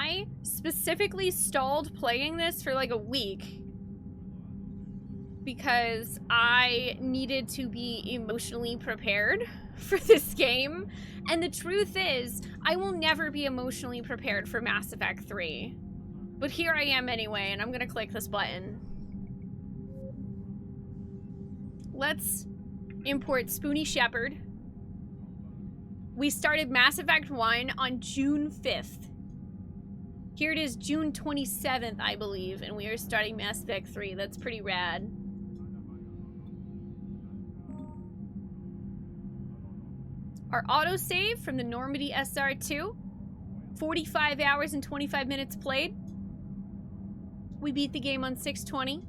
I specifically stalled playing this for like a week because I needed to be emotionally prepared for this game. And the truth is, I will never be emotionally prepared for Mass Effect 3. But here I am anyway, and I'm gonna click this button. Let's import Spoonee Shepard. We started Mass Effect 1 on June 5th. Here it is, June 27th, I believe, and we are starting Mass Effect 3. That's pretty rad. Our autosave from the Normandy SR2. 45 hours and 25 minutes played. We beat the game on 620.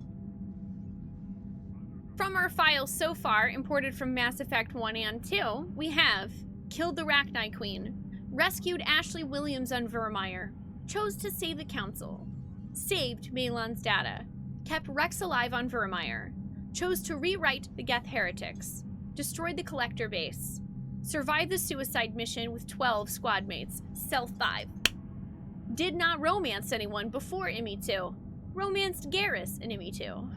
From our files so far, imported from Mass Effect 1 and 2, we have killed the Rachni Queen, rescued Ashley Williams on Vermeer, chose to save the Council, saved Malon's data, kept Rex alive on Vermeer, chose to rewrite the Geth Heretics, destroyed the Collector base, survived the suicide mission with 12 squad mates, Self 5, did not romance anyone before IMI 2, romanced Garrus in IMI 2.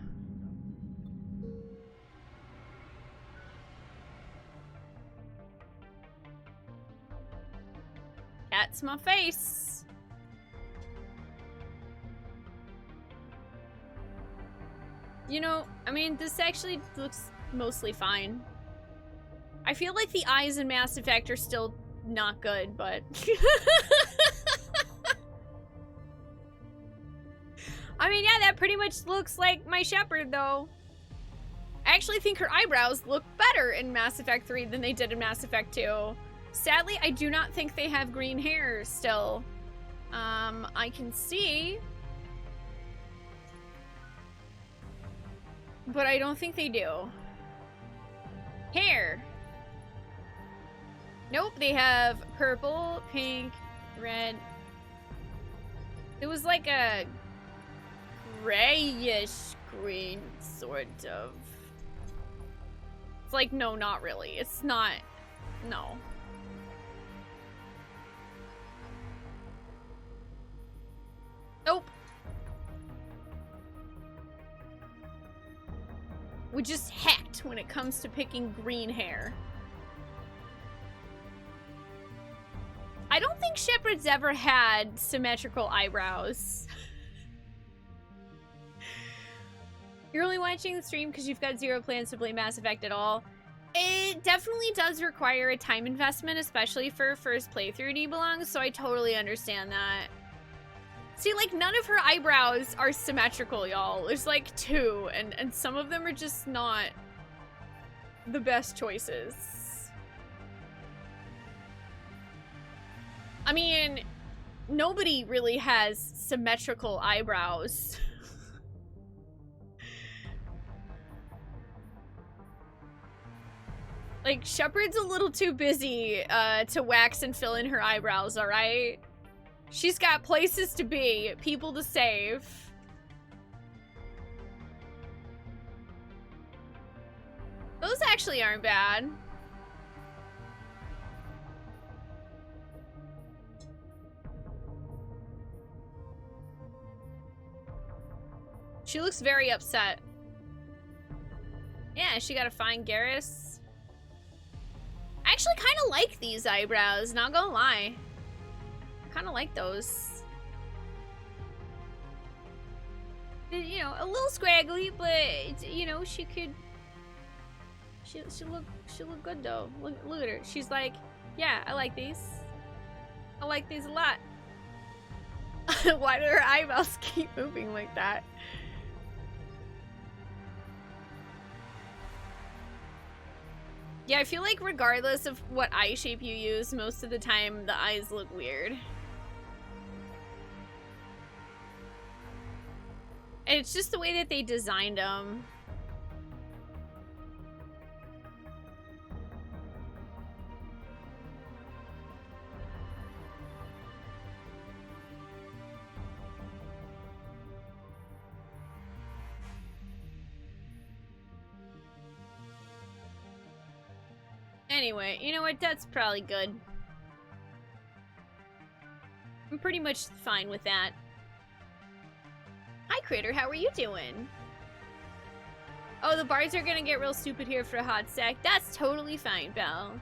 That's my face. You know, I mean, this actually looks mostly fine. I feel like the eyes in Mass Effect are still not good, but... I mean, yeah, that pretty much looks like my Shepard, though. I actually think her eyebrows look better in Mass Effect 3 than they did in Mass Effect 2. Sadly, I do not think they have green hair still. I can see. But I don't think they do. Hair. Nope, they have purple, pink, red. It was like a grayish green, sort of. It's like, no, not really. It's not, no. Nope. We just hacked when it comes to picking green hair. I don't think Shepard's ever had symmetrical eyebrows. You're only watching the stream because you've got zero plans to play Mass Effect at all. It definitely does require a time investment, especially for first playthrough Nibelung, so I totally understand that. See, like, none of her eyebrows are symmetrical, y'all. There's, like, two, and some of them are just not the best choices. I mean, nobody really has symmetrical eyebrows. Like, Shepard's a little too busy to wax and fill in her eyebrows, alright? She's got places to be, people to save. Those actually aren't bad. She looks very upset. Yeah, she gotta find Garrus. I actually kind of like these eyebrows, not gonna lie. I kind of like those. You know, a little scraggly, but you know, she could. She look good though. Look at her. She's like, yeah, I like these. I like these a lot. Why do her eyebrows keep moving like that? Yeah, I feel like regardless of what eye shape you use, most of the time the eyes look weird. And it's just the way that they designed them. Anyway, you know what? That's probably good. I'm pretty much fine with that. Hi, Critter. How are you doing? Oh, the bars are gonna get real stupid here for a hot sec. That's totally fine, Belle.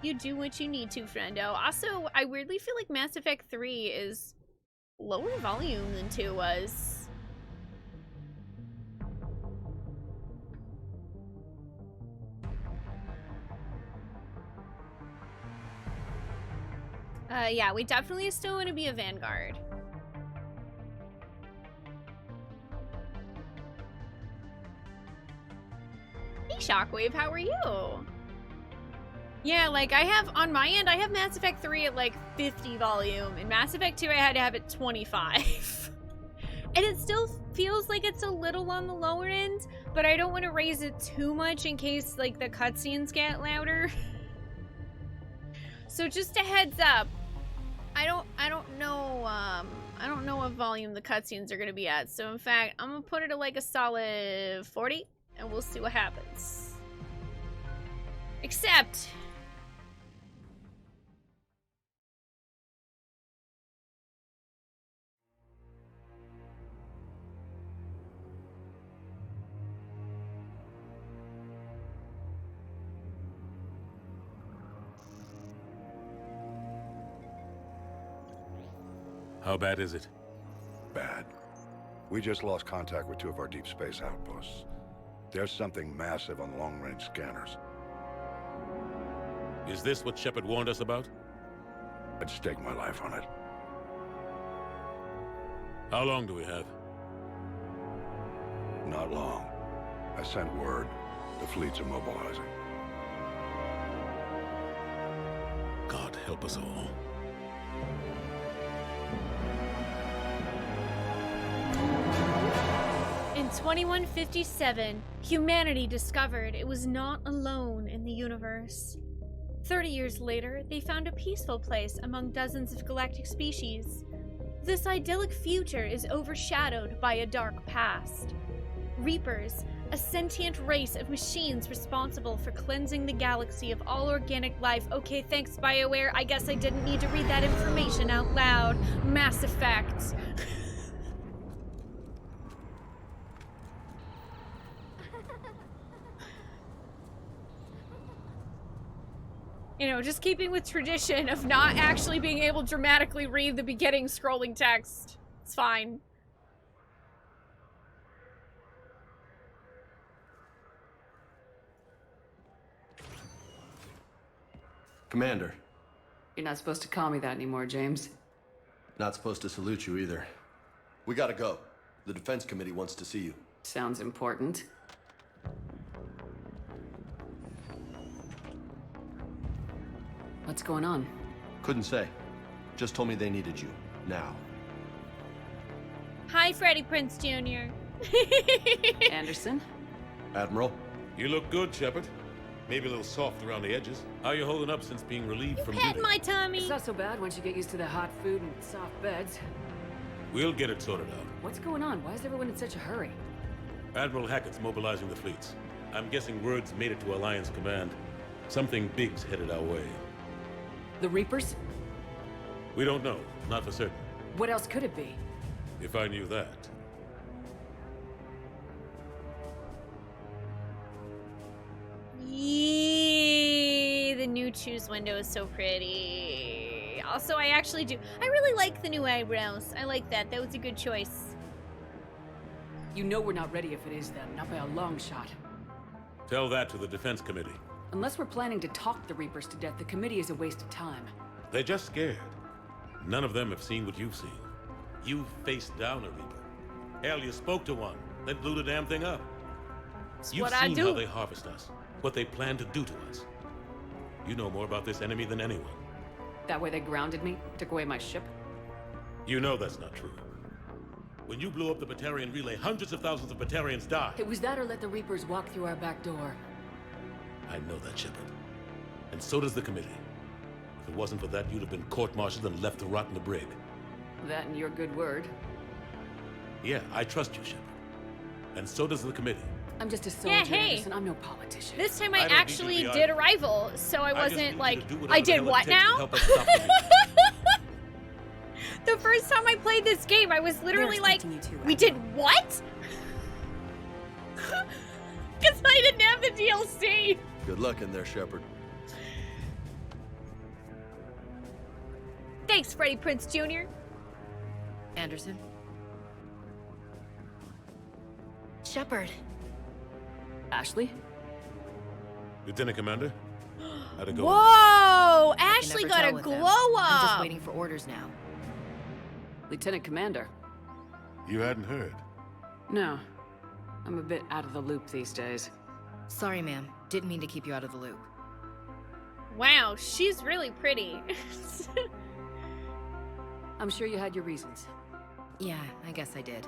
You do what you need to, friendo. Also, I weirdly feel like Mass Effect 3 is lower volume than 2 was. Yeah, we definitely still want to be a Vanguard. Hey, Shockwave, how are you? Yeah, like, I have, on my end, I have Mass Effect 3 at, like, 50 volume, and Mass Effect 2 I had to have it 25. And it still feels like it's a little on the lower end, but I don't want to raise it too much in case, like, the cutscenes get louder. So just a heads up, I don't know what volume the cutscenes are gonna be at. So in fact, I'm gonna put it at like a solid 40, and we'll see what happens. Except, how bad is it? Bad. We just lost contact with 2 of our deep space outposts. There's something massive on the long-range scanners. Is this what Shepard warned us about? I'd stake my life on it. How long do we have? Not long. I sent word. The fleet's immobilizing. God help us all. in 2157, humanity discovered it was not alone in the universe. 30 years later, they found a peaceful place among dozens of galactic species. This idyllic future is overshadowed by a dark past. Reapers, a sentient race of machines responsible for cleansing the galaxy of all organic life. Okay, thanks, BioWare. I guess I didn't need to read that information out loud. Mass Effect. You know, just keeping with tradition of not actually being able to dramatically read the beginning scrolling text. It's fine. Commander. You're not supposed to call me that anymore, James. Not supposed to salute you either. We gotta go. The Defense Committee wants to see you. Sounds important. What's going on? Couldn't say. Just told me they needed you. Now. Hi, Freddie Prinze Jr. Anderson? Admiral? You look good, Shepard. Maybe a little soft around the edges. How you holding up since being relieved from Pet duty? my tummy. It's not so bad once you get used to the hot food and soft beds. We'll get it sorted out. What's going on? Why is everyone in such a hurry? Admiral Hackett's mobilizing the fleets. I'm guessing word's made it to Alliance Command. Something big's headed our way. The Reapers? We don't know. Not for certain. What else could it be? If I knew that. Yee, the new choose window is so pretty. Also, I really like the new eyebrows. I like that. That was a good choice. You know we're not ready if it is them, not by a long shot. Tell that to the Defense Committee. Unless we're planning to talk the Reapers to death, the committee is a waste of time. They're just scared. None of them have seen what you've seen. You've faced down a Reaper. Hell, you spoke to one, then blew the damn thing up. You've seen how they harvest us, what they plan to do to us. You know more about this enemy than anyone. That way they grounded me, took away my ship. You know that's not true. When you blew up the Batarian relay, hundreds of thousands of Batarians died. It was that or let the Reapers walk through our back door. I know that, Shepard. And so does the committee. If it wasn't for that, you'd have been court-martialed and left to rot in the brig. That and your good word. Yeah, I trust you, Shepard. And so does the committee. I'm just a soldier, Yeah, hey. Anderson. I'm no politician. This time I I don't need actually you to be did honest. Arrival, so I just wasn't need you like, to do whatever I the did hell it what takes to now? help us stop the Reapers. The first time I played this game, I was literally like, we did what? Because I didn't have the DLC. Good luck in there, Shepard. Thanks, Freddie Prinze Jr. Anderson? Shepard. Ashley? Lieutenant Commander? How'd it go? Whoa! I can Ashley never got tell a with glow them. up. I'm just waiting for orders now. Lieutenant Commander? You hadn't heard. No. I'm a bit out of the loop these days. Sorry, ma'am. Didn't mean to keep you out of the loop. Wow, she's really pretty. I'm sure you had your reasons. Yeah, I guess I did.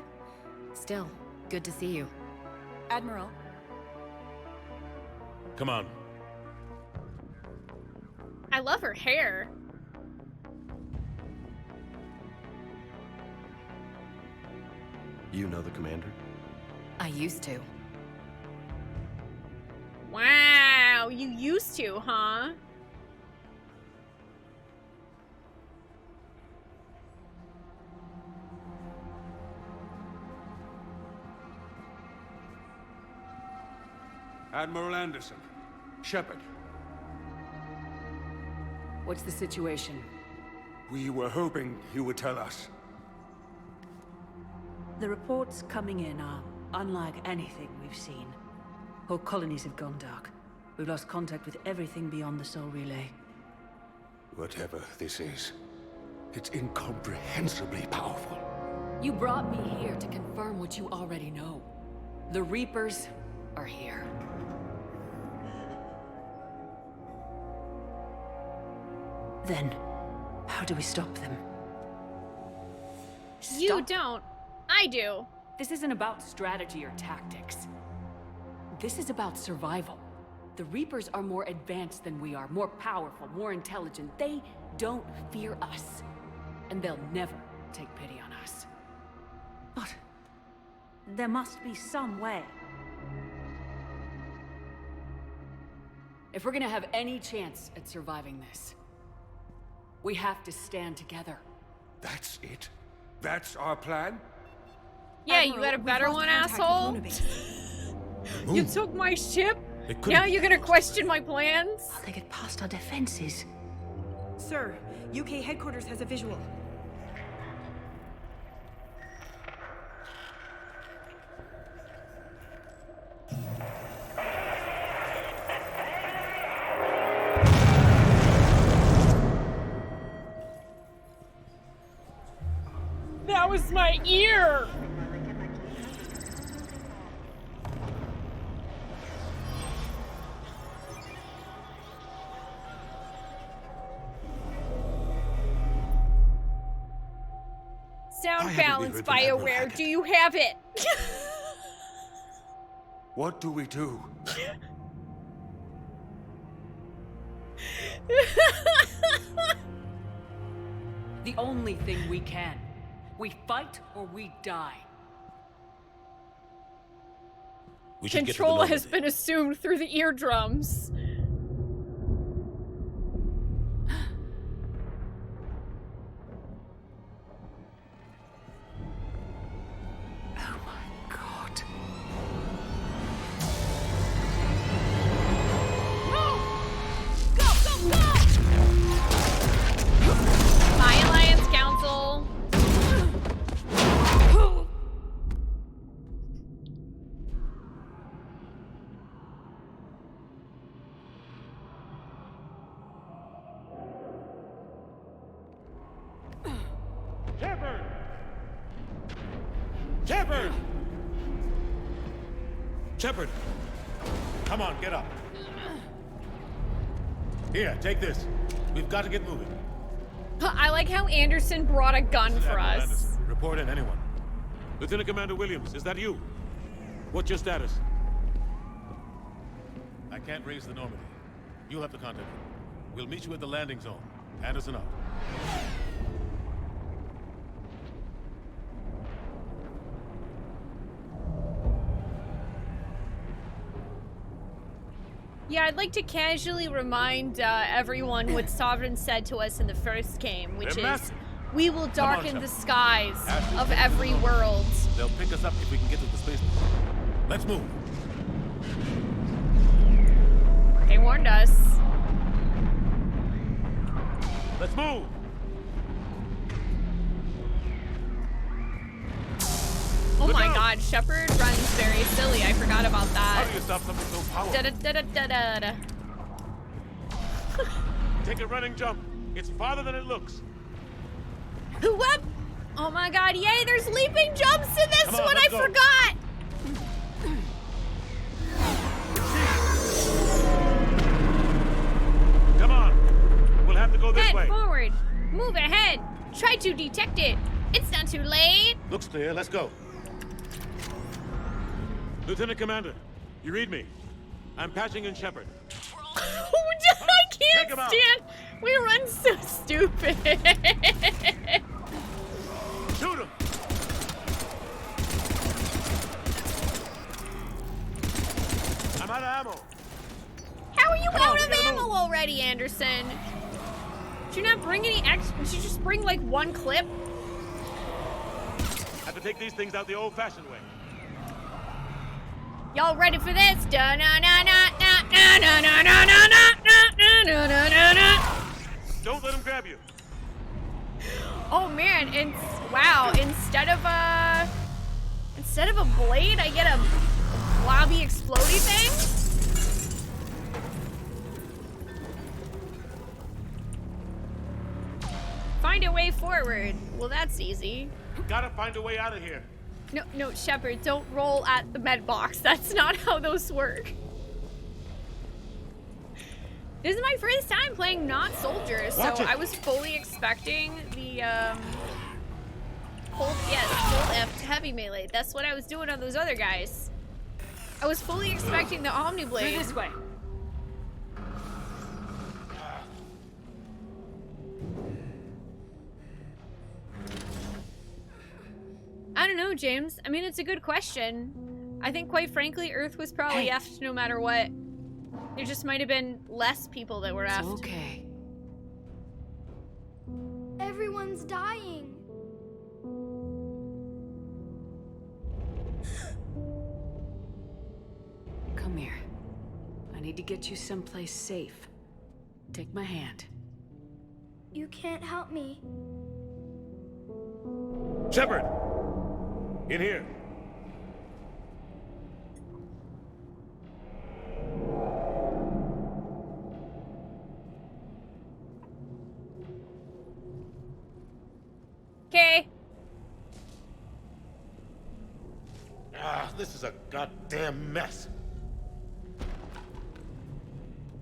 Still, good to see you. Admiral. Come on. I love her hair. You know the commander? I used to. Wow, you used to, huh? Admiral Anderson. Shepard. What's the situation? We were hoping you would tell us. The reports coming in are unlike anything we've seen. Whole colonies have gone dark. We've lost contact with everything beyond the Soul Relay. Whatever this is, it's incomprehensibly powerful. You brought me here to confirm what you already know. The Reapers are here. Then, how do we stop them? You Stop. don't. I do. This isn't about strategy or tactics. This is about survival. The Reapers are more advanced than we are, more powerful, more intelligent. They don't fear us. And they'll never take pity on us. But there must be some way. If we're gonna have any chance at surviving this, we have to stand together. That's it? That's our plan? Yeah, you got a better one, asshole. You took my ship? Now you're gonna question my plans? How they get past our defenses? Sir, UK headquarters has a visual. That was my ear! Sound balance, BioWare. Do you have it? What do we do? The only thing we can. We fight or we die. We should Control get to the has been assumed through the eardrums. Oh my god. Bye, Alliance Council. Shepard! Shepard! Shepard! Come on, get up. Here, take this. We've got to get moving. I like how Anderson brought a gun for Admiral us. Anderson, report in, anyone. Lieutenant Commander Williams, is that you? What's your status? I can't raise the Normandy. You'll have to contact him. We'll meet you at the landing zone. Anderson out. Yeah, I'd like to casually remind everyone what Sovereign said to us in the first game, which is, We will darken Shepard. the skies Ashley, of take us every along. world. They'll pick us up if we can get to the spaceport. Let's move. They warned us. Let's move. Oh Look my out. god, Shepard runs very silly. I forgot about How that. do you stop something so powerful? Da-da-da-da-da-da. Take a running jump. It's farther than it looks. Whoop! Oh my god, yay, there's leaping jumps in this Come on, one, I let's go. forgot! Come on. We'll have to go this Head way. forward, move ahead, try to detect it. It's not too late. Looks clear. Let's go. Lieutenant Commander, you read me. I'm patching in Shepard. I Take can't him out. stand. We run so stupid. Shoot him. I'm out of ammo. How are you Come on, out we of gotta ammo move. already, Anderson? Did you not bring any extra? Did you just bring like one clip? Have to take these things out the old-fashioned way. Y'all ready for this? Da na na na na na na na na na na na na na na. Don't let him grab you. Oh man, wow, instead of a blade, I get a blobby explodey thing? Find a way forward. Well, that's easy. Gotta find a way out of here. No, Shepard, don't roll at the med box. That's not how those work. This is my first time playing not soldiers, so Watch it. I was fully expecting the hold F to heavy melee. That's what I was doing on those other guys. I was fully expecting the Omni Through Blade. this way. I don't know, James. I mean, it's a good question. I think, quite frankly, Earth was probably Hey. effed no matter what. There just might have been less people that were It's effed. okay. Everyone's dying. Come here. I need to get you someplace safe. Take my hand. You can't help me. Shepard! In here. Okay. This is a goddamn mess.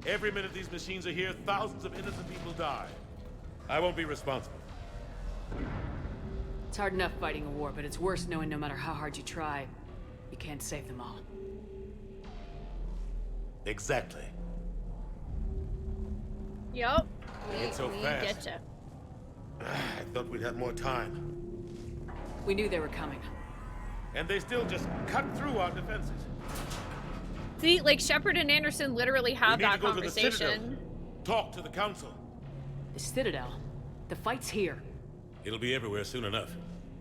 Every minute these machines are here, thousands of innocent people die. I won't be responsible. It's hard enough fighting a war, but it's worse knowing no matter how hard you try, you can't save them all. Exactly. Yup. It's so we fast. getcha. I thought we'd have more time. We knew they were coming. And they still just cut through our defenses. See, like Shepard and Anderson literally have We need that to go to the Citadel. conversation. Talk to the Council. The Citadel. The fight's here. It'll be everywhere soon enough.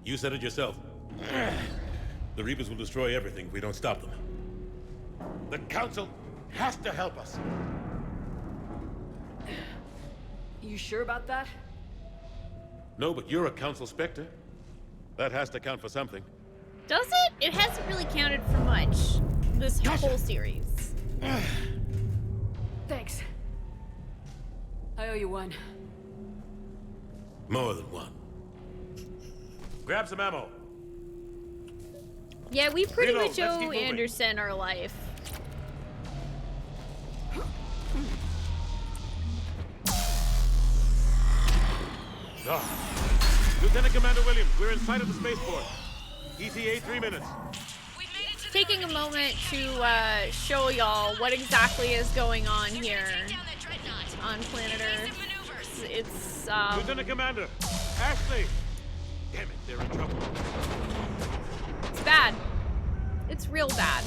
You said it yourself. The Reapers will destroy everything if we don't stop them. The Council has to help us. You sure about that? No, but you're a Council Spectre. That has to count for something. Does it? It hasn't really counted for much this whole series. Thanks. I owe you one. More than one. Grab some ammo. Yeah, we pretty Reload, much let's owe keep moving. Anderson our life. Lieutenant Commander Williams, we're in sight of the spaceport. ETA 3 minutes. Taking a moment to show y'all what exactly is going on here on planet Earth. It's Lieutenant Commander, Ashley. Damn it, they're in trouble. it's bad. It's real bad.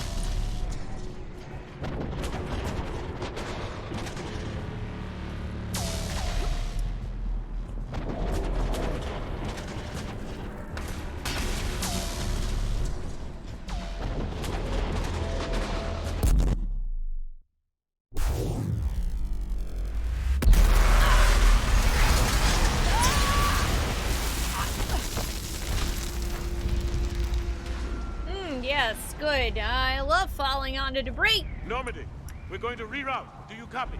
Yes, good. I love falling onto debris. Normandy, we're going to reroute. Do you copy?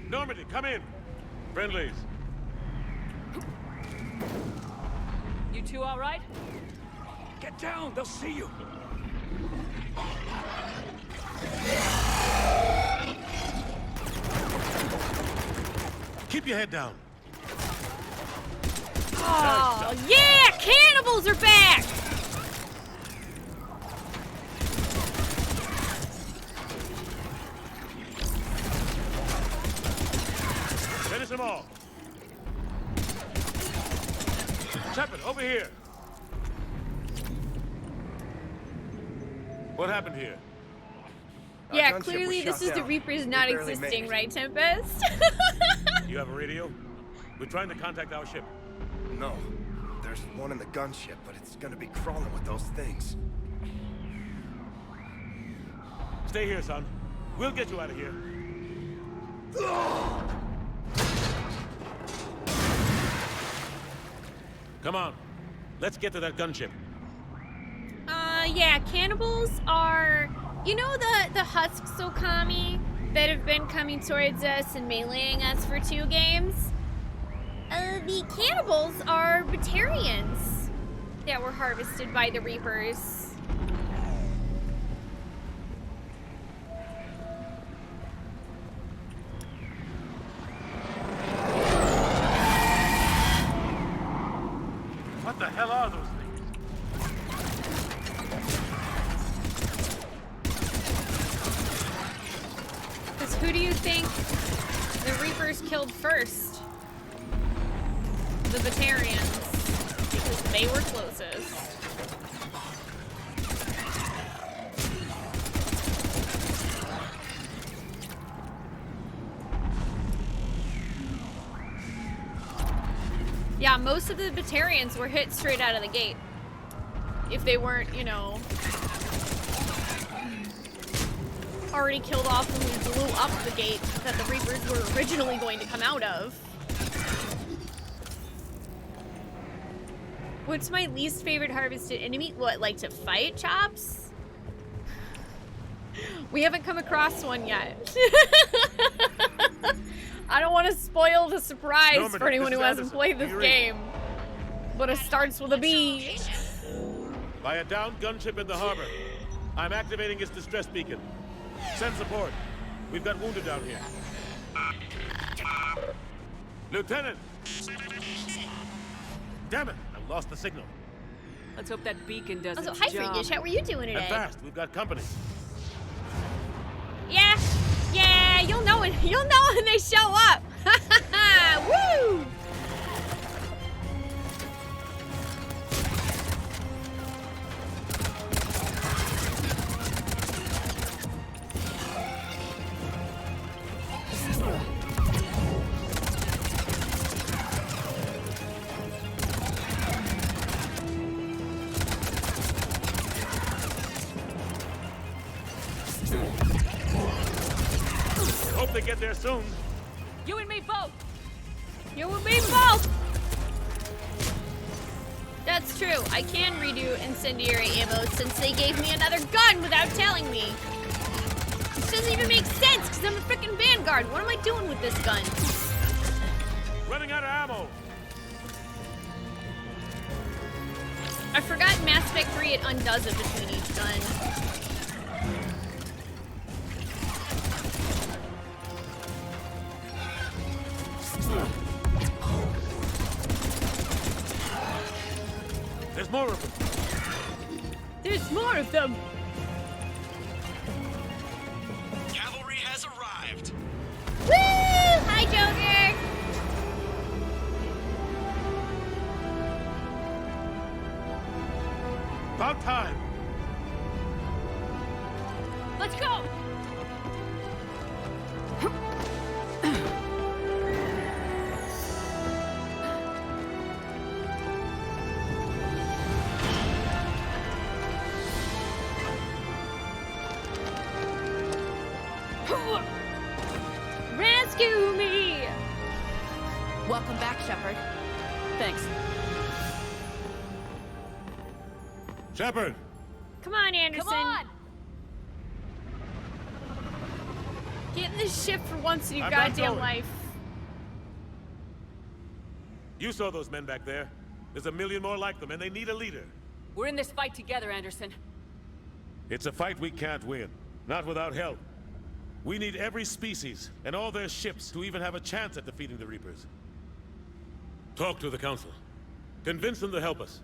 Normandy, come in. Friendlies. You two all right? Get down, they'll see you. Keep your head down. Oh, yeah! Cannibals are back! Finish them all. Shepard, over here. What happened here? Yeah, clearly this is the Reapers not existing, right, Tempest? You have a radio? We're trying to contact our ship. No. There's one in the gunship, but it's gonna be crawling with those things. Stay here, son. We'll get you out of here. Come on. Let's get to that gunship. Yeah, cannibals are... You know the husks Okami that have been coming towards us and meleeing us for 2 games? The cannibals are Batarians that were harvested by the Reapers. What the hell are those things? Because who do you think the Reapers killed first? The Batarians. Because they were closest. Yeah, most of the Batarians were hit straight out of the gate. If they weren't, you know, already killed off when we blew up the gate that the Reapers were originally going to come out of. What's my least favorite harvested enemy? What, like to fight, Chops? We haven't come across one yet. I don't want to spoil the surprise for anyone who hasn't played this game. But it starts with a B. By a downed gunship in the harbor. I'm activating its distress beacon. Send support. We've got wounded down here. Lieutenant! Damn it! I lost the signal. Let's hope that beacon does Also, its hi job. Freakish, how are you doing today? And fast, we've got company. Yeah, you'll know when they show up. Woo! Hope they get there soon. You and me both. You and me both. That's true. I can redo incendiary ammo since they gave me another gun without telling me. This doesn't even make sense because I'm a freaking Vanguard. What am I doing with this gun? Running out of ammo. I forgot Mass Effect 3 it undoes it between each gun. There's more of them. There's more of them. Cavalry has arrived. Woo! Hi, Joker. About time. Let's go. Rescue me! Welcome back, Shepard. Thanks. Shepard! Come on, Anderson. Come on! Get in this ship for once in your I'm not goddamn going. life. You saw those men back there. There's a million more like them, and they need a leader. We're in this fight together, Anderson. It's a fight we can't win. Not without help. We need every species and all their ships to even have a chance at defeating the Reapers. Talk to the Council. Convince them to help us.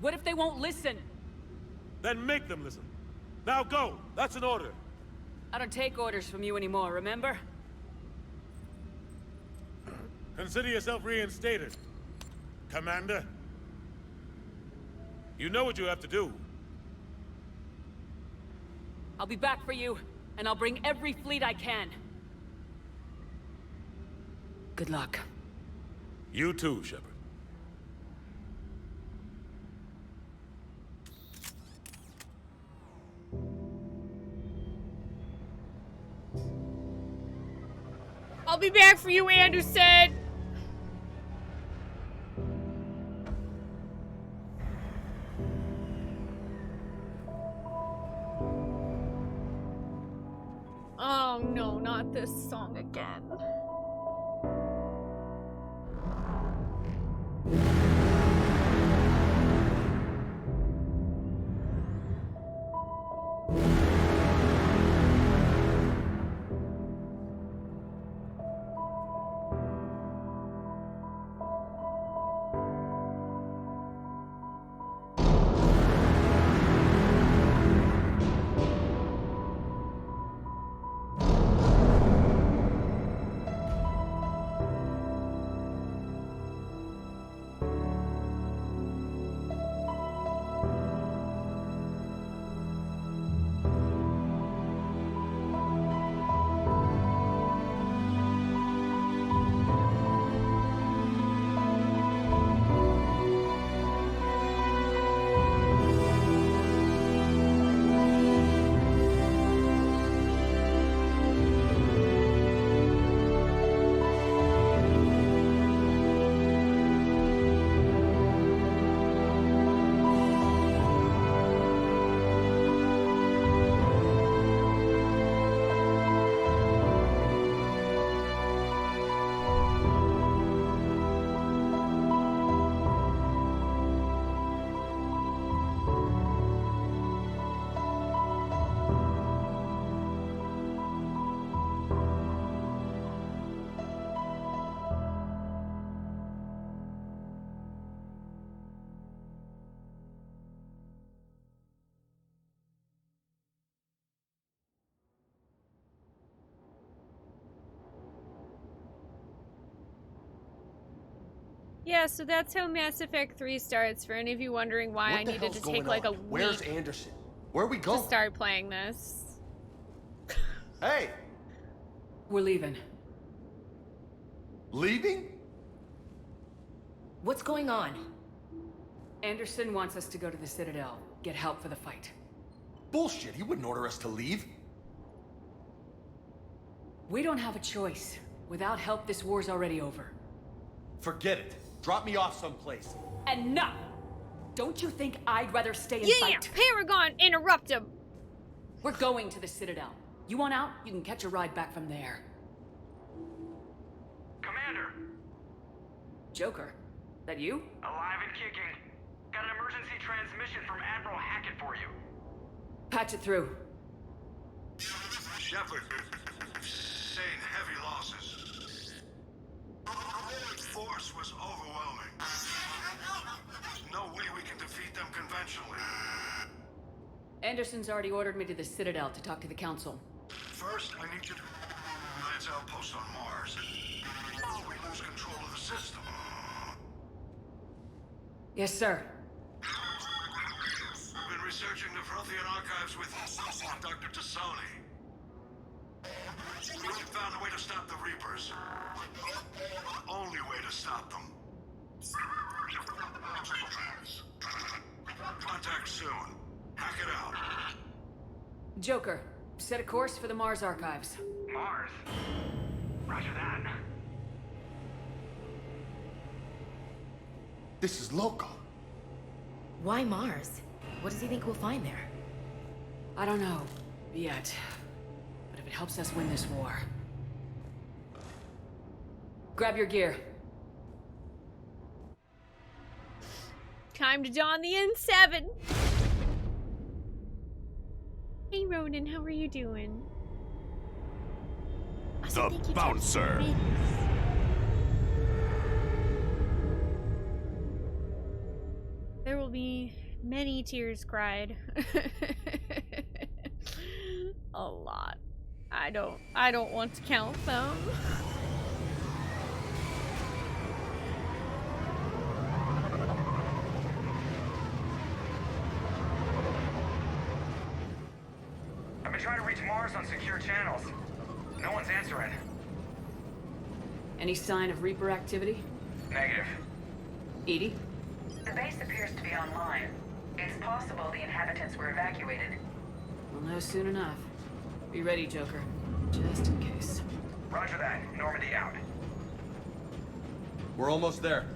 What if they won't listen? Then make them listen. Now go! That's an order. I don't take orders from you anymore, remember? Consider yourself reinstated, Commander. You know what you have to do. I'll be back for you, and I'll bring every fleet I can. Good luck. You too, Shepard. I'll be back for you, Anderson. Oh no, not this song again. Yeah, so that's how Mass Effect 3 starts, for any of you wondering why I needed to take like a week Where's Anderson? Where are we going? to start playing this. Hey! We're leaving. Leaving? What's going on? Anderson wants us to go to the Citadel, get help for the fight. Bullshit, he wouldn't order us to leave. We don't have a choice. Without help, this war's already over. Forget it. Drop me off someplace. Enough! Don't you think I'd rather stay and Yeah, fight? Paragon, interrupt him! We're going to the Citadel. You want out? You can catch a ride back from there. Commander! Joker, that you? Alive and kicking. Got an emergency transmission from Admiral Hackett for you. Patch it through. Shepard, sustained heavy losses. The force was overwhelming. There's no way we can defeat them conventionally. Anderson's already ordered me to the Citadel to talk to the Council. First, I need you to Lance outpost on Mars. We lose control of the system. Yes, sir. We've been researching the Frothian archives with Dr. Tassoni. We found a way to stop the Reapers. The only way to stop them. Contact soon. Hack it out. Joker, set a course for the Mars archives. Mars? Roger that. This is local. Why Mars? What does he think we'll find there? I don't know. Yet. But if it helps us win this war... Grab your gear. Time to don the N7. Hey Ronan, how are you doing? The bouncer. There will be many tears cried. A lot. I don't want to count them. I've been trying to reach Mars on secure channels. No one's answering. Any sign of Reaper activity? Negative. Edie? The base appears to be online. It's possible the inhabitants were evacuated. We'll know soon enough. Be ready, Joker. Just in case. Roger that. Normandy out. We're almost there.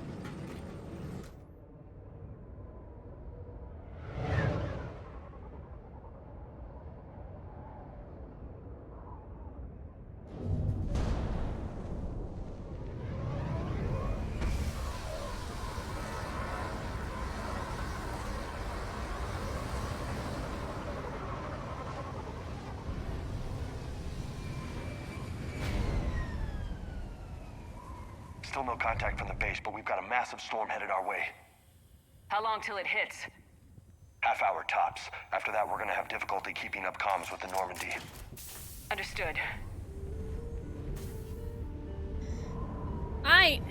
Still no contact from the base, but we've got a massive storm headed our way. How long till it hits? Half hour tops. After that, we're gonna have difficulty keeping up comms with the Normandy. Understood. Aight.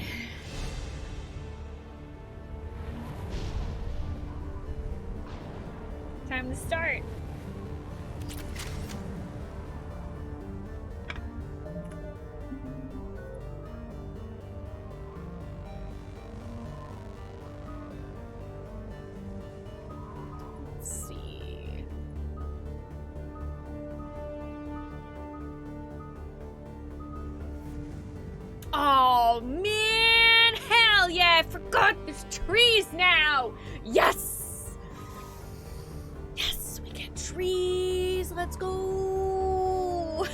Time to start. Oh man, hell yeah, I forgot there's trees now. Yes. Yes, we get trees. Let's go.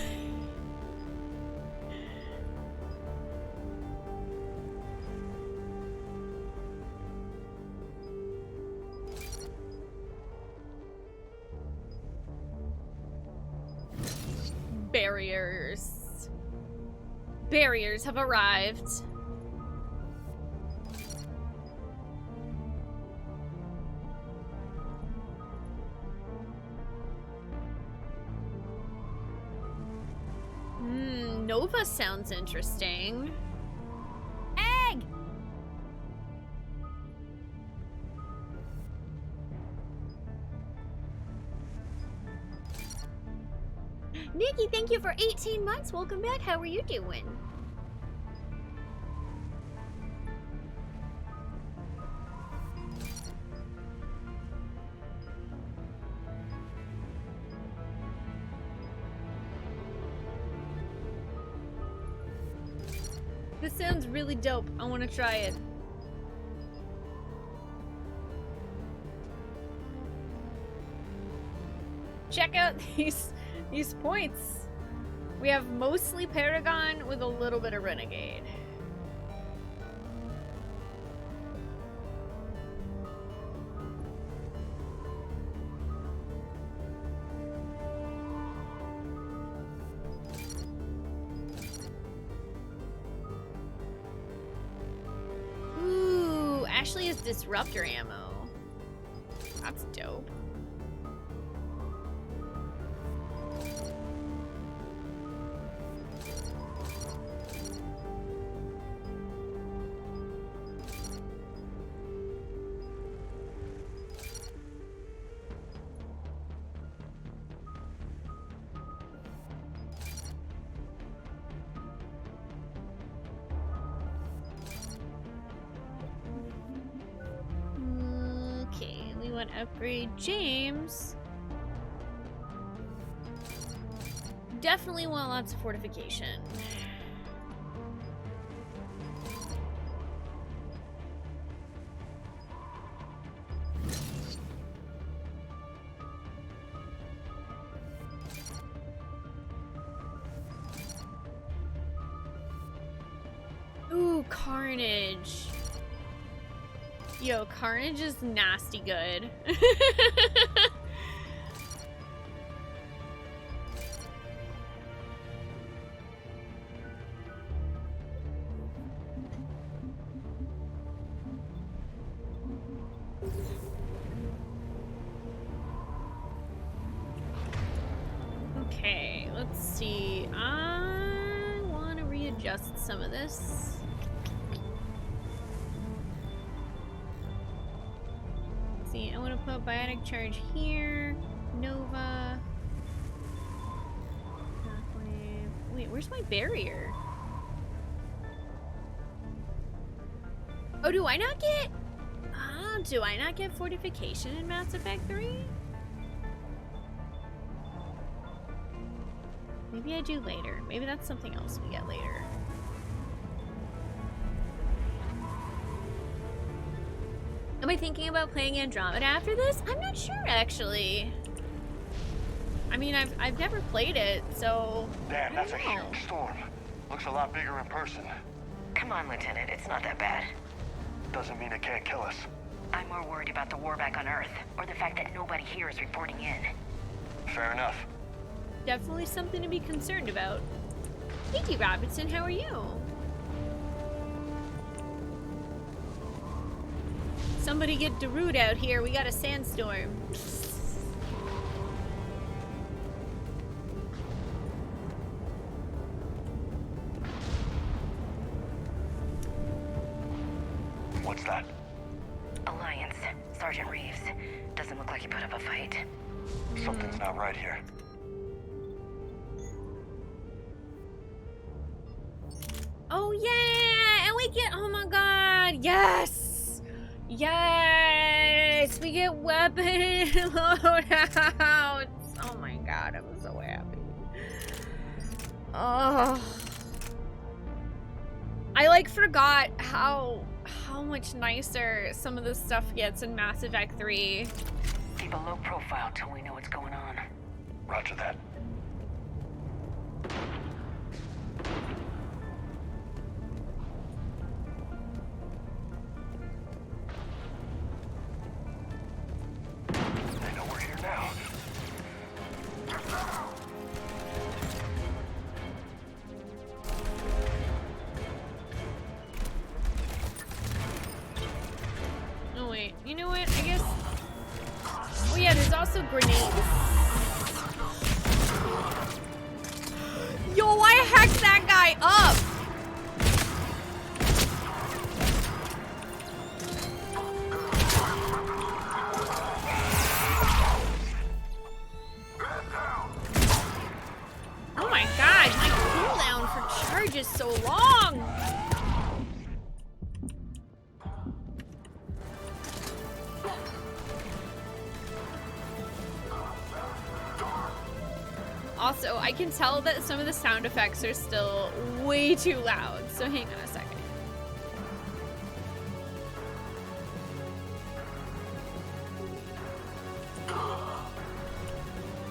Barriers. Barriers have arrived. Nova sounds interesting. Egg! Nikki, thank you for 18 months. Welcome back. How are you doing? This sounds really dope. I want to try it. Check out these points. We have mostly Paragon with a little bit of Renegade. Ooh, Ashley has Disruptor ammo. That's dope. Upgrade James. Definitely want lots of fortification. Carnage. Yo, Carnage is nasty good. Okay, let's see. I want to readjust some of this. Let's see, I want to put Biotic Charge here. Nova. Wait, where's my barrier? Oh, do I not get... Oh, do I not get Fortification in Mass Effect 3? Maybe I do later. Maybe that's something else we get later. Am I thinking about playing Andromeda after this? I'm not sure, actually. I mean, I've never played it, so... Damn, that's a huge storm. Looks a lot bigger in person. Come on, Lieutenant. It's not that bad. Doesn't mean it can't kill us. I'm more worried about the war back on Earth, or the fact that nobody here is reporting in. Fair enough. Definitely something to be concerned about. Thank you, Robinson. How are you? Somebody get Darude out here. We got a sandstorm. What's that? Alliance. Sergeant Reeves. Doesn't look like he put up a fight. Something's not right here. Oh yeah, and we get, oh my god, yes! Yes! We get weapon loadouts! Oh my god, I'm so happy. Oh. I like forgot how much nicer some of this stuff gets in Mass Effect 3. Keep a low profile till we know what's going on. Roger that. They know we're here now. Oh wait, you know what? I guess... Oh yeah, there's also grenades. Yo, I hacked that guy up! Oh my god, my cooldown for charge is so long! Also, I can tell that some of the sound effects are still way too loud, so hang on a second.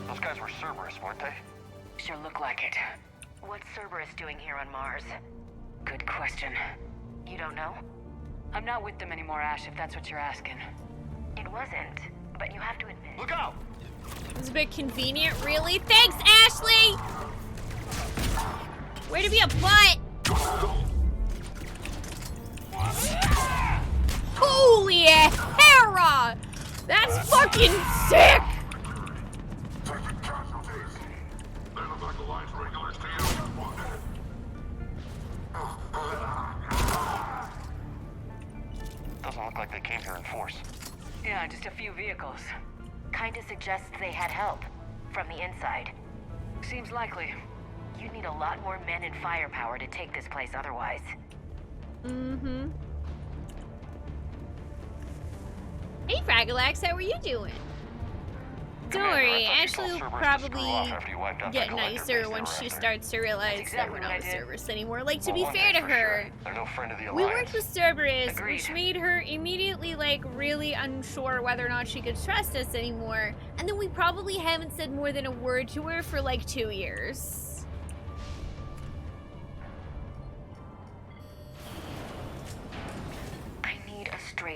Those guys were Cerberus, weren't they? Sure look like it. What's Cerberus doing here on Mars? Good question. You don't know? I'm not with them anymore, Ash, if that's what you're asking. It wasn't, but you have to admit. Look out! It was a bit convenient, really. Thanks, Ashley! Way to be a butt! Holy Hera! That's fucking sick! Doesn't look like they came here in force. Yeah, just a few vehicles. Kinda suggests they had help from the inside. Seems likely. You'd need a lot more men and firepower to take this place otherwise. Mm-hmm. Hey, Fragalax, how are you doing? Don't worry, Ashley will probably get nicer when she starts to realize that we're not with Cerberus anymore. Like, to be fair to her, we worked with Cerberus, which made her immediately, like, really unsure whether or not she could trust us anymore. And then we probably haven't said more than a word to her for, like, 2 years.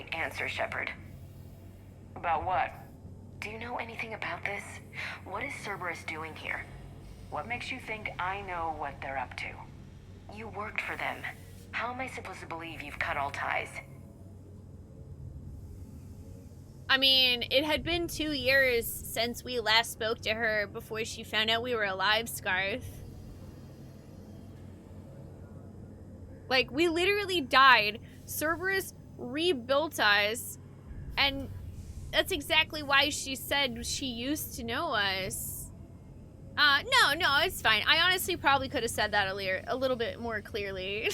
quick answer, Shepard. About what? Do you know anything about this? What is Cerberus doing here? What makes you think I know what they're up to? You worked for them. How am I supposed to believe you've cut all ties? I mean, it had been 2 years since we last spoke to her before she found out we were alive, Scarf. Like, we literally died. Cerberus rebuilt us, and that's exactly why she said she used to know us. No, it's fine. I honestly probably could have said that a little bit more clearly.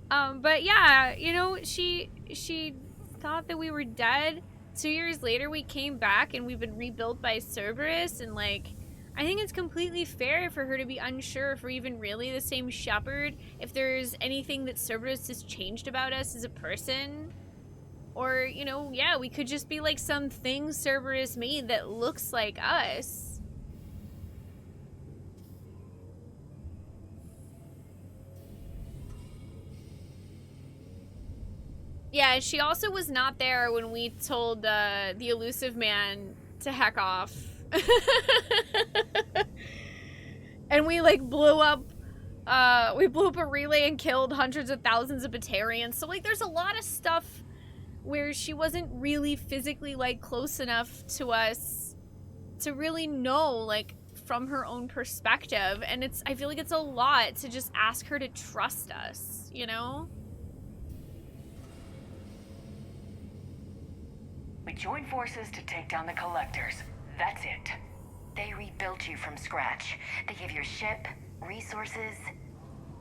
But yeah, you know, she thought that we were dead. 2 years later, we came back and we've been rebuilt by Cerberus, and like, I think it's completely fair for her to be unsure if we're even really the same Shepard, if there's anything that Cerberus has changed about us as a person. Or, you know, yeah, we could just be like some thing Cerberus made that looks like us. Yeah, she also was not there when we told the elusive man to heck off. And we like blew up a relay and killed hundreds of thousands of Batarians. So like there's a lot of stuff where she wasn't really physically like close enough to us to really know like from her own perspective. And I feel like it's a lot to just ask her to trust us, you know? We joined forces to take down the Collectors. That's it. They rebuilt you from scratch. They gave you a ship, resources.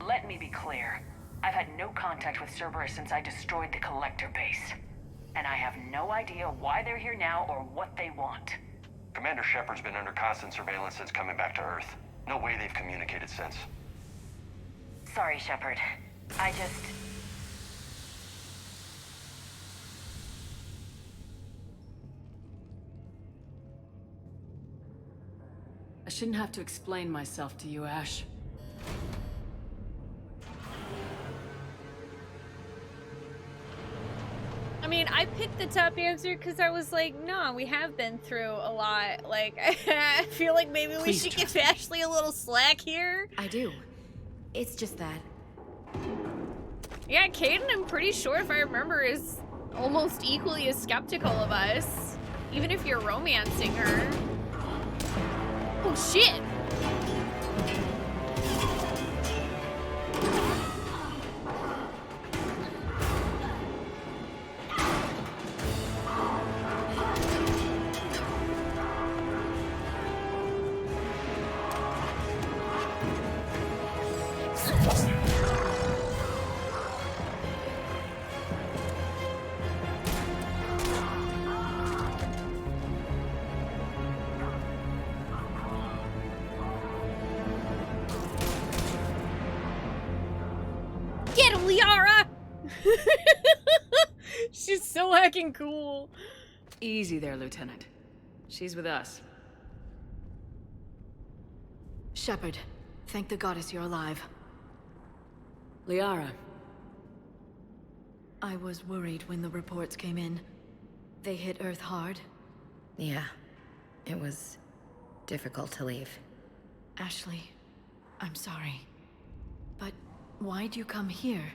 Let me be clear. I've had no contact with Cerberus since I destroyed the Collector base. And I have no idea why they're here now or what they want. Commander Shepard's been under constant surveillance since coming back to Earth. No way they've communicated since. Sorry, Shepard. I shouldn't have to explain myself to you, Ash. I mean, I picked the top answer because I was like, no, we have been through a lot. Like, I feel like maybe we should give Ashley a little slack here. I do. It's just that. Yeah, Caden, I'm pretty sure, if I remember, is almost equally as skeptical of us. Even if you're romancing her. Oh, shit! Get him, Liara! She's so heckin' cool. Easy there, Lieutenant. She's with us. Shepard, thank the goddess you're alive. Liara. I was worried when the reports came in. They hit Earth hard. Yeah. It was difficult to leave. Ashley, I'm sorry. But why'd you come here?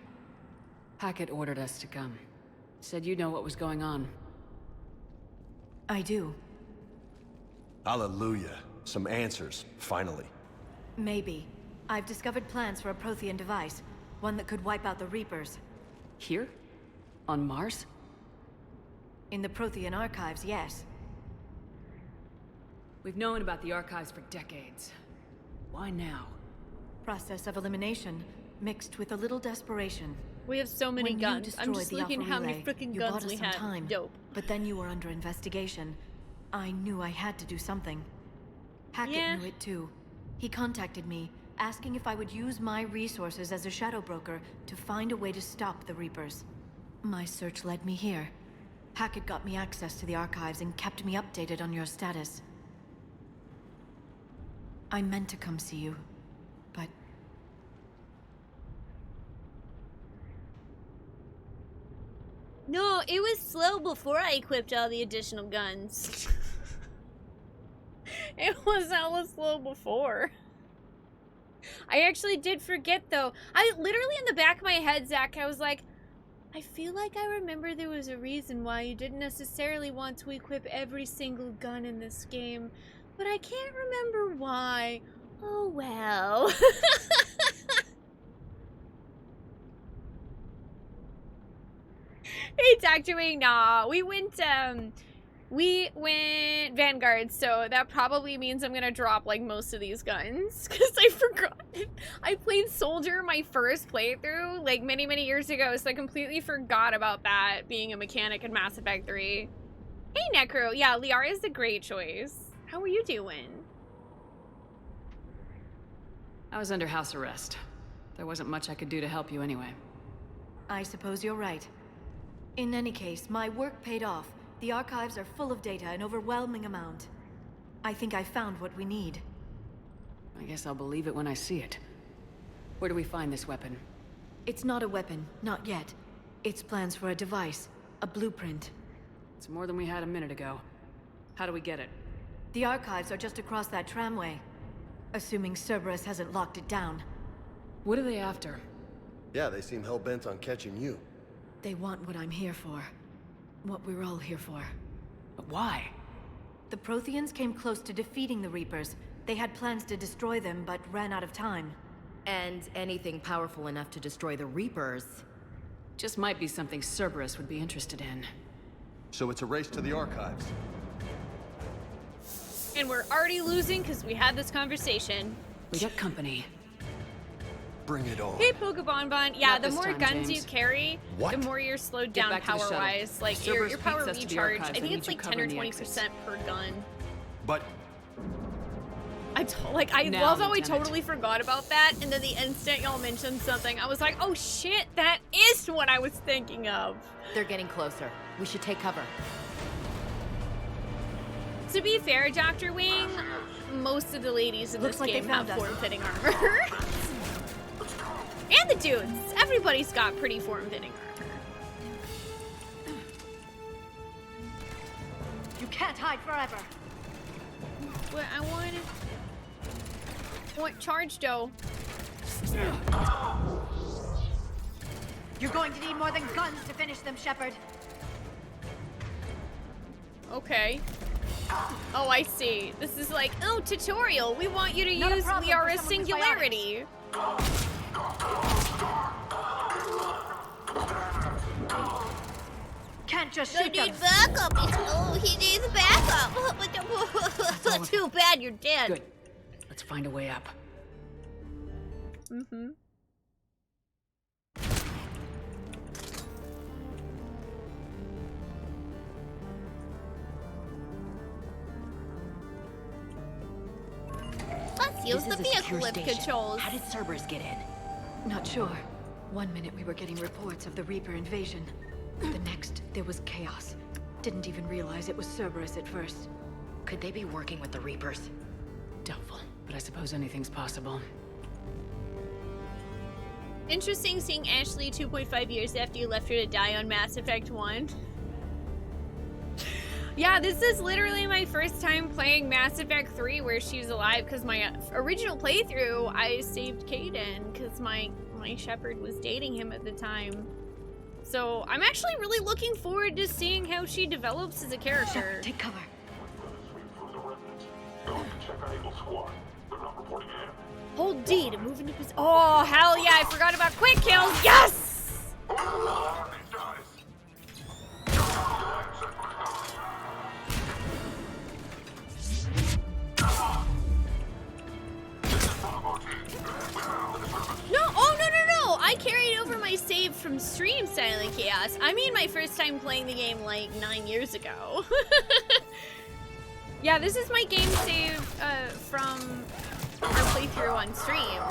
Hackett ordered us to come. Said you know what was going on. I do. Hallelujah. Some answers, finally. Maybe. I've discovered plans for a Prothean device. One that could wipe out the Reapers. Here? On Mars? In the Prothean archives, yes. We've known about the archives for decades. Why now? Process of elimination, mixed with a little desperation. We have so many guns. I'm just looking how many freaking guns we have. Time, dope. But then you were under investigation. I knew I had to do something. Hackett knew it too. He contacted me, asking if I would use my resources as a shadow broker to find a way to stop the Reapers. My search led me here. Hackett got me access to the archives and kept me updated on your status. I meant to come see you, but... No, It was slow before I equipped all the additional guns. It was hella slow before. I actually did forget, though. I literally, in the back of my head, Zach, I was like, I feel like I remember there was a reason why you didn't necessarily want to equip every single gun in this game, but I can't remember why. Oh, well. Hey, Dr. Wing, nah, we went Vanguard, so that probably means I'm gonna drop, like, most of these guns, because I forgot. I played Soldier my first playthrough, like, many, many years ago, so I completely forgot about that being a mechanic in Mass Effect 3. Hey, Necro, yeah, Liara is a great choice. How are you doing? I was under house arrest. There wasn't much I could do to help you anyway. I suppose you're right. In any case, my work paid off. The archives are full of data, an overwhelming amount. I think I found what we need. I guess I'll believe it when I see it. Where do we find this weapon? It's not a weapon, not yet. It's plans for a device, a blueprint. It's more than we had a minute ago. How do we get it? The archives are just across that tramway. Assuming Cerberus hasn't locked it down. What are they after? Yeah, they seem hell-bent on catching you. They want what I'm here for. What we're all here for. But why? The Protheans came close to defeating the Reapers. They had plans to destroy them, but ran out of time. And anything powerful enough to destroy the Reapers. Just might be something Cerberus would be interested in. So it's a race to the archives. And we're already losing because we had this conversation. We got company. Bring it on. Hey, Pokebonbon. Yeah, Not the this more time, guns James. you carry, What? the more you're slowed Get down back to the shuttle. power-wise. Like, Cerberus your power beats us to the recharge, archives. I I think need it's you like 10 or covering the 20% exits. per gun. But I Now, love how I Lieutenant. totally forgot about that, and then the instant y'all mentioned something, I was like, oh shit, that is what I was thinking of. They're getting closer. We should take cover. To be fair, Dr. Wing, most of the ladies in Looks this like they game have found us. form-fitting armor. And the dudes. Everybody's got pretty form-fitting armor. You can't hide forever. What I want charge dough. You're going to need more than guns to finish them, Shepard. Okay. Oh, I see. This is like, oh, tutorial. We want you to Not a use problem We Are for a someone with Singularity. Can't just I shoot need them. backup. Oh, he needs backup. Too bad you're dead. Good. Let's find a way up. Mm-hmm. Let's use the vehicle lift controls. How did Cerberus get in? Not sure. One minute we were getting reports of the Reaper invasion. The next, there was chaos. Didn't even realize it was Cerberus at first. Could they be working with the Reapers? Doubtful, but I suppose anything's possible. Interesting seeing Ashley 2.5 years after you left her to die on Mass Effect 1. Yeah, this is literally my first time playing Mass Effect 3 where she's alive, because my original playthrough, I saved Caden because my Shepard was dating him at the time. So I'm actually really looking forward to seeing how she develops as a character. Take cover. Hold D to move into position. Oh, hell yeah, I forgot about quick kills. Yes! No, oh, no. I carried over my save from Stream Silent Chaos. I mean my first time playing the game like 9 years ago. Yeah, this is my game save from our playthrough on stream.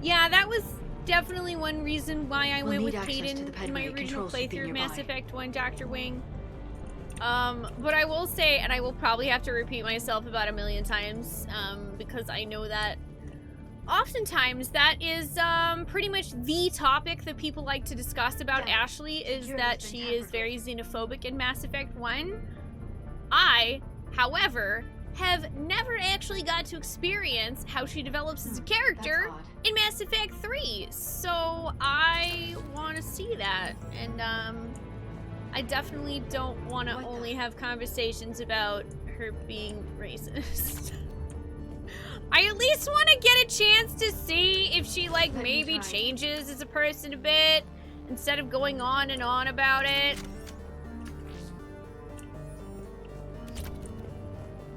Yeah, that was definitely one reason why I went with Caden in my original playthrough of Mass Effect 1, Dr. Wing. But I will say, and I will probably have to repeat myself about 1,000,000 times, because I know that oftentimes that is pretty much the topic that people like to discuss about Ashley, is that she is very xenophobic in Mass Effect 1. I, however, have never actually got to experience how she develops as a character in Mass Effect 3. So I want to see that, and I definitely don't want to only have conversations about her being racist. I at least want to get a chance to see if she, like, maybe changes as a person a bit, instead of going on and on about it.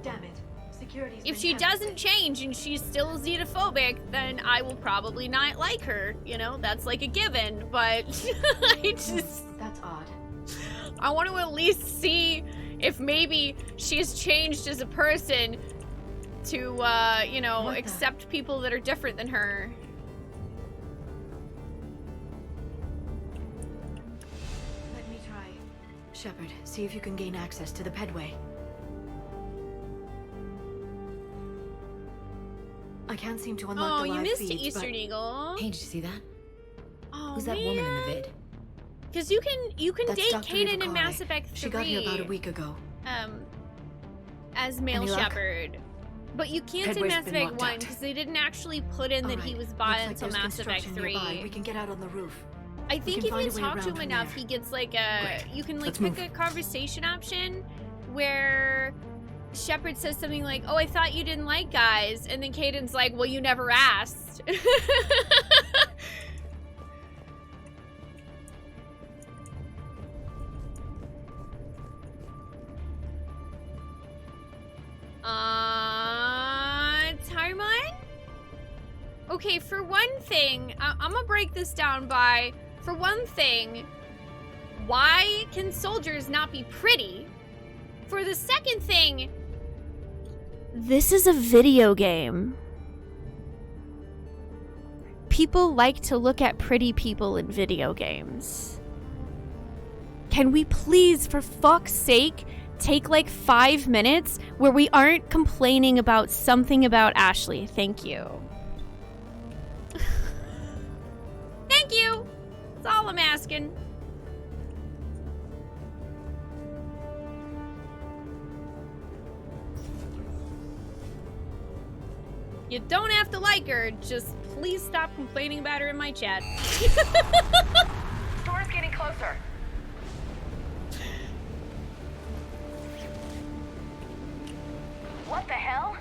Damn it. Security's If she doesn't change and she's still xenophobic, then I will probably not like her. You know, that's like a given, but I just... That's odd. I want to at least see if maybe she's changed as a person to, you know, accept people that are different than her. Let me try. Shepard, see if you can gain access to the pedway. I can't seem to unlock the live feeds, you missed Eastern Eagle. Hey, did you see that? Oh, who's that woman in the vid? Because you can That's date Dr. Kaden Eva in Mass Effect 3. She got here about a week ago. As male Any luck? Shepard. But you can't in Pedway's Mass been Effect locked 1 out. because they didn't actually put in that he was bi Looks like until there's Mass Effect construction 3. nearby. We can get out on the roof. I think if find you a way talk to around him from enough, there. he gets like a... You can like Let's pick move. a conversation option where Shepard says something like, oh, I thought you didn't like guys. And then Caden's like, well, you never asked. Timeline? Okay, for one thing, I'm gonna break this down by, for one thing, why can soldiers not be pretty? For the second thing, this is a video game. People like to look at pretty people in video games. Can we please, for fuck's sake, take like 5 minutes where we aren't complaining about something about Ashley? Thank you. Thank you. That's all I'm asking. You don't have to like her, just please stop complaining about her in my chat. Door's getting closer. What the hell?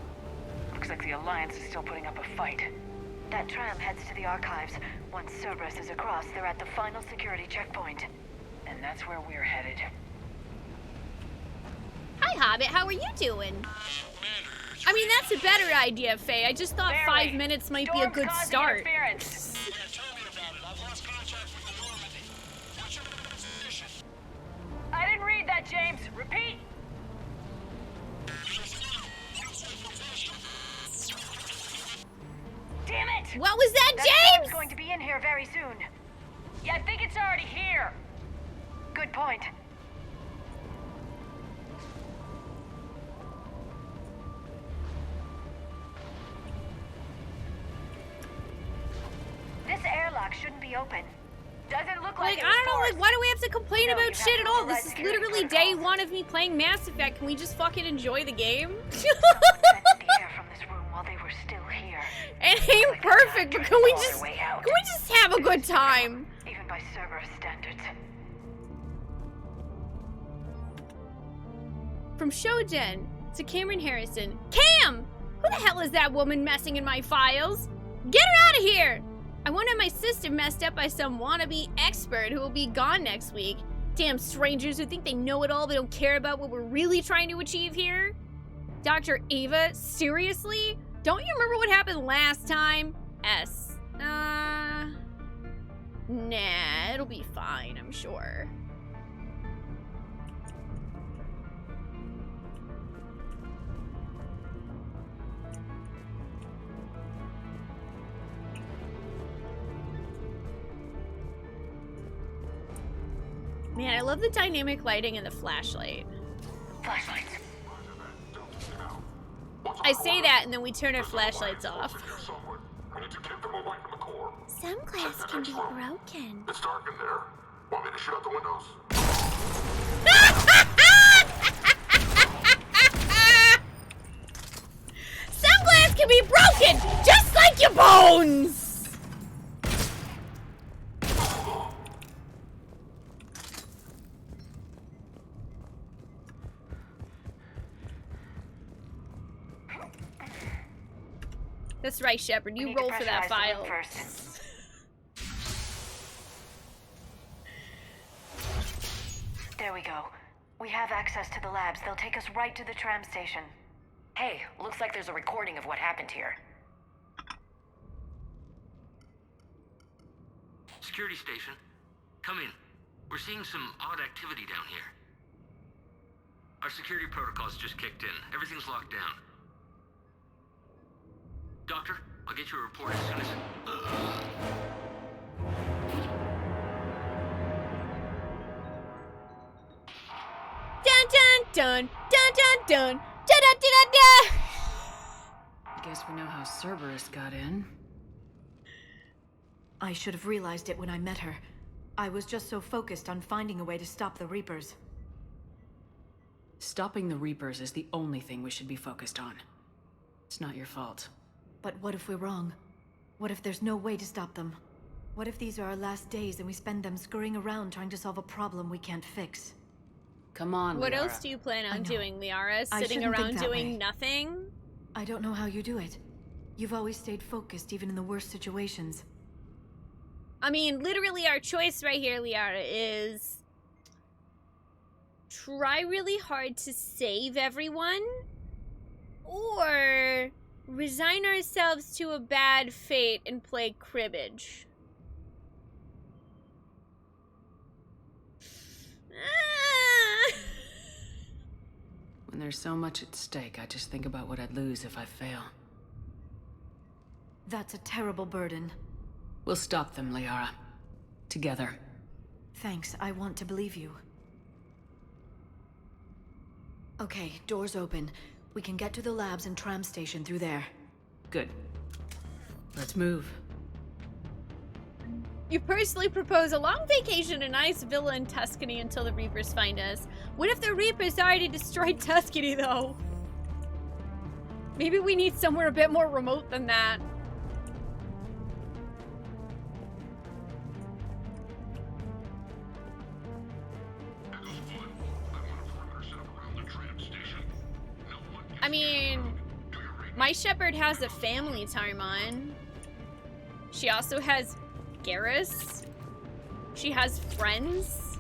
Looks like the Alliance is still putting up a fight. That tram heads to the archives. Once Cerberus is across, they're at the final security checkpoint. And that's where we're headed. Hi, Hobbit. How are you doing? I mean, that's a better idea, Faye. I just thought 5 minutes might be a good start. I didn't read that, James. Repeat. Damn it! What was that, James? James? Going to be in here very soon. Yeah, I think it's already here. Good point. This airlock shouldn't be open. Doesn't look Like, like I don't know, like, why do we have to complain No, about you have shit to at all? override This is security literally day one of me playing Mass Effect. Can we just fucking enjoy the game? The air from this room while they were still here. It ain't perfect, but can we just have a good time? Even by Cerberus standards. From Shojen to Cameron Harrison. Cam! Who the hell is that woman messing in my files? Get her out of here! I wonder if my system messed up by some wannabe expert who will be gone next week. Damn strangers who think they know it all but don't care about what we're really trying to achieve here. Dr. Ava, seriously? Don't you remember what happened last time? Nah, it'll be fine, I'm sure. Man, I love the dynamic lighting and the flashlight. I say that, and then we turn our flashlights off. We need to keep them away from the core. Some glass can be broken. It's dark in there. Want me to shut out the windows? Some glass can be broken, just like your bones! That's right, Shepard. You roll for that file. There we go. We have access to the labs. They'll take us right to the tram station. Hey, looks like there's a recording of what happened here. Security station. Come in. We're seeing some odd activity down here. Our security protocols just kicked in. Everything's locked down. Doctor, I'll get you a report as soon as... Dun dun dun dun dun dun dun dun dun dun. I guess we know how Cerberus got in. I should have realized it when I met her. I was just so focused on finding a way to stop the Reapers. Stopping the Reapers is the only thing we should be focused on. It's not your fault. But what if we're wrong? What if there's no way to stop them? What if these are our last days and we spend them scurrying around trying to solve a problem we can't fix? Come on, What Liara. else do you plan on doing, Liara? I Sitting shouldn't around think that doing way. nothing? I don't know how you do it. You've always stayed focused even in the worst situations. I mean, literally our choice right here, Liara, is try really hard to save everyone or resign ourselves to a bad fate and play cribbage. When there's so much at stake, I just think about what I'd lose if I fail. That's a terrible burden. We'll stop them, Liara. Together. Thanks, I want to believe you. Okay, doors open. We can get to the labs and tram station through there. Good. Let's move. You personally propose a long vacation, a nice villa in Tuscany until the Reapers find us. What if the Reapers already destroyed Tuscany, though? Maybe we need somewhere a bit more remote than that. I mean, my Shepard has a family time on. She also has Garrus. She has friends.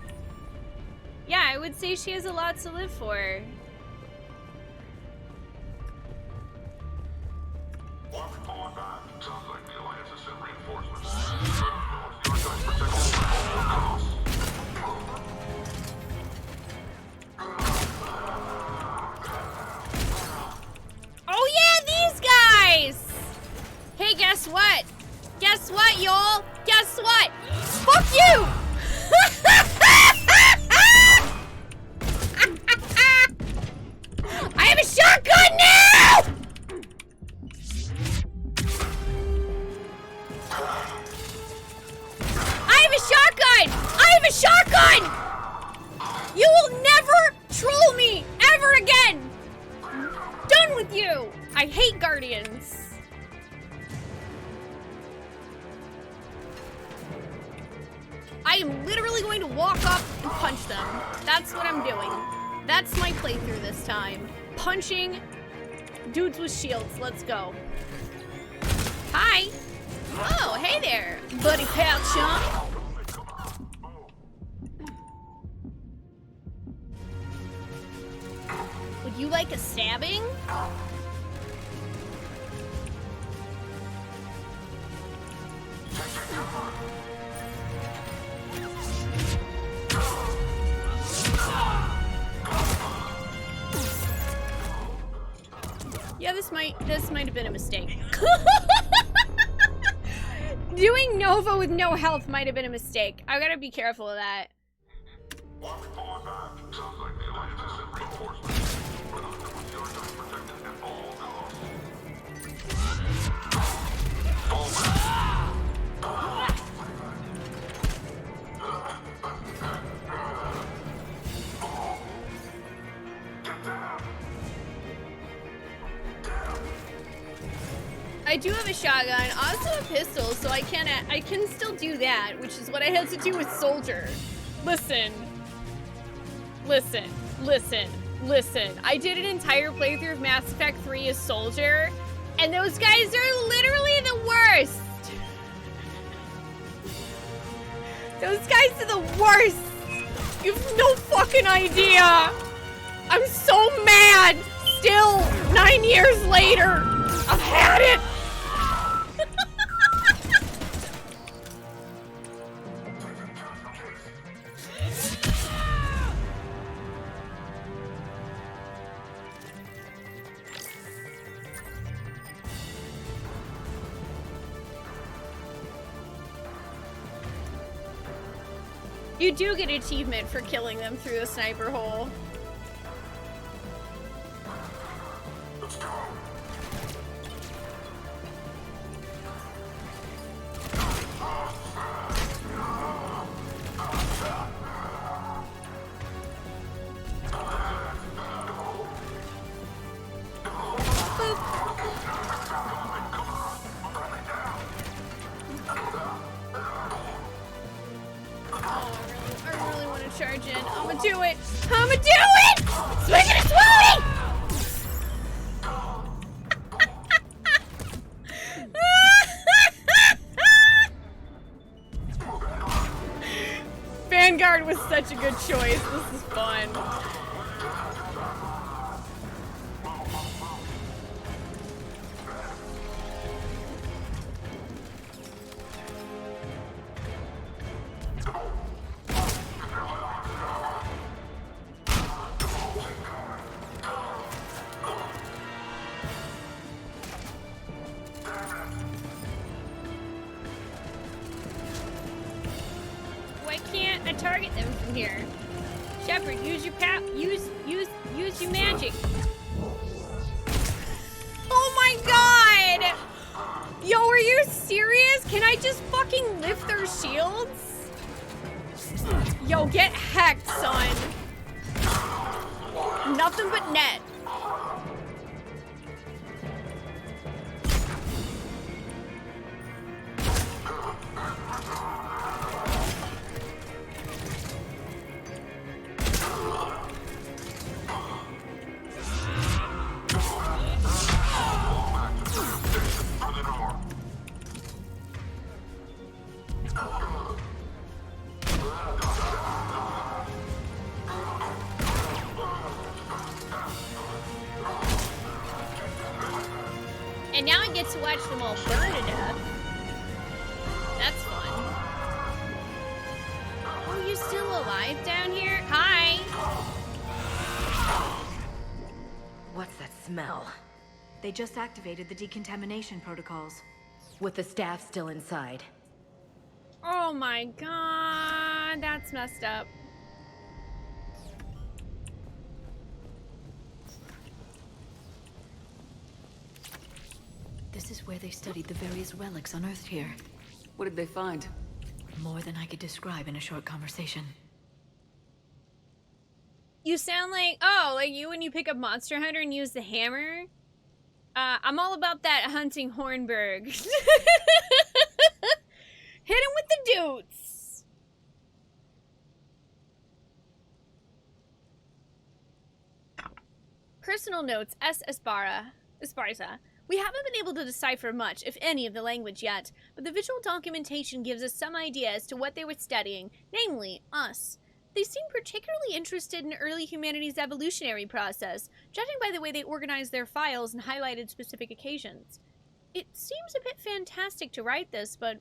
Yeah, I would say she has a lot to live for. Oh yeah, these guys! Hey, guess what? Guess what, y'all? Guess what? Fuck you! I have a shotgun now! I have a shotgun! I have a shotgun! You will never troll me ever again! Done with you! I hate Guardians. I am literally going to walk up and punch them. That's what I'm doing. That's my playthrough this time. Punching dudes with shields. Let's go. Hi. Oh, hey there, buddy pal chum. Would you like a stabbing? Yeah, this might have been a mistake. Doing Nova with no health might have been a mistake. I gotta be careful of that. I do have a shotgun, also a pistol, so I can still do that, which is what I had to do with Soldier. Listen. I did an entire playthrough of Mass Effect 3 as Soldier, and those guys are literally the worst. Those guys are the worst. You have no fucking idea. I'm so mad. Still, 9 years later, I've had it. You do get achievement for killing them through the sniper hole. Such a good choice. This is fun. Target them from here. Shepard, use your use your magic. Oh my god! Yo, are you serious? Can I just fucking lift their shields? Yo, get hacked, son. Nothing but net. And now I get to watch them all burn to death. That's fun. Oh, you still alive down here? Hi. What's that smell? They just activated the decontamination protocols. With the staff still inside. Oh my god, that's messed up. This is where they studied the various relics unearthed here. What did they find? More than I could describe in a short conversation. You sound like, oh, like you when you pick up Monster Hunter and use the hammer? I'm all about that hunting Hornberg. Hit him with the doots. Personal notes, S. Esparza. We haven't been able to decipher much, if any, of the language yet, but the visual documentation gives us some idea as to what they were studying, namely, us. They seem particularly interested in early humanity's evolutionary process, judging by the way they organized their files and highlighted specific occasions. It seems a bit fantastic to write this, but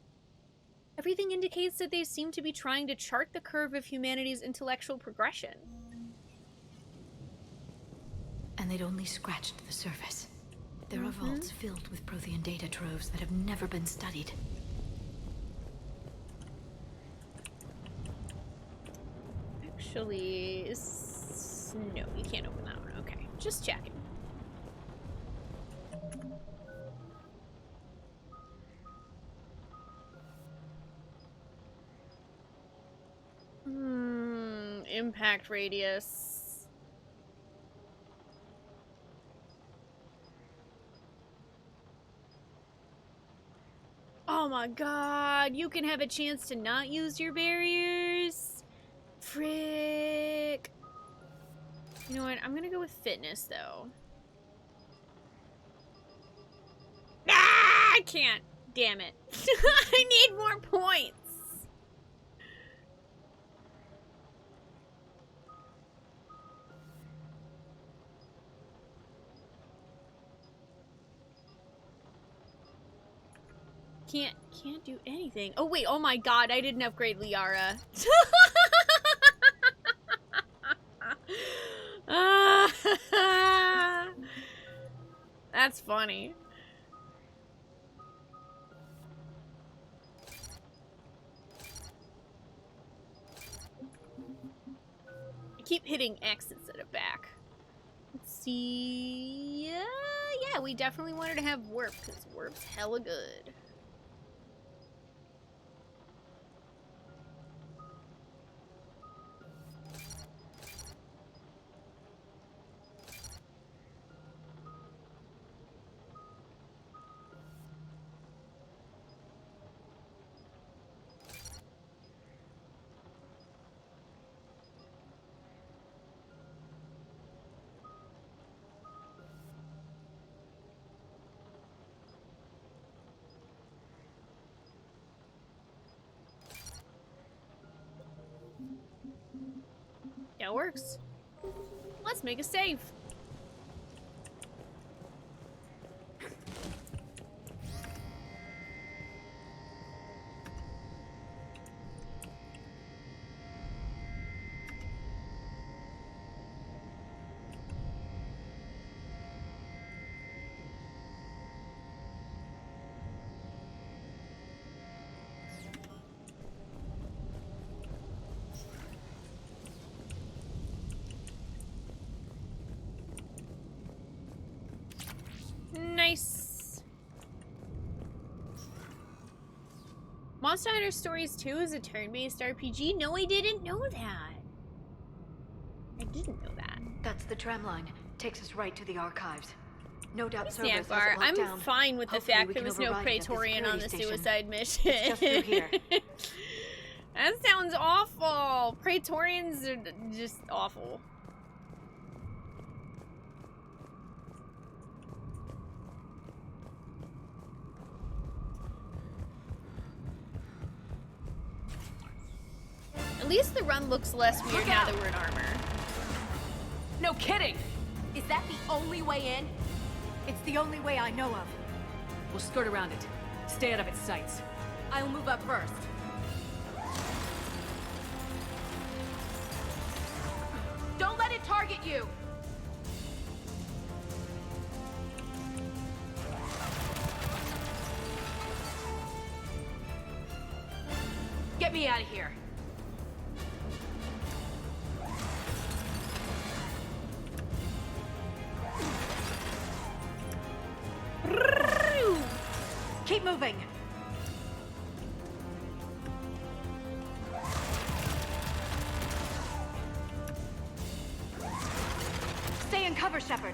everything indicates that they seem to be trying to chart the curve of humanity's intellectual progression. And they'd only scratched the surface. There are vaults filled with Prothean data troves that have never been studied. Actually, no, you can't open that one. Okay, just checking. Impact radius. Oh my god, you can have a chance to not use your barriers. Frick. You know what? I'm gonna go with fitness though. Ah, I can't. Damn it. I need more points. Can't do anything. Oh wait, oh my god, I didn't upgrade Liara. That's funny. I keep hitting X instead of back. Let's see. Yeah, we definitely wanted to have warp because warp's hella good. Yeah, it works. Let's make a save. Nice. Monster Hunter Stories 2 is a turn-based RPG? No, I didn't know that. I didn't know that. That's the tram line. Takes us right to the archives. No doubt Cerberus has it Snackbar, locked I'm down. fine with the Hopefully fact we there can was no override it at the Praetorian on the security station. suicide mission. It's just through here. That sounds awful. Praetorians are just awful. At least the run looks less weird now that we're in armor. No kidding! Is that the only way in? It's the only way I know of. We'll skirt around it. Stay out of its sights. I'll move up first. Don't let it target you! Get me out of here. Keep moving. Stay in cover, Shepard.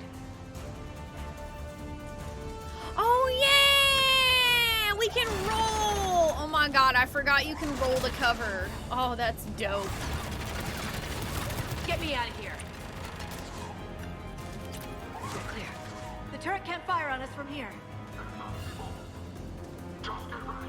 Oh yeah! We can roll! Oh my god, I forgot you can roll the cover. Oh, that's dope. Get me out of here. You're clear. The turret can't fire on us from here. Just get ready.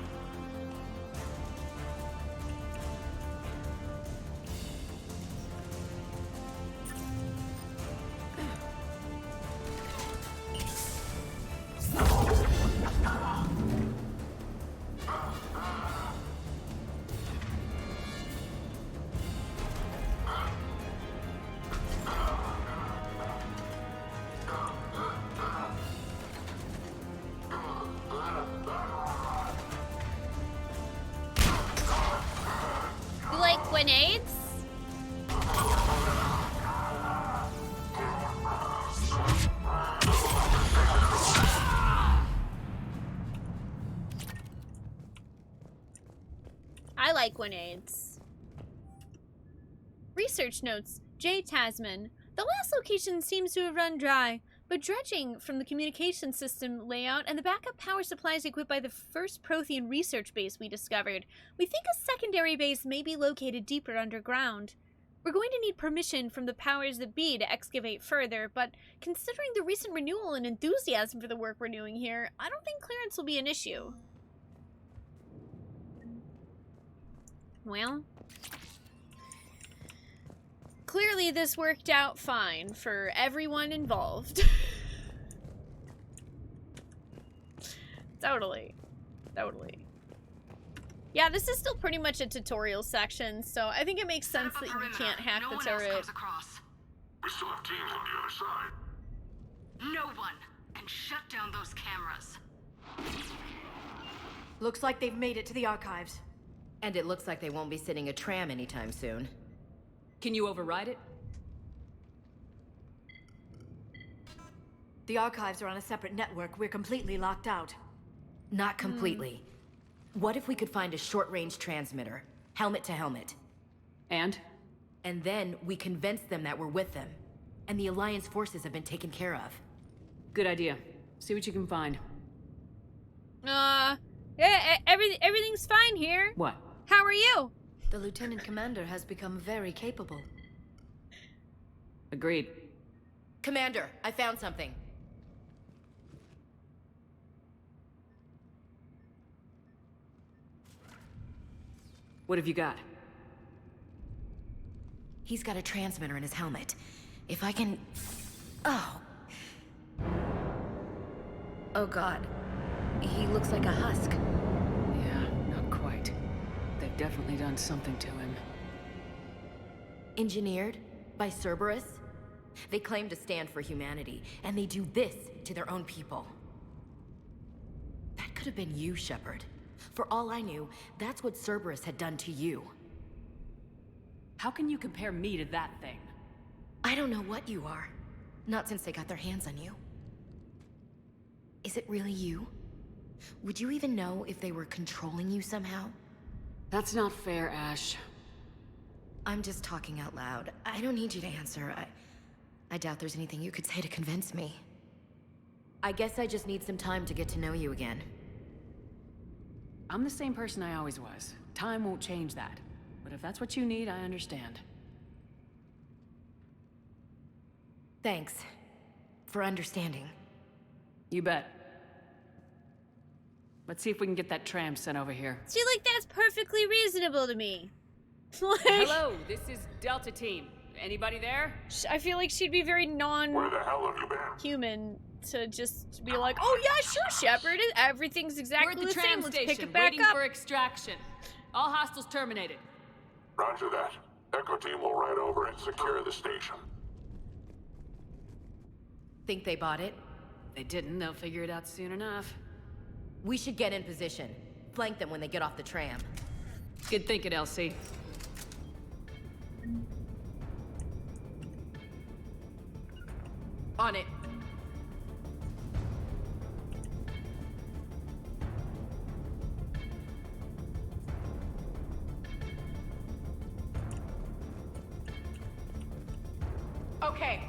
You like grenades? I like grenades. Research notes. J. Tasman. The last location seems to have run dry. but dredging from the communication system layout and the backup power supplies equipped by the first Prothean research base we discovered, we think a secondary base may be located deeper underground. We're going to need permission from the powers that be to excavate further, but considering the recent renewal and enthusiasm for the work we're doing here, I don't think clearance will be an issue. Well, clearly this worked out fine for everyone involved. Totally. Yeah, this is still pretty much a tutorial section, so I think it makes sense that you can't hack the turret. We still have teams on the other side. No one can shut down those cameras. Looks like they've made it to the archives. And it looks like they won't be sitting a tram anytime soon. Can you override it? The archives are on a separate network. We're completely locked out. Not completely. What if we could find a short-range transmitter, helmet to helmet? And? And then we convince them that we're with them, and the Alliance forces have been taken care of. Good idea. See what you can find. Yeah, everything's fine here. What? How are you? The Lieutenant Commander has become very capable. Agreed. Commander, I found something. What have you got? He's got a transmitter in his helmet. If I can... Oh. Oh God. He looks like a husk. Yeah, not quite. They've definitely done something to him. Engineered by Cerberus? They claim to stand for humanity, and they do this to their own people. That could have been you, Shepard. For all I knew, that's what Cerberus had done to you. How can you compare me to that thing? I don't know what you are. Not since they got their hands on you. Is it really you? Would you even know if they were controlling you somehow? That's not fair, Ash. I'm just talking out loud. I don't need you to answer. I doubt there's anything you could say to convince me. I guess I just need some time to get to know you again. I'm the same person I always was. Time won't change that. But if that's what you need, I understand. Thanks for understanding. You bet. Let's see if we can get that tram sent over here. See, like, that's perfectly reasonable to me. Like, hello, this is Delta Team. Anybody there? I feel like she'd be very Where the hell have you been? human to just be like, oh yeah, sure, Shepard. Everything's exactly We're at the same. tram Let's station, pick it back waiting up. for extraction. All hostiles terminated. Roger that. Echo team will ride over and secure the station. Think they bought it? They didn't. They'll figure it out soon enough. We should get in position. Flank them when they get off the tram. Good thinking, Elsie. On it. Okay.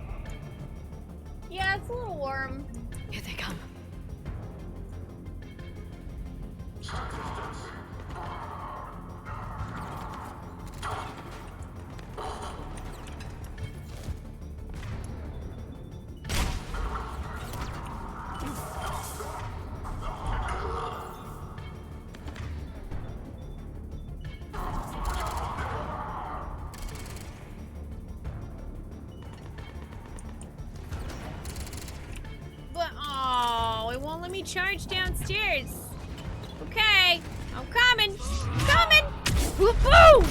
Yeah, it's a little warm. Here they come. But, oh, it won't let me charge downstairs. Okay, I'm coming. Coming! Woo-hoo!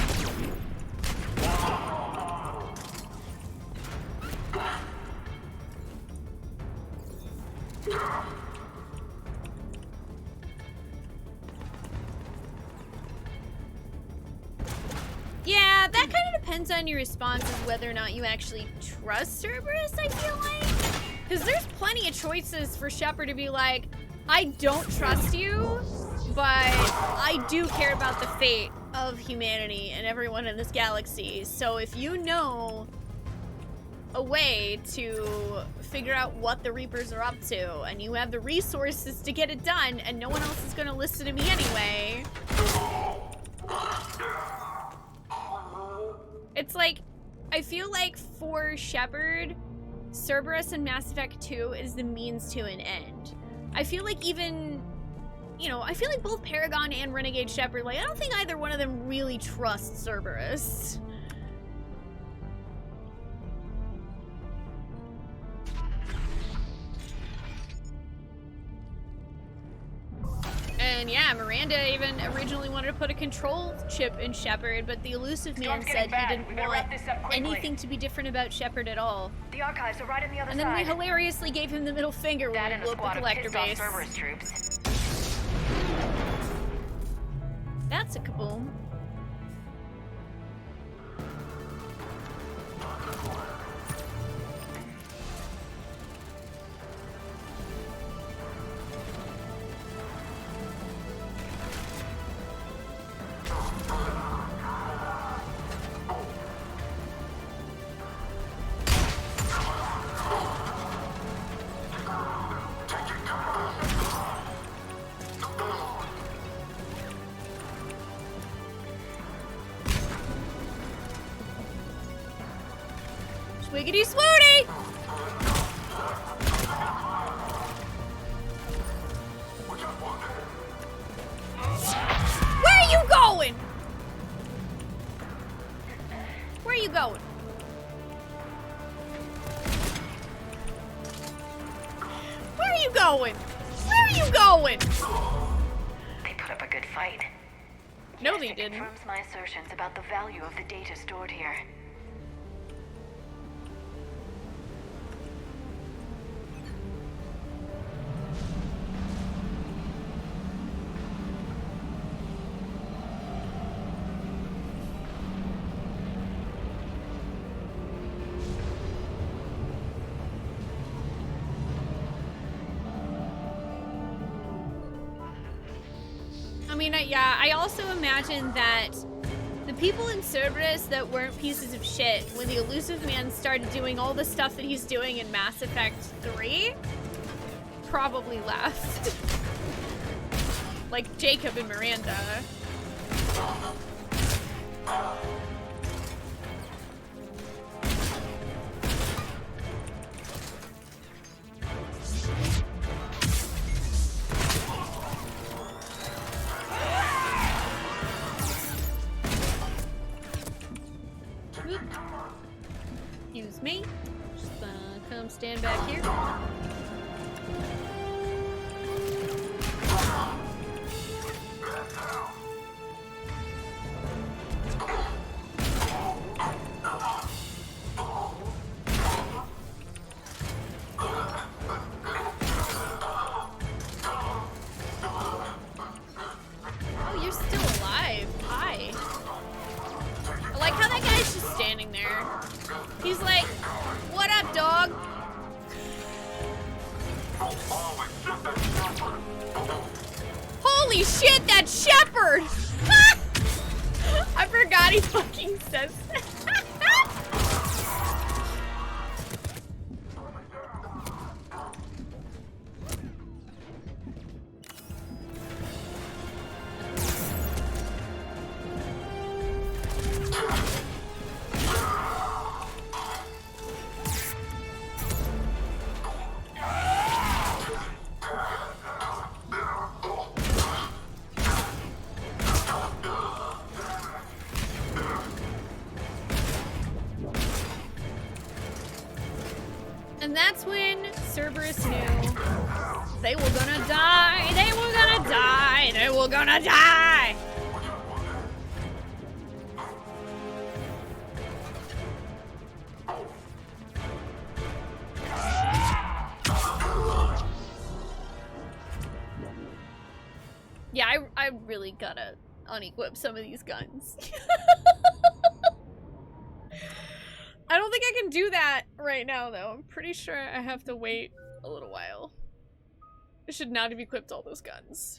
Yeah, that kind of depends on your responses, whether or not you actually trust Cerberus, I feel like. Because there's plenty of choices for Shepard to be like, I don't trust you, but I do care about the fate of humanity and everyone in this galaxy. So if you know a way to figure out what the Reapers are up to, and you have the resources to get it done, and no one else is gonna listen to me anyway. It's like, I feel like for Shepard, Cerberus in Mass Effect 2 is the means to an end. I feel like even, you know, I feel like both Paragon and Renegade Shepard, like, I don't think either one of them really trusts Cerberus. And yeah, Miranda even originally wanted to put a control chip in Shepard, but the Elusive Man said he didn't want anything to be different about Shepard at all. The archives are right on the other side. And then we hilariously gave him the middle finger when we blew up the collector base. That's a kaboom. Swiggity Spoonee! Where are you going? Where are you going? Where are you going? Where are you going? They put up a good fight. No, they didn't. Confirms my assertions about the value of the data stored here. I mean, yeah, I also imagine that the people in Cerberus that weren't pieces of shit when the Elusive Man started doing all the stuff that he's doing in Mass Effect 3 probably left. Like Jacob and Miranda. Excuse me. Just come stand back here. Oh, you're still alive. Hi. I like how that guy's just standing there. He's like, what up, dog? Holy shit, that's Shepard! I forgot he fucking says that. And that's when Cerberus knew they were gonna die, they were gonna die, they were gonna die! Yeah, I really gotta unequip some of these guns. I don't think I can do that right now, though. I'm pretty sure I have to wait a little while. I should not have equipped all those guns.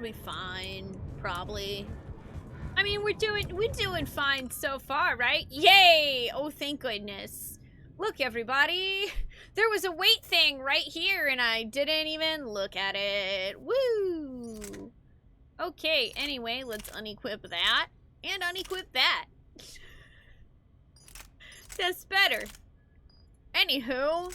be fine. Probably. I mean, we're doing fine so far, right? Yay! Oh, thank goodness. Look, everybody. There was a weight thing right here, and I didn't even look at it. Woo! Okay, anyway, let's unequip that. And unequip that. That's better. Anywho.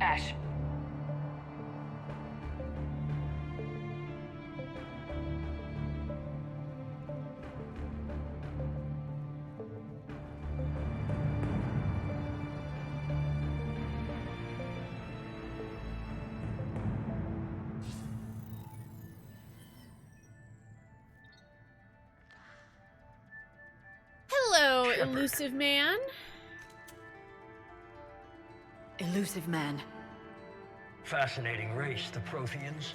Ash. Hello, elusive man. Elusive man. Fascinating race, the Protheans.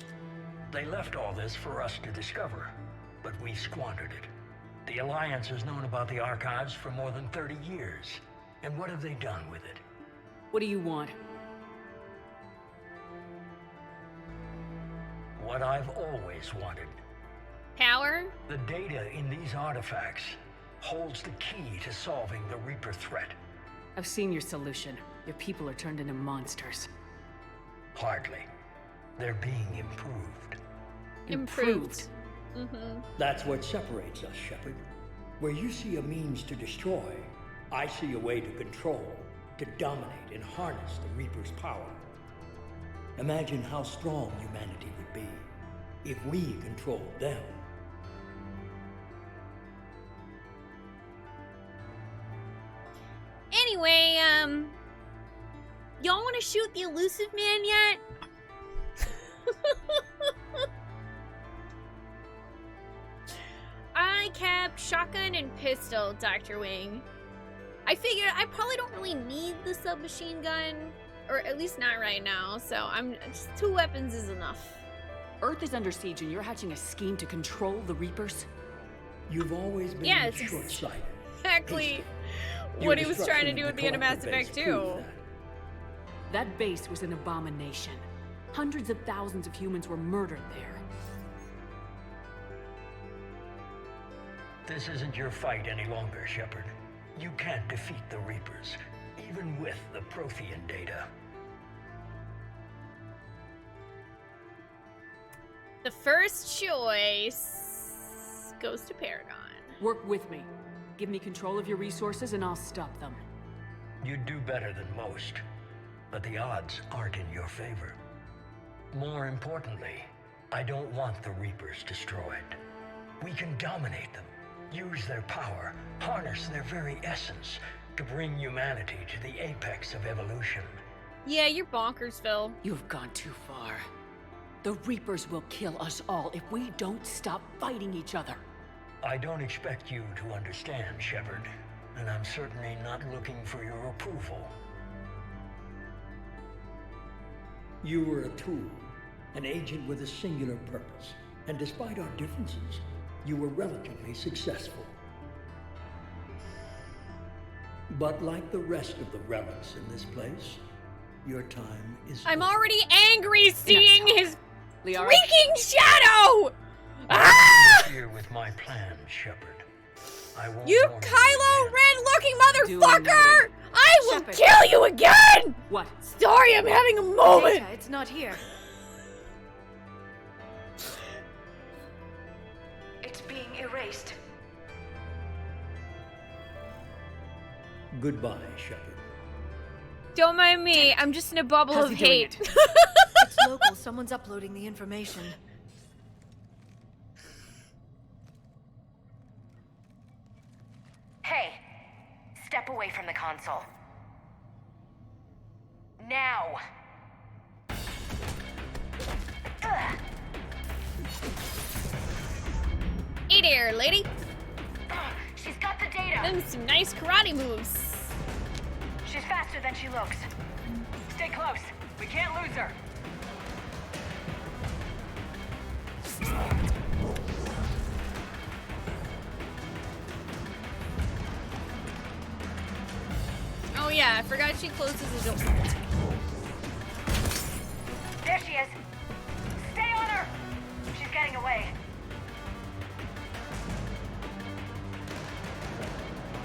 They left all this for us to discover, but we squandered it. The Alliance has known about the archives for more than 30 years. And what have they done with it? What do you want? What I've always wanted. Power? The data in these artifacts holds the key to solving the Reaper threat. I've seen your solution. Your people are turned into monsters. Hardly. They're being improved. Improved. Mm-hmm. That's what separates us, Shepard. Where you see a means to destroy, I see a way to control, to dominate and harness the Reaper's power. Imagine how strong humanity would be if we controlled them. Anyway, y'all want to shoot the elusive man yet? I kept shotgun and pistol, Dr. Wing. I figured I probably don't really need the submachine gun, or at least not right now, so just 2 weapons is enough. Earth is under siege and you're hatching a scheme to control the Reapers? You've always been short-sighted. Exactly what he was trying to do at the end of Mass Effect 2. That base was an abomination. Hundreds of thousands of humans were murdered there. This isn't your fight any longer, Shepard. You can't defeat the Reapers, even with the Prothean data. The first choice goes to Paragon. Work with me. Give me control of your resources and I'll stop them. You'd do better than most, but the odds aren't in your favor. More importantly, I don't want the Reapers destroyed. We can dominate them, use their power, harness their very essence to bring humanity to the apex of evolution. Yeah, you're bonkers, Phil. You've gone too far. The Reapers will kill us all if we don't stop fighting each other. I don't expect you to understand, Shepard, and I'm certainly not looking for your approval. You were a tool, an agent with a singular purpose, and despite our differences, you were relatively successful. But like the rest of the relics in this place, your time is I'm already angry seeing his Liara. freaking shadow! Here with my plan, Shepard. You Kylo Ren looking motherfucker! I will kill you again! What? Sorry, I'm having a moment. Data, it's not here. It's being erased. Goodbye, Shepard. Don't mind me, I'm just in a bubble of hate. It's local, someone's uploading the information. Hey, step away from the console. Now! Hey there, lady. She's got the data. Them some nice karate moves. She's faster than she looks. Stay close. We can't lose her. Oh yeah, I forgot she closes the door. There she is. Stay on her. She's getting away.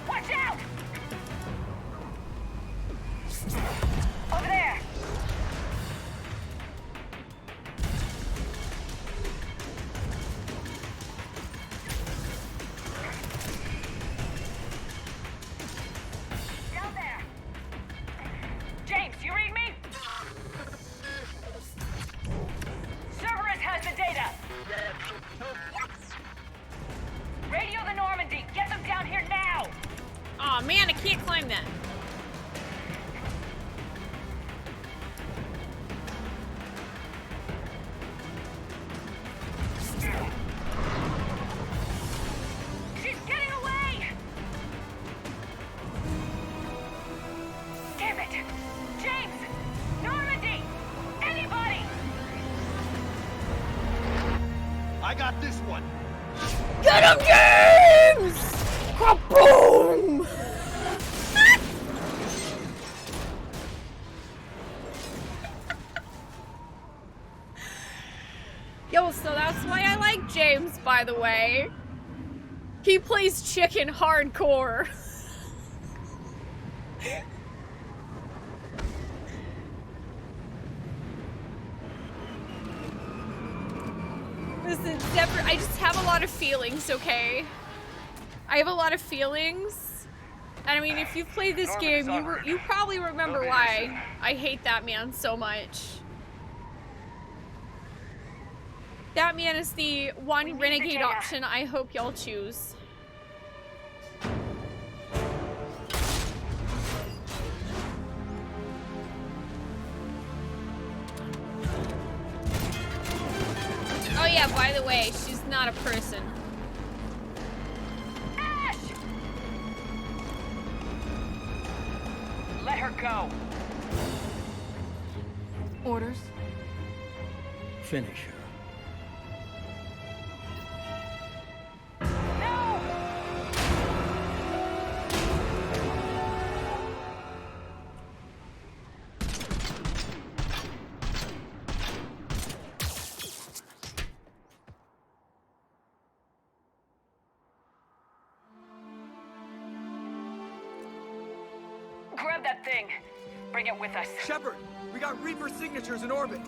Watch out! Over there. Down there. James, you read me? Cerberus has the data. Radio the Normandy. Get them down here now. Aw, man, I can't climb that. She's getting away! Damn it! James! Normandy! Anybody! I got this one. Get him, James! Kaboom! Yo, so that's why I like James, by the way. He plays chicken hardcore. Listen, Zephyr, I just have a lot of feelings, okay? I have a lot of feelings. And I mean, if you've played this game, you probably remember why I hate that man so much. That man is the one renegade option I hope y'all choose. Oh yeah, by the way, she's not a person. Ash! Let her go. Orders? Finish her. Grab that thing. Bring it with us. Shepard, we got Reaper signatures in orbit.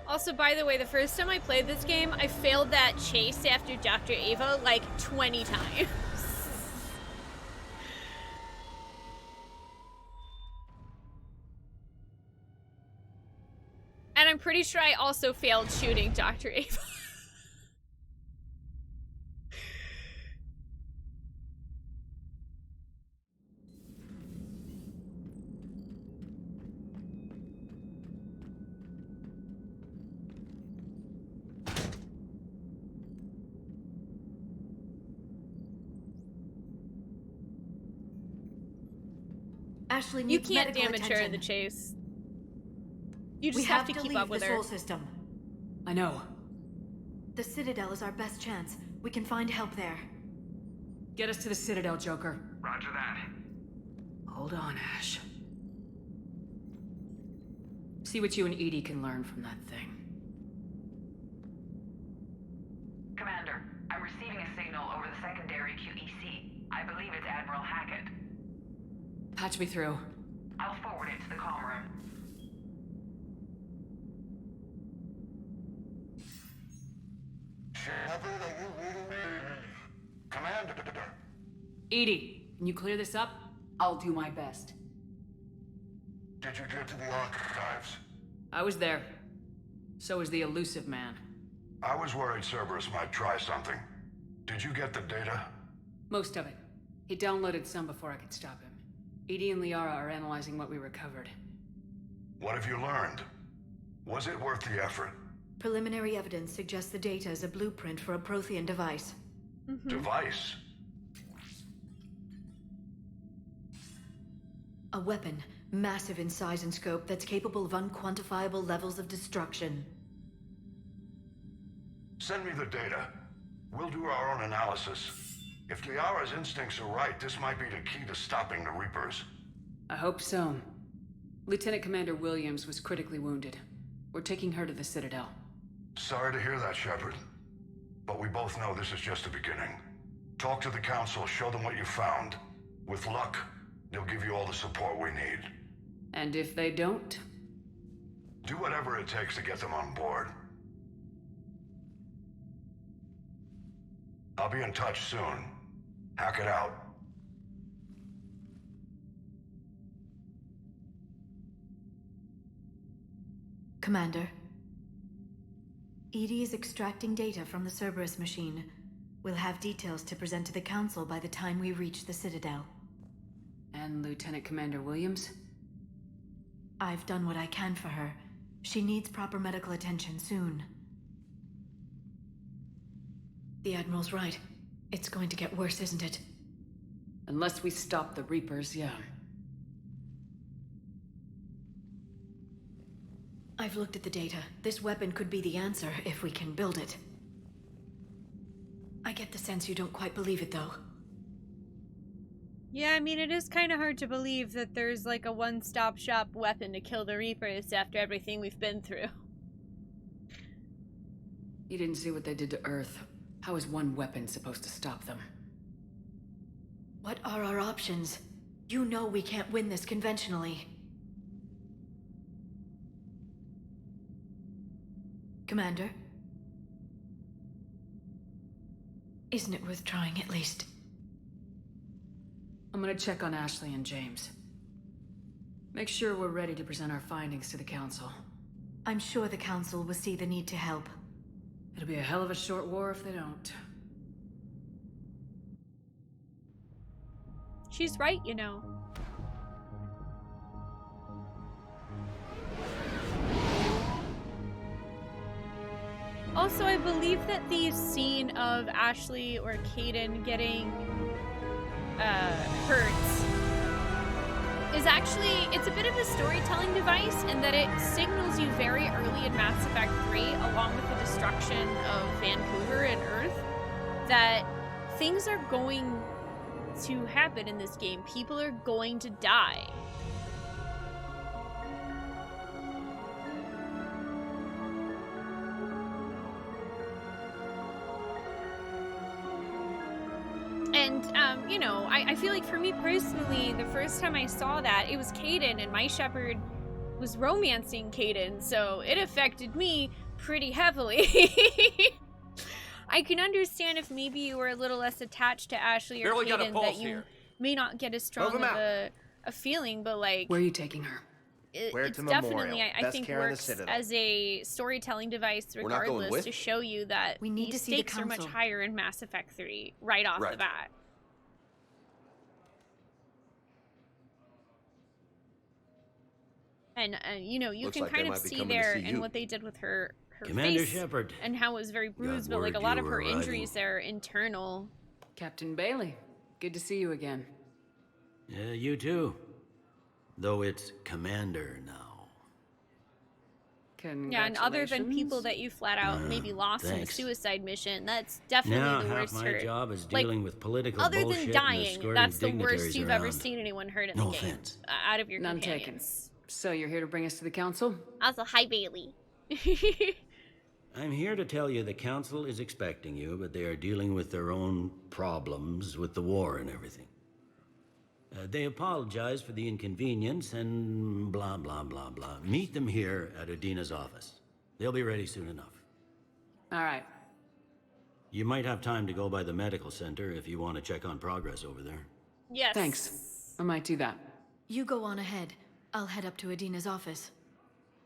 Also, by the way, the first time I played this game, I failed that chase after Dr. Ava like 20 times. And I'm pretty sure I also failed shooting Dr. Ava. Ashley You needs can't medical damage her in attention. the chase. You just We have to to keep leave up with the her. Sol system. I know. The Citadel is our best chance. We can find help there. Get us to the Citadel, Joker. Roger that. Hold on, Ash. See what you and Edie can learn from that thing. Commander, I'm receiving a signal over the secondary QEC. I believe it's Admiral Hackett. Patch me through. I'll forward it to the comm room. Shepard, are you reading me? Commander. Edie, can you clear this up? I'll do my best. Did you get to the archives? I was there. So was the elusive man. I was worried Cerberus might try something. Did you get the data? Most of it. He downloaded some before I could stop him. Edie and Liara are analyzing what we recovered. What have you learned? Was it worth the effort? Preliminary evidence suggests the data is a blueprint for a Prothean device. Device? A weapon, massive in size and scope, that's capable of unquantifiable levels of destruction. Send me the data. We'll do our own analysis. If Liara's instincts are right, this might be the key to stopping the Reapers. I hope so. Lieutenant Commander Williams was critically wounded. We're taking her to the Citadel. Sorry to hear that, Shepard. But we both know this is just the beginning. Talk to the Council, show them what you found. With luck, they'll give you all the support we need. And if they don't? Do whatever it takes to get them on board. I'll be in touch soon. Hack it out. Commander. Edie is extracting data from the Cerberus machine. We'll have details to present to the Council by the time we reach the Citadel. And Lieutenant Commander Williams? I've done what I can for her. She needs proper medical attention soon. The Admiral's right. It's going to get worse, isn't it? Unless we stop the Reapers, yeah. I've looked at the data. This weapon could be the answer if we can build it. I get the sense you don't quite believe it, though. Yeah, I mean, it is kind of hard to believe that there's like a one-stop shop weapon to kill the Reapers after everything we've been through. You didn't see what they did to Earth. How is one weapon supposed to stop them? What are our options? You know we can't win this conventionally. Commander? Isn't it worth trying at least? I'm gonna check on Ashley and James. Make sure we're ready to present our findings to the Council. I'm sure the Council will see the need to help. It'll be a hell of a short war if they don't. She's right, you know. Also, I believe that the scene of Ashley or Kaidan getting hurt is actually, it's a bit of a storytelling device in that it signals you very early in Mass Effect 3, along with the destruction of Vancouver and Earth, that things are going to happen in this game. People are going to die. And, you know, I feel like for me personally, the first time I saw that, it was Kaidan, and my Shepard was romancing Kaidan, so it affected me pretty heavily. I can understand if maybe you were a little less attached to Ashley or Kaidan, that you may not get as strong of a feeling, but like... Where are you taking her? It's definitely, I think, works as a storytelling device regardless to show you that we need the to see stakes are much higher in Mass Effect 3 right off the bat. And, you know, you can kind of see there in what they did with her Commander face Shepard. and how it was very bruised, but like a lot of her injuries there are internal. Captain Bailey, good to see you again. Yeah, you too. Though it's Commander now. Yeah, and other than people that you flat out maybe lost in a suicide mission, that's definitely the worst hurt. My job is dealing with political other bullshit than dying, that's the worst you've ever around. seen anyone hurt in the game. Out of your None companions. taken. So you're here to bring us to the Council? Also, hi Bailey. I'm here to tell you the Council is expecting you, but they are dealing with their own problems with the war and everything. They apologize for the inconvenience and blah, blah, blah, blah. Meet them here at Udina's office. They'll be ready soon enough. All right. You might have time to go by the medical center if you want to check on progress over there. Yes. Thanks. I might do that. You go on ahead. I'll head up to Udina's office.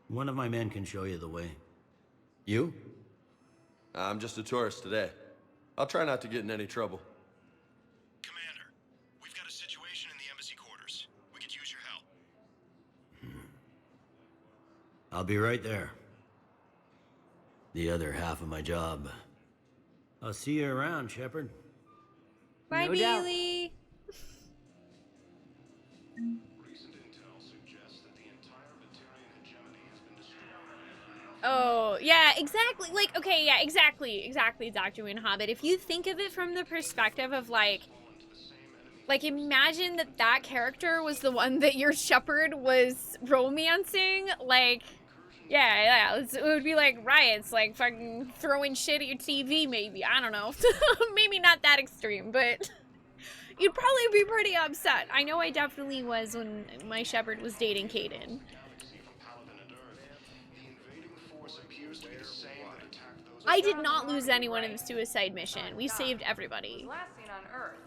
One of my men can show you the way. You? I'm just a tourist today. I'll try not to get in any trouble. Commander, we've got a situation in the embassy quarters. We could use your help. I'll be right there. The other half of my job. I'll see you around, Shepard. Bye, No doubt. Bailey. Oh, yeah, exactly. Like, okay, yeah, exactly, Dr. Moonhobbit. If you think of it from the perspective of, like, imagine that character was the one that your Shepard was romancing, like, yeah, it would be like riots, like fucking throwing shit at your TV, maybe. I don't know. Maybe not that extreme, but you'd probably be pretty upset. I know I definitely was when my Shepard was dating Kaden. I did not lose anyone in the suicide mission. We saved everybody. Last seen on Earth.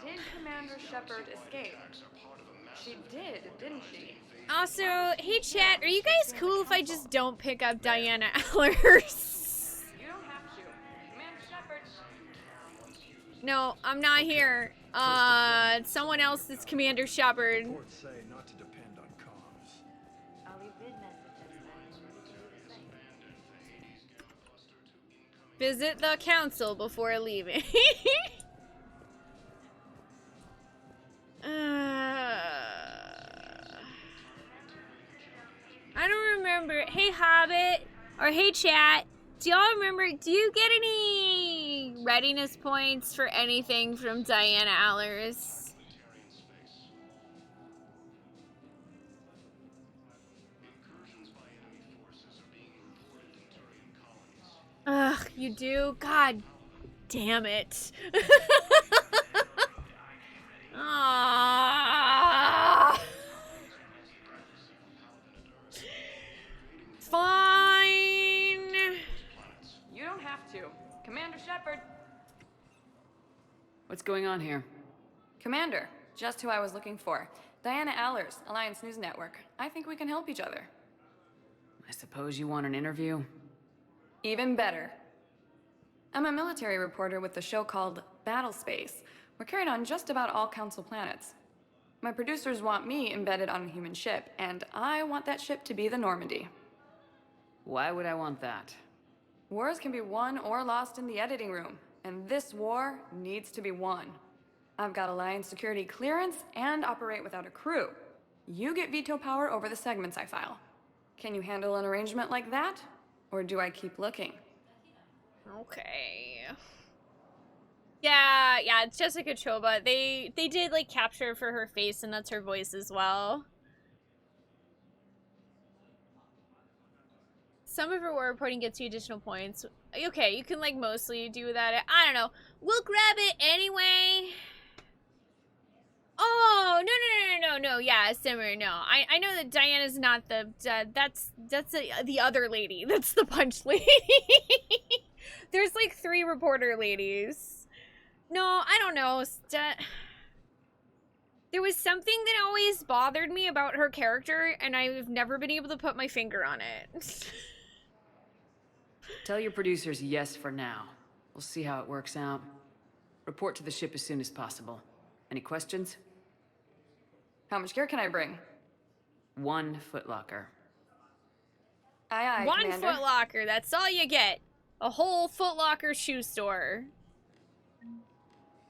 Did Commander Shepard escape? She did, didn't she? Also, hey chat, are you guys cool if I just don't pick up Diana Allers? You don't have to. Commander Shepard. No, I'm not here. It's someone else that's Commander Shepard. Reports say not to depend on comms. I'll leave vid messages. Visit the council before leaving. I don't remember. Hey Hobbit, or hey chat, do y'all remember, do you get any readiness points for anything from Diana Allers? Ugh, you do? God damn it. Ah. Fine. You don't have to. Commander Shepard. What's going on here? Commander, just who I was looking for. Diana Allers, Alliance News Network. I think we can help each other. I suppose you want an interview? Even better. I'm a military reporter with the show called Battle Space. We're carried on just about all Council planets. My producers want me embedded on a human ship, and I want that ship to be the Normandy. Why would I want that? Wars can be won or lost in the editing room, and this war needs to be won. I've got Alliance security clearance and operate without a crew. You get veto power over the segments I file. Can you handle an arrangement like that? Or do I keep looking? Okay. Yeah, it's Jessica Choba. They did, like, capture for her face, and that's her voice as well. Some of her war reporting gets you additional points. Okay, you can, like, mostly do that. I don't know. We'll grab it anyway. Oh, no. Yeah, Simmer, no. I know that Diana's not the, that's the other lady. That's the punch lady. There's, like, 3 reporter ladies. No, I don't know. There was something that always bothered me about her character, and I've never been able to put my finger on it. Tell your producers yes for now. We'll see how it works out. Report to the ship as soon as possible. Any questions? How much gear can I bring? 1 footlocker. Aye, One Commander. footlocker, that's all you get. A whole footlocker shoe store.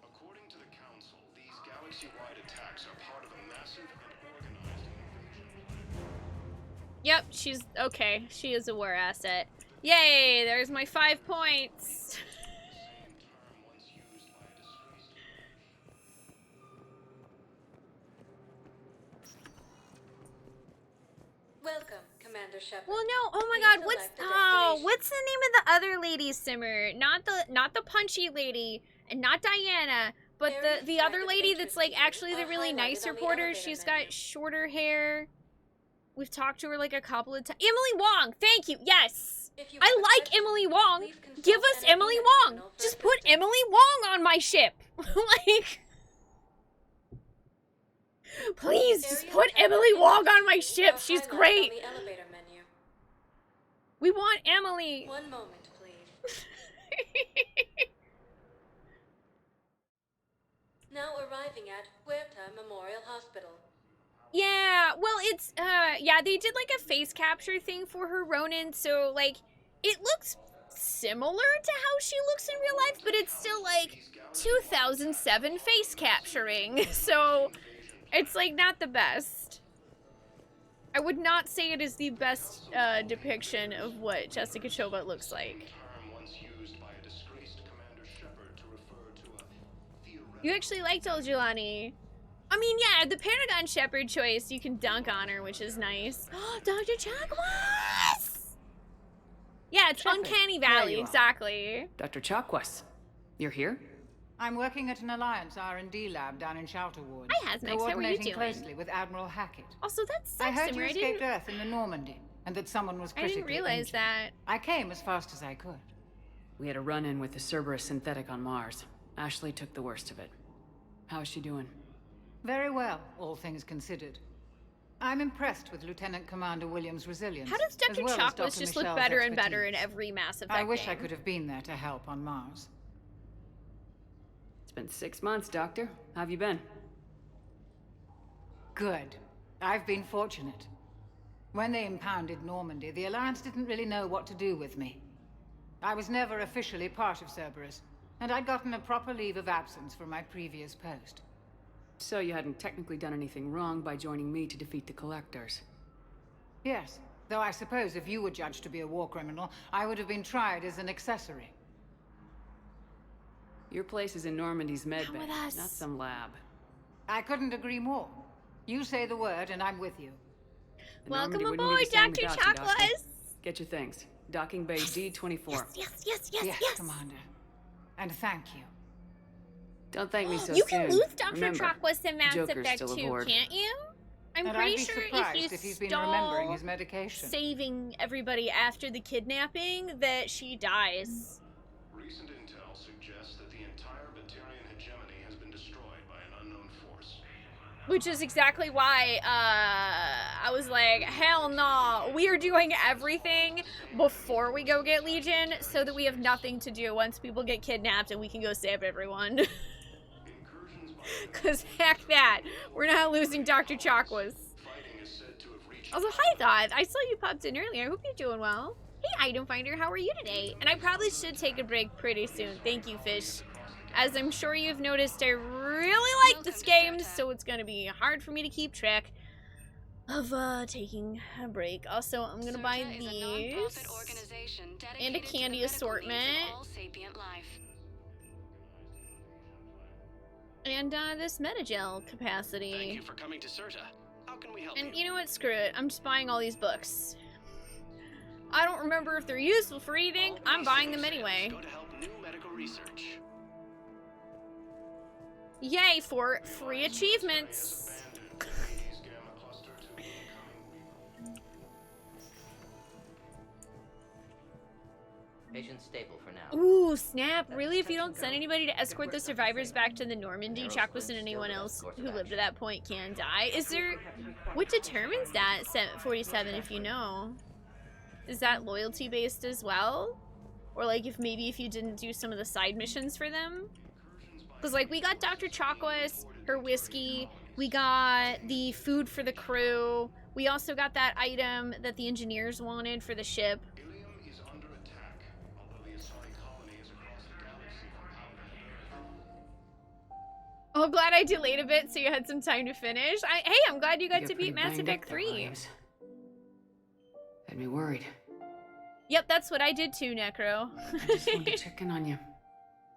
According to the Council, these galaxy-wide attacks are part of a massive and organized invasion. Yep, she's okay. She is a war asset. Yay, there's my 5 points. Welcome, Commander Shepard. Well, no. Oh my God, what's the name of the other lady, Simmer? Not the punchy lady, and not Diana, but the other lady that's like actually the really nice reporter. She's got shorter hair. We've talked to her like a couple of times. Emily Wong, thank you. Yes. I like Emily Wong. Give us Emily Wong. Just put Emily Wong on my ship. Like, please, just put Emily Wong on my ship. She's great. We want Emily. One moment, please. Now arriving at Huerta Memorial Hospital. Yeah, well, it's, yeah, they did, like, a face capture thing for her, Ronan, so, like, it looks similar to how she looks in real life, but it's still, like, 2007 face capturing, so it's, like, not the best. I would not say it is the best, depiction of what Jessica Chobot looks like. You actually liked Jelani. I mean, yeah, the Paragon Shepherd choice, you can dunk on her, which is nice. Dr. Chakwas! Yeah, it's Shepherd, Uncanny Valley, there you are. exactly. Dr. Chakwas, you're here? I'm working at an Alliance R&D lab down in Shelter Woods. Hi, Hasnex, how are you coordinating doing? closely with Admiral Hackett. Also, that sucks, I heard you Simmer, escaped Earth in the Normandy, and that someone was I critically didn't realize injured. that. I came as fast as I could. We had a run-in with the Cerberus synthetic on Mars. Ashley took the worst of it. How's she doing? Very well, all things considered. I'm impressed with Lieutenant Commander Williams' resilience. How does Dr. as well as Chakwas Dr. just look Michel's better and better in expertise. every Mass Effect I wish I game? could have been there to help on Mars. It's been 6 months, Doctor. How have you been? Good. I've been fortunate. When they impounded Normandy, the Alliance didn't really know what to do with me. I was never officially part of Cerberus, and I'd gotten a proper leave of absence from my previous post. So you hadn't technically done anything wrong by joining me to defeat the Collectors. Yes, though I suppose if you were judged to be a war criminal, I would have been tried as an accessory. Your place is in Normandy's medbay, with us. not some lab. I couldn't agree more. You say the word, and I'm with you. The Welcome Normandy wouldn't be aboard, the same Dr. without you, Doctor. Chakwas! Get your things. Docking bay D24. Yes, Commander. And thank you. Don't thank me so You soon. can lose Dr. Remember, Chakwas in Mass Joker's Effect still 2, aboard. can't you? I'm And pretty I'd be sure surprised if he's been remembering his medication. saving everybody after the kidnapping, that she dies. Recent intel suggests that the entire Batarian hegemony has been destroyed by an unknown force. Which is exactly why I was like, hell no, we are doing everything before we go get Legion so that we have nothing to do once people get kidnapped and we can go save everyone. Because heck that, we're not losing Dr. Chakwas. Also, hi God, I saw you popped in earlier. I hope you're doing well. Hey Item Finder, how are you today? And I probably should take a break pretty soon. Thank you, Fish. As I'm sure you've noticed, I really like this game, so it's gonna be hard for me to keep track of taking a break. Also, I'm gonna buy these and a candy assortment. And this Metagel capacity. Thank you for coming to Certa. How can we help And you know what? Screw it. I'm just buying all these books. I don't remember if they're useful for anything. I'm buying them anyway. Go to help new medical research. Yay for free achievements. Patient stable for now. Ooh, snap. Really? If you don't send anybody to escort the survivors back to the Normandy, Chakwas and anyone else who lived at that point can die? Is there... What determines that, 47, if you know? Is that loyalty-based as well? Or, like, if you didn't do some of the side missions for them? Because, like, we got Dr. Chakwas, her whiskey, we got the food for the crew, we also got that item that the engineers wanted for the ship. Oh, glad I delayed a bit so you had some time to finish. Hey, I'm glad you got to beat Mass Effect 3. Had me worried. Yep, that's what I did too, Necro. I just wanted to check in on you.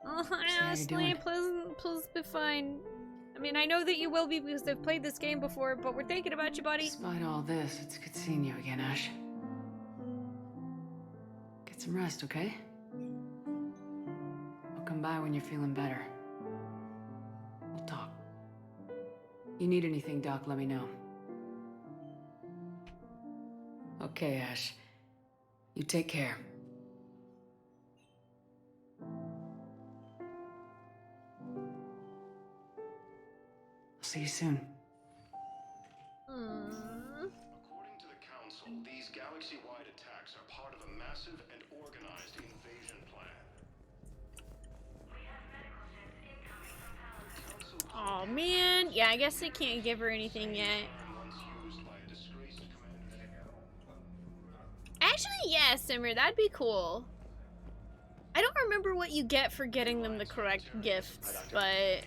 Oh, how you're Ashley, doing. please be fine. I mean, I know that you will be because I've played this game before, but we're thinking about you, buddy. Despite all this, it's good seeing you again, Ash. Get some rest, okay? I'll come by when you're feeling better. We'll talk. You need anything, Doc, let me know. Okay, Ash. You take care. I'll see you soon. According to the Council, these galaxy-wide attacks are part of a massive and organized invasion plan. Oh man, yeah, I guess I can't give her anything yet. Actually, yeah, Simmer, that'd be cool. I don't remember what you get for getting them the correct gifts, but...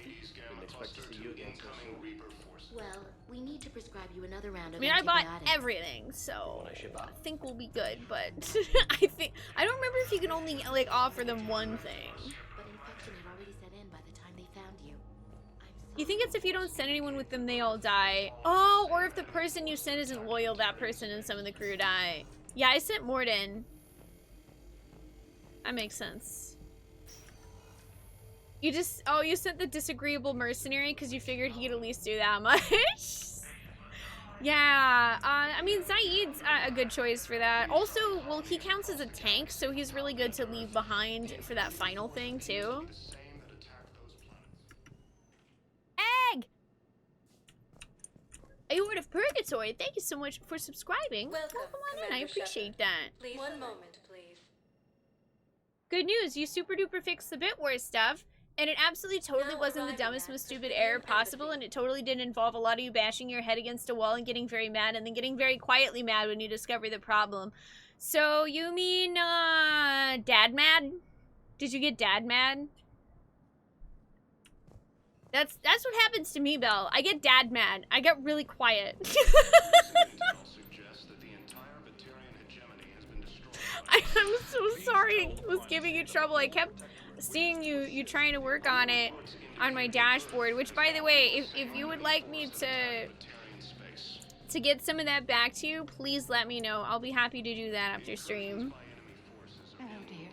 Well, we need to prescribe you another round of I mean, I bought antibiotics. everything, so I think we'll be good, but I don't remember if you can only, like, offer them one thing. But infection had already set in by the time they found you. You think it's if you don't send anyone with them, they all die? Oh, or if the person you send isn't loyal, that person and some of the crew die. Yeah, I sent Morden. That makes sense. You just, oh, you sent the disagreeable mercenary because you figured he'd at least do that much? Yeah, I mean, Zaid's a good choice for that. Also, well, he counts as a tank, so he's really good to leave behind for that final thing, too. Egg! Aort of Purgatory, thank you so much for subscribing. Welcome on in, I appreciate that. Please, one moment, please. Good news, you super duper fixed the Bit Wars stuff, and it absolutely totally wasn't the dumbest, most stupid error possible, and it totally didn't involve a lot of you bashing your head against a wall and getting very mad, and then getting very quietly mad when you discover the problem. So, you mean, dad mad? Did you get dad mad? That's what happens to me, Belle. I get dad mad. I get really quiet. I'm so sorry I was giving you trouble. I kept seeing you trying to work on it on my dashboard, which, by the way, if you would like me to get some of that back to you, please let me know. I'll be happy to do that after stream. Oh dear.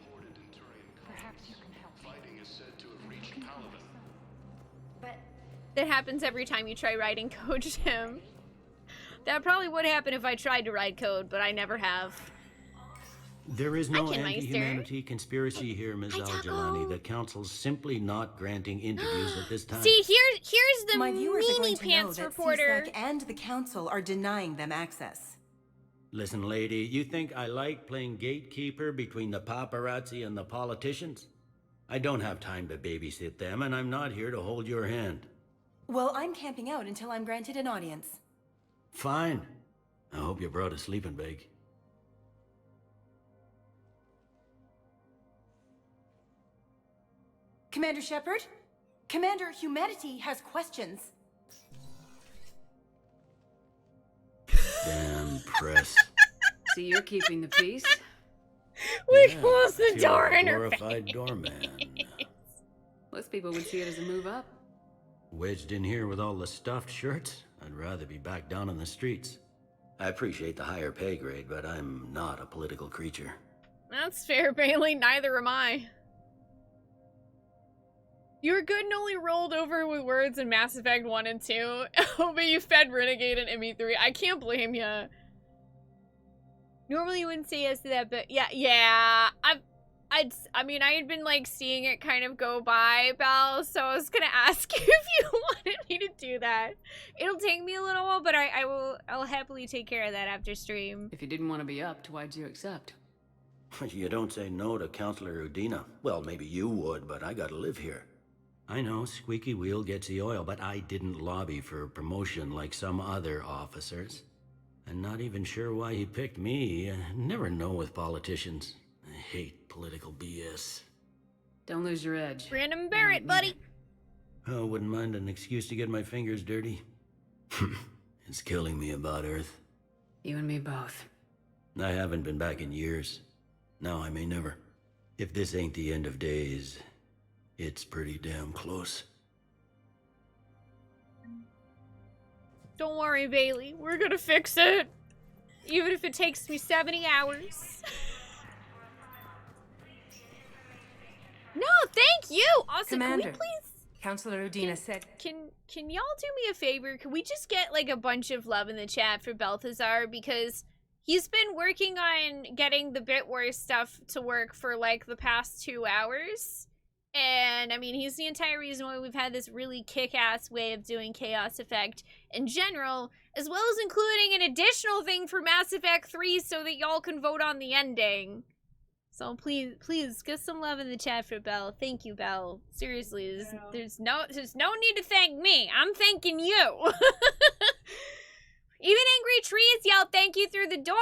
Perhaps you can help me. That happens every time you try writing code, Jim. That probably would happen if I tried to write code, but I never have. There is no anti-humanity conspiracy here, Ms. Al-Jalani. The Council's simply not granting interviews at this time. See, here's the My viewers are going meanie to know pants that reporter. CSEC and the Council are denying them access. Listen, lady, you think I like playing gatekeeper between the paparazzi and the politicians? I don't have time to babysit them, and I'm not here to hold your hand. Well, I'm camping out until I'm granted an audience. Fine. I hope you brought a sleeping bag. Commander Shepard? Commander, humanity has questions. Damn press. So you're keeping the peace? We Yeah, closed the I feel door like in a her glorified face. doorman. Most people would see it as a move up. Wedged in here with all the stuffed shirts? I'd rather be back down on the streets. I appreciate the higher pay grade, but I'm not a political creature. That's fair, Bailey. Neither am I. You were good and only rolled over with words in Mass Effect 1 and 2. Oh, but you fed Renegade and ME3. I can't blame ya. Normally you wouldn't say yes to that, but yeah. I mean, I had been, like, seeing it kind of go by, Belle, so I was gonna ask you if you wanted me to do that. It'll take me a little while, but I'll happily take care of that after stream. If you didn't want to be upped, why'd you accept? You don't say no to Counselor Udina. Well, maybe you would, but I gotta live here. I know, squeaky wheel gets the oil, but I didn't lobby for promotion like some other officers. I'm not even sure why he picked me. I never know with politicians. I hate political BS. Don't lose your edge. Brandon Barrett, buddy. Oh, wouldn't mind an excuse to get my fingers dirty. It's killing me about Earth. You and me both. I haven't been back in years. Now I may never. If this ain't the end of days, it's pretty damn close. Don't worry, Bailey. We're gonna fix it. Even if it takes me 70 hours. No, thank you! Also, Commander, can we please... Counselor Udina said... Can y'all do me a favor? Can we just get, like, a bunch of love in the chat for Balthazar? Because he's been working on getting the Bit Wars stuff to work for, like, the past 2 hours. And, I mean, he's the entire reason why we've had this really kick-ass way of doing Chaos Effect in general, as well as including an additional thing for Mass Effect 3 so that y'all can vote on the ending. So please, give some love in the chat for Belle. Thank you, Belle. Seriously, there's no need to thank me. I'm thanking you. Even Angry Trees yelled thank you through the door.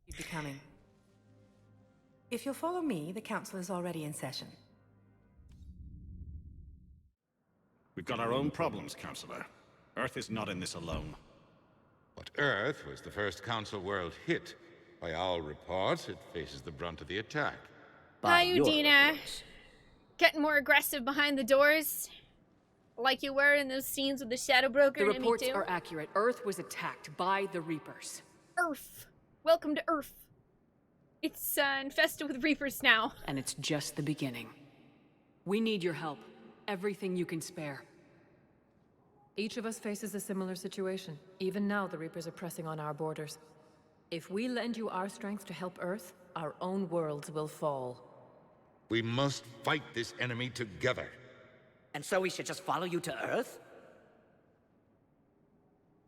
You'd be coming. If you'll follow me, the council is already in session. We've got our own problems, Counselor. Earth is not in this alone. But Earth was the first Council world hit. By all reports, it faces the brunt of the attack. Hi, Udina. Getting more aggressive behind the doors. Like you were in those scenes with the Shadow Broker. The reports are accurate. Earth was attacked by the Reapers. Earth. Welcome to Earth. It's infested with Reapers now. And it's just the beginning. We need your help. Everything you can spare. Each of us faces a similar situation. Even now, the Reapers are pressing on our borders. If we lend you our strength to help Earth, our own worlds will fall. We must fight this enemy together. And so we should just follow you to Earth?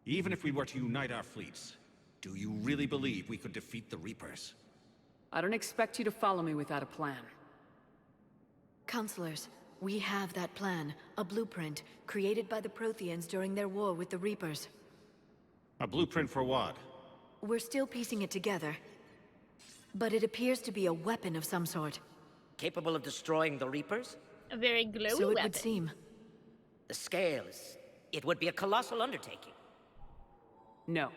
Even if we were to unite our fleets, do you really believe we could defeat the Reapers? I don't expect you to follow me without a plan. Counselors, we have that plan. A blueprint, created by the Protheans during their war with the Reapers. A blueprint for what? We're still piecing it together. But it appears to be a weapon of some sort. Capable of destroying the Reapers? A very glowy So it weapon. would seem. The scale is... it would be a colossal undertaking. No.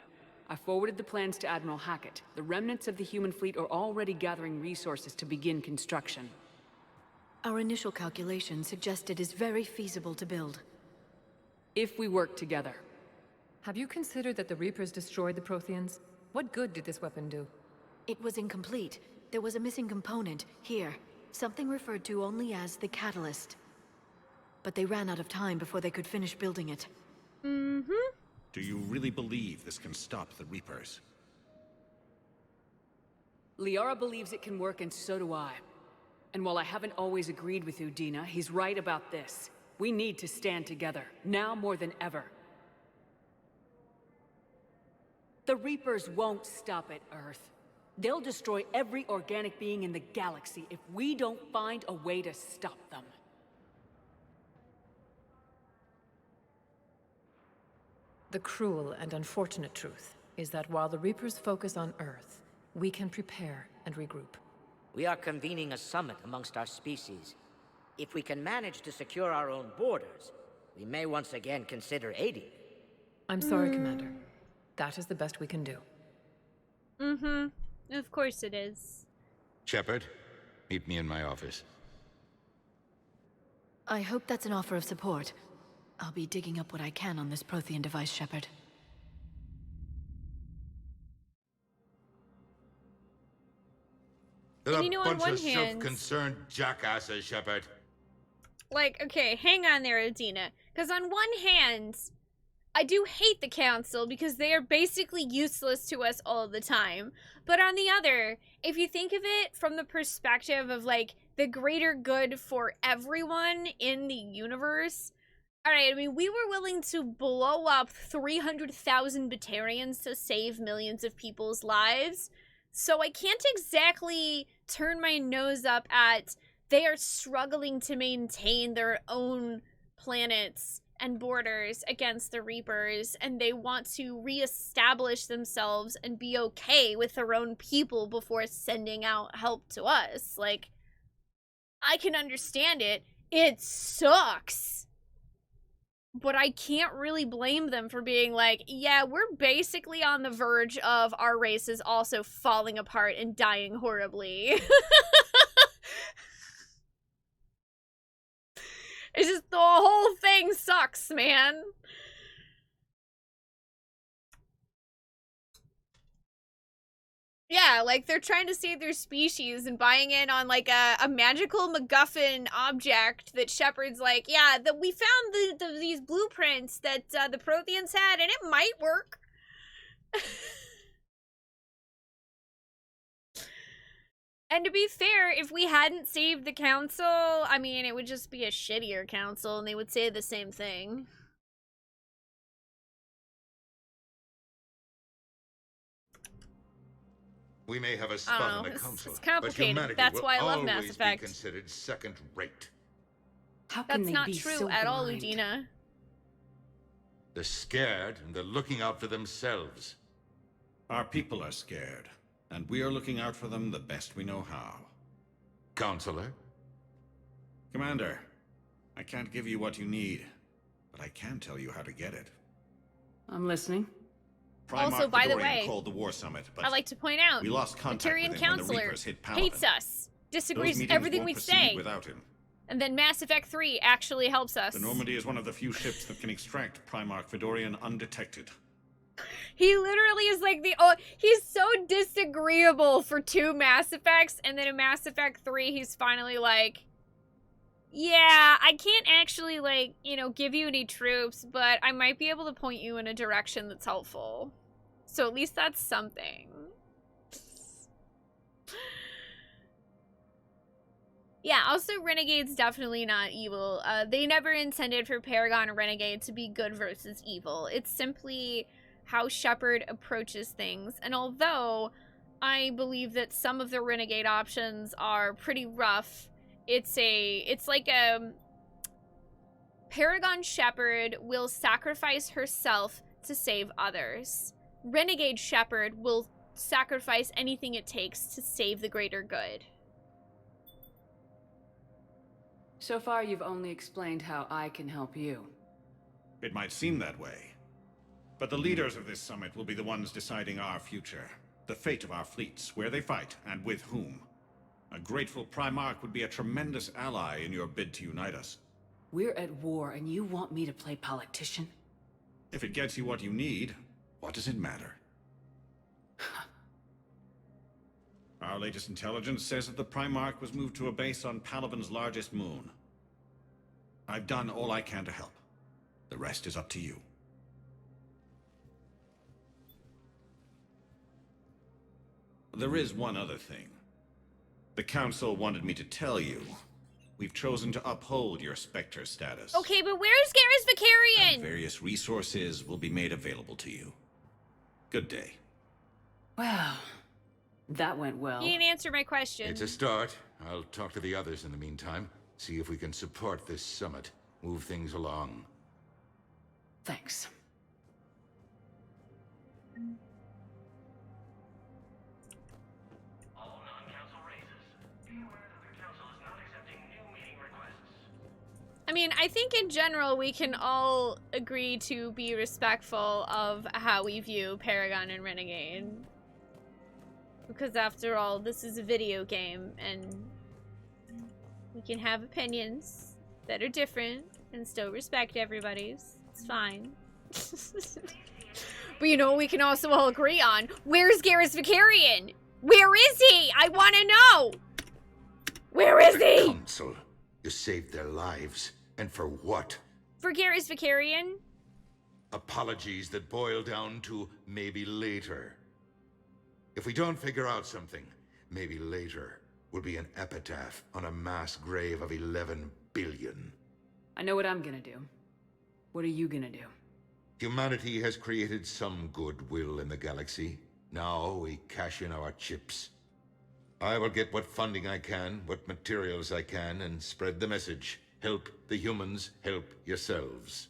I forwarded the plans to Admiral Hackett. The remnants of the human fleet are already gathering resources to begin construction. Our initial calculations suggest it is very feasible to build. If we work together. Have you considered that the Reapers destroyed the Protheans? What good did this weapon do? It was incomplete. There was a missing component, here. Something referred to only as the catalyst. But they ran out of time before they could finish building it. Mm-hmm. Do you really believe this can stop the Reapers? Liara believes it can work, and so do I. And while I haven't always agreed with Udina, he's right about this. We need to stand together, now more than ever. The Reapers won't stop at Earth. They'll destroy every organic being in the galaxy if we don't find a way to stop them. The cruel and unfortunate truth is that while the Reapers focus on Earth, we can prepare and regroup. We are convening a summit amongst our species. If we can manage to secure our own borders, we may once again consider aiding. I'm sorry, Commander. That is the best we can do. Mm-hmm. Of course it is. Shepard, meet me in my office. I hope that's an offer of support. I'll be digging up what I can on this Prothean device, Shepard. They're And a you know, on bunch one of hand- self-concerned jackasses, Shepard. Like, okay, hang on there, Adina. Because on one hand, I do hate the Council because they are basically useless to us all the time. But on the other, if you think of it from the perspective of, like, the greater good for everyone in the universe, alright, I mean, we were willing to blow up 300,000 Batarians to save millions of people's lives. So I can't exactly turn my nose up at they are struggling to maintain their own planets and borders against the Reapers, and they want to reestablish themselves and be okay with their own people before sending out help to us. Like, I can understand it. It sucks. But I can't really blame them for being like, yeah, we're basically on the verge of our race is also falling apart and dying horribly. It's just the whole thing sucks, man. Yeah, like they're trying to save their species and buying in on like a magical MacGuffin object that Shepard's like, yeah, that we found these blueprints that the Protheans had, and it might work. And to be fair, if we hadn't saved the Council, I mean, it would just be a shittier Council, and they would say the same thing. We may have a I spot don't on know. the It's council, complicated. but humanity That's will why I love Mass always Effect. be considered second-rate. How can That's they not be true so at all, blind? Udina. They're scared, and they're looking out for themselves. Our people are scared, and we are looking out for them the best we know how. Counselor? Commander, I can't give you what you need, but I can tell you how to get it. I'm listening. Also, by the Fedorian way, called the War Summit, but I like to point out, we lost the contact Tyrian with him when the counselor Reapers hit hates Paladin. us, disagrees Those with meetings everything won't we proceed say, without him. and then Mass Effect 3 actually helps us. The Normandy is one of the few ships that can extract Primarch Fedorian undetected. He literally is like he's so disagreeable for 2 Mass Effects, and then in Mass Effect 3, he's finally like, yeah, I can't actually, like, you know, give you any troops, but I might be able to point you in a direction that's helpful. So at least that's something. Yeah, also Renegade's definitely not evil. They never intended for Paragon or Renegade to be good versus evil. It's simply how Shepard approaches things. And although I believe that some of the Renegade options are pretty rough, it's like Paragon Shepard will sacrifice herself to save others. Renegade Shepard will sacrifice anything it takes to save the greater good. So far, you've only explained how I can help you. It might seem that way, but the leaders of this summit will be the ones deciding our future, the fate of our fleets, where they fight, and with whom. A grateful Primarch would be a tremendous ally in your bid to unite us. We're at war, and you want me to play politician? If it gets you what you need, what does it matter? Our latest intelligence says that the Primarch was moved to a base on Palaven's largest moon. I've done all I can to help. The rest is up to you. There is one other thing. The Council wanted me to tell you. We've chosen to uphold your Spectre status. Okay, but where's Garrus Vicarian? And various resources will be made available to you. Good day. Well, that went well. He didn't answer my question. It's a start. I'll talk to the others in the meantime. See if we can support this summit. Move things along. Thanks. All non-council races, be aware that the council is not accepting new meeting requests. I mean, I think in general we can all agree to be respectful of how we view Paragon and Renegade. Because after all, this is a video game, and we can have opinions that are different and still respect everybody's. It's fine. But you know what we can also all agree on? Where's Garrus Vicarian? Where is he? I want to know! Where is he? Council, you saved their lives. And for what? For Garrus Vicarian? Apologies that boil down to maybe later. If we don't figure out something, maybe later will be an epitaph on a mass grave of 11 billion. I know what I'm gonna do. What are you gonna do? Humanity has created some goodwill in the galaxy. Now we cash in our chips. I will get what funding I can, what materials I can, and spread the message. Help the humans, help yourselves.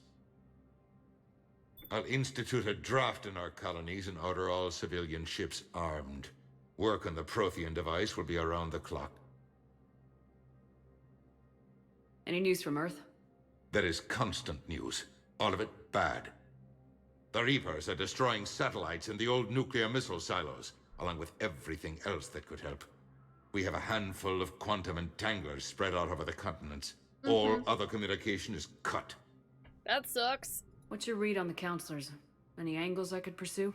I'll institute a draft in our colonies and order all civilian ships armed. Work on the Prothean device will be around the clock. Any news from Earth? There is constant news. All of it bad. The Reapers are destroying satellites and the old nuclear missile silos, along with everything else that could help. We have a handful of quantum entanglers spread out over the continents. All other communication is cut. That sucks. What's your read on the counselors? Any angles I could pursue?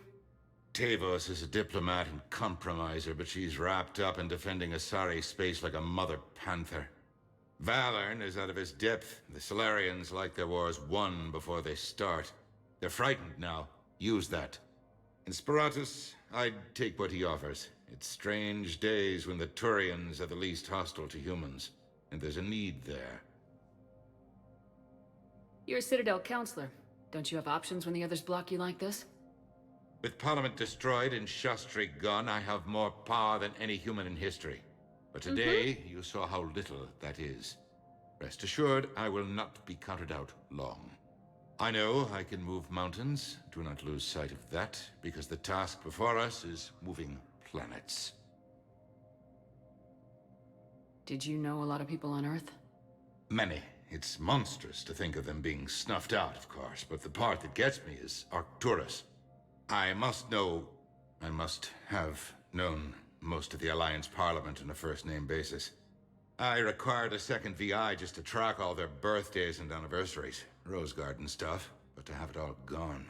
Tavos is a diplomat and compromiser, but she's wrapped up in defending Asari space like a mother panther. Valern is out of his depth. The Solarians like their wars won before they start. They're frightened now. Use that. In Sparatus, I'd take what he offers. It's strange days when the Turians are the least hostile to humans, and there's a need there. You're a Citadel counselor. Don't you have options when the others block you like this? With Parliament destroyed and Shastri gone, I have more power than any human in history. But today, you saw how little that is. Rest assured, I will not be counted out long. I know I can move mountains. Do not lose sight of that, because the task before us is moving planets. Did you know a lot of people on Earth? Many. It's monstrous to think of them being snuffed out, of course, but the part that gets me is Arcturus. I must have known most of the Alliance Parliament on a first-name basis. I required a second VI just to track all their birthdays and anniversaries. Rose Garden stuff, but to have it all gone.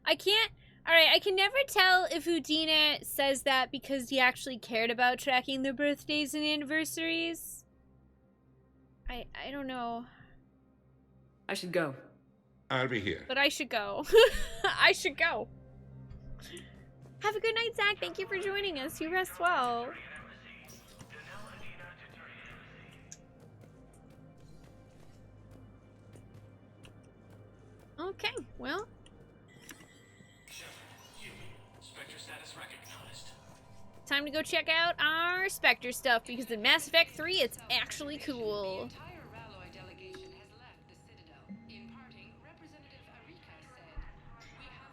I can never tell if Udina says that because he actually cared about tracking their birthdays and anniversaries. I don't know. I should go. I'll be here. But I should go. I should go. Have a good night, Zach. Thank you for joining us. You rest well. Okay, well. Spectre status recognized. Time to go check out our Spectre stuff, because in Mass Effect 3, it's actually cool.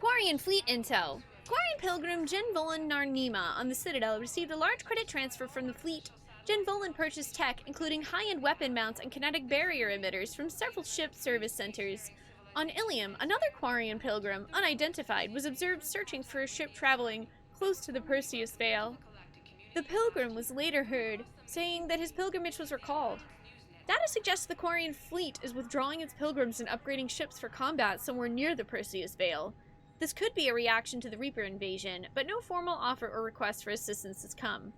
Quarian Fleet Intel. Quarian Pilgrim Jen Volan Narnima on the Citadel received a large credit transfer from the fleet. Jen Volan purchased tech, including high-end weapon mounts and kinetic barrier emitters from several ship service centers. On Ilium, another Quarian Pilgrim, unidentified, was observed searching for a ship traveling close to the Perseus Vale. The Pilgrim was later heard saying that his pilgrimage was recalled. Data suggests the Quarian fleet is withdrawing its pilgrims and upgrading ships for combat somewhere near the Perseus Vale. This could be a reaction to the Reaper invasion, but no formal offer or request for assistance has come.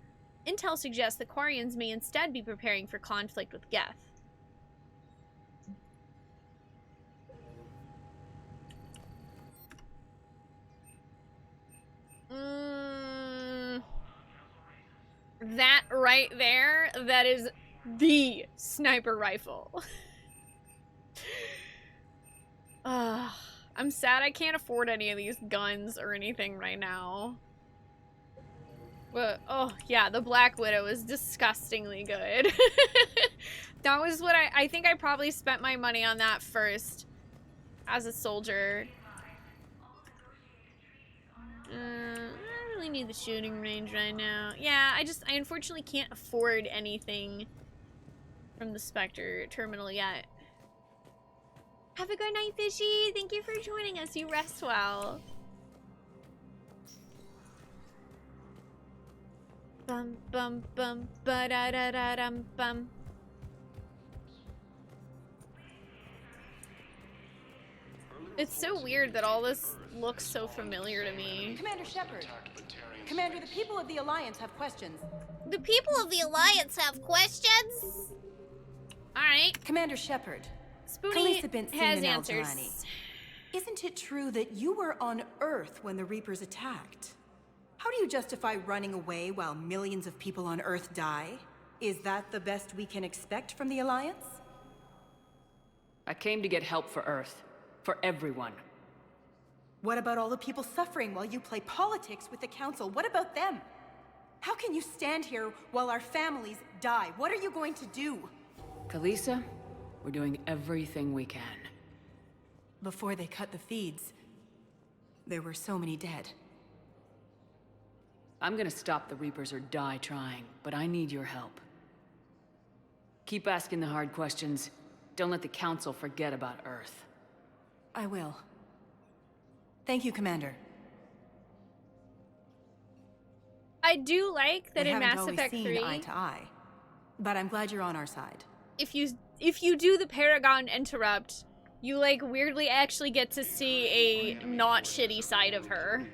Intel suggests the Quarians may instead be preparing for conflict with Geth. That right there, that is the sniper rifle. I'm sad I can't afford any of these guns or anything right now. But, oh, yeah, the Black Widow is disgustingly good. That was what I think I probably spent my money on that first as a soldier. I don't really need the shooting range right now. Yeah, I unfortunately can't afford anything from the Spectre terminal yet. Have a good night, Fishy. Thank you for joining us. You rest well. Bum bum bum ba da da da dum bum. It's so weird that all this looks so familiar to me. Commander Shepard. Commander, the people of the Alliance have questions. The people of the Alliance have questions? Alright. Commander Shepard. Spoonee has answers. Isn't it true that you were on Earth when the Reapers attacked? How do you justify running away while millions of people on Earth die? Is that the best we can expect from the Alliance? I came to get help for Earth. For everyone. What about all the people suffering while you play politics with the Council? What about them? How can you stand here while our families die? What are you going to do? Kalisa, we're doing everything we can. Before they cut the feeds, there were so many dead. I'm gonna stop the Reapers or die trying, but I need your help. Keep asking the hard questions. Don't let the Council forget about Earth. I will. Thank you, Commander. I do like that we in Mass Effect 3, seen eye to eye, but I'm glad you're on our side. If you do the Paragon interrupt, you like weirdly actually get to see a not shitty side of her.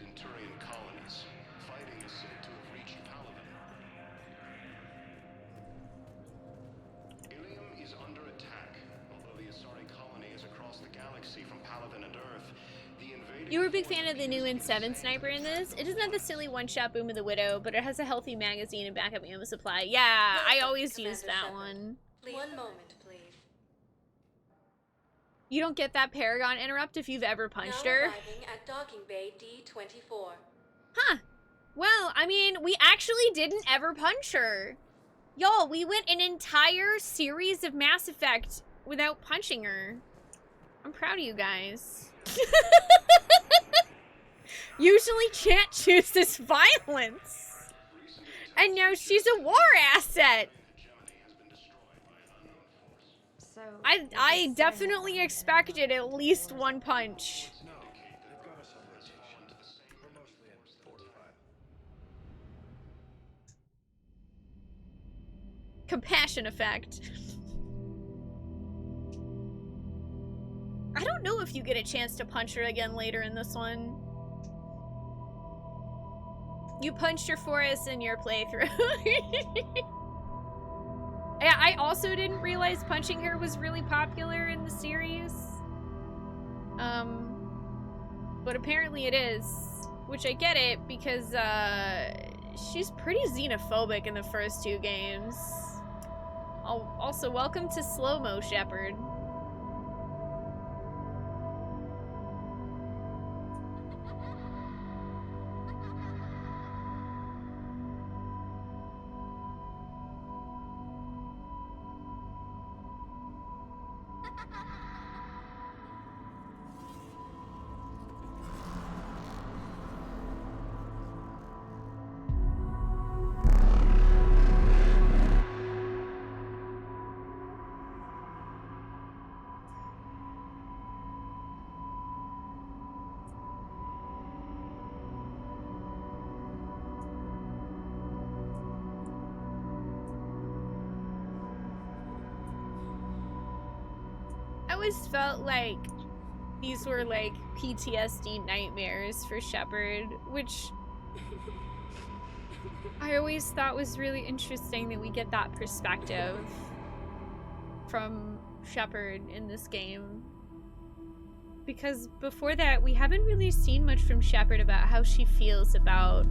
You were a big fan of the new N7 sniper in this. It doesn't have the silly one-shot boom of the Widow, but it has a healthy magazine and backup ammo supply. Yeah, I always use that one. One moment, please. You don't get that Paragon interrupt if you've ever punched Now her. arriving at docking bay D24. Huh. Well, I mean, we actually didn't ever punch her. Y'all, we went an entire series of Mass Effect without punching her. I'm proud of you guys. Usually chat chooses violence. And now she's a war asset. So I definitely expected at least one punch. Compassion effect. I don't know if you get a chance to punch her again later in this one. You punched her for us in your playthrough. Yeah, I also didn't realize punching her was really popular in the series. But apparently it is. Which I get it, because, she's pretty xenophobic in the first 2 games. Also, welcome to Slow-Mo, Shepard. I always felt like these were like PTSD nightmares for Shepard, which I always thought was really interesting that we get that perspective from Shepard in this game. Because before that, we haven't really seen much from Shepard about how she feels about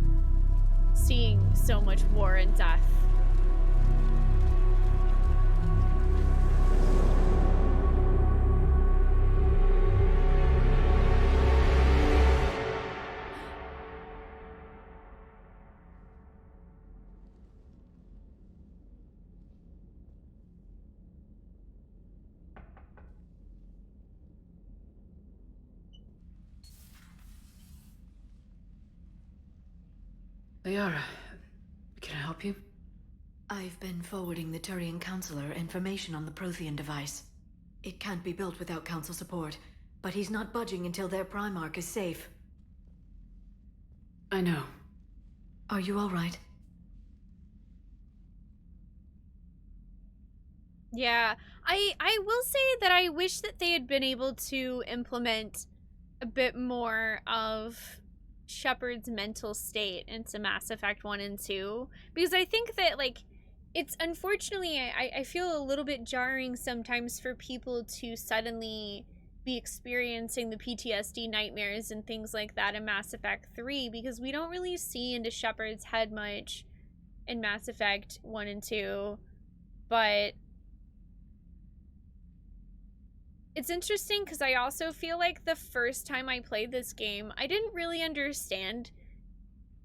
seeing so much war and death. Liara, can I help you? I've been forwarding the Turian Counselor information on the Prothean device. It can't be built without Council support, but he's not budging until their Primarch is safe. I know. Are you all right? Yeah, I will say that I wish that they had been able to implement a bit more of Shepard's mental state into Mass Effect 1 and 2, because I think that, like, it's unfortunately, I feel a little bit jarring sometimes for people to suddenly be experiencing the PTSD nightmares and things like that in Mass Effect 3, because we don't really see into Shepard's head much in Mass Effect 1 and 2, but it's interesting because I also feel like the first time I played this game, I didn't really understand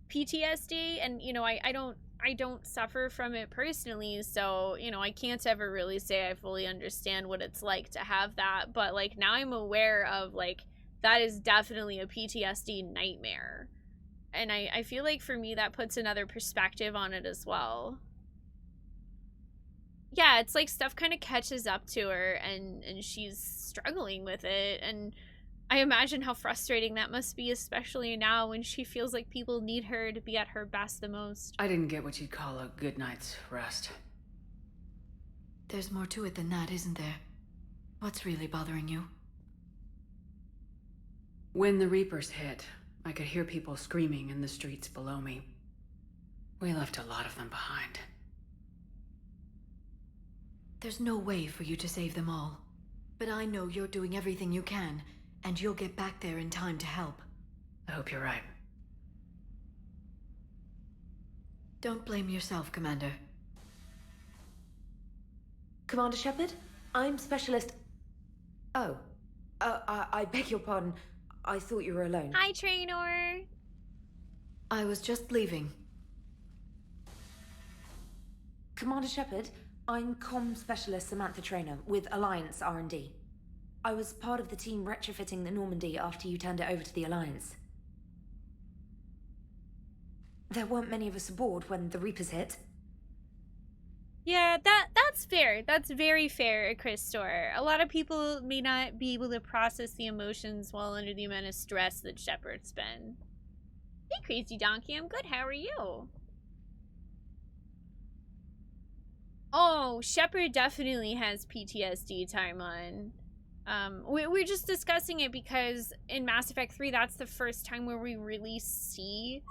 PTSD, and you know, I don't suffer from it personally, so you know, I can't ever really say I fully understand what it's like to have that, but like now I'm aware of like that is definitely a PTSD nightmare, and I feel like for me that puts another perspective on it as well. Yeah, it's like stuff kind of catches up to her and she's struggling with it, and I imagine how frustrating that must be, especially now when she feels like people need her to be at her best the most. I didn't get what you'd call a good night's rest. There's more to it than that, isn't there? What's really bothering you? When the Reapers hit, I could hear people screaming in the streets below me. We left a lot of them behind. There's no way for you to save them all. But I know you're doing everything you can, and you'll get back there in time to help. I hope you're right. Don't blame yourself, Commander. Commander Shepard, I'm Specialist... Oh, I beg your pardon. I thought you were alone. Hi, Traynor. I was just leaving. Commander Shepard, I'm comm specialist Samantha Traynor with Alliance R&D. I was part of the team retrofitting the Normandy after you turned it over to the Alliance. There weren't many of us aboard when the Reapers hit. Yeah, that's fair. That's very fair, Christor. A lot of people may not be able to process the emotions while under the amount of stress that Shepard's been. Hey, Crazy Donkey, I'm good. How are you? Oh, Shepard definitely has PTSD, Timon. We're just discussing it because in Mass Effect 3, that's the first time where we really see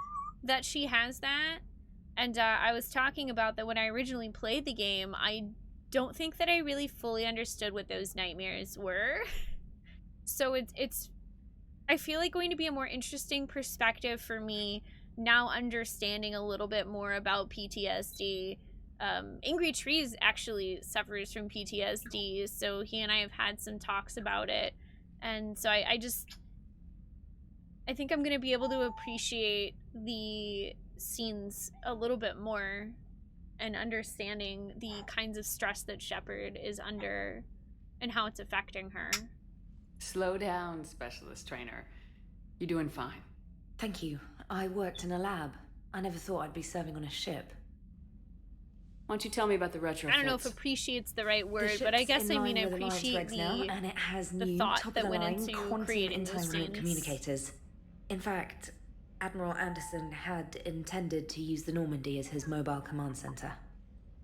that she has that. And I was talking about that when I originally played the game. I don't think that I really fully understood what those nightmares were. So it's I feel like going to be a more interesting perspective for me now, understanding a little bit more about PTSD. Angry Trees actually suffers from PTSD, so he and I have had some talks about it. And so I think I'm going to be able to appreciate the scenes a little bit more and understanding the kinds of stress that Shepard is under and how it's affecting her. Slow down, Specialist Trainer. You're doing fine. Thank you. I worked in a lab. I never thought I'd be serving on a ship. Why don't you tell me about the retrofits? I don't know if appreciate's the right word, but I guess I mean I appreciate and it has the new thought that went into creating those time-loop scenes. communicators. In fact, Admiral Anderson had intended to use the Normandy as his mobile command center.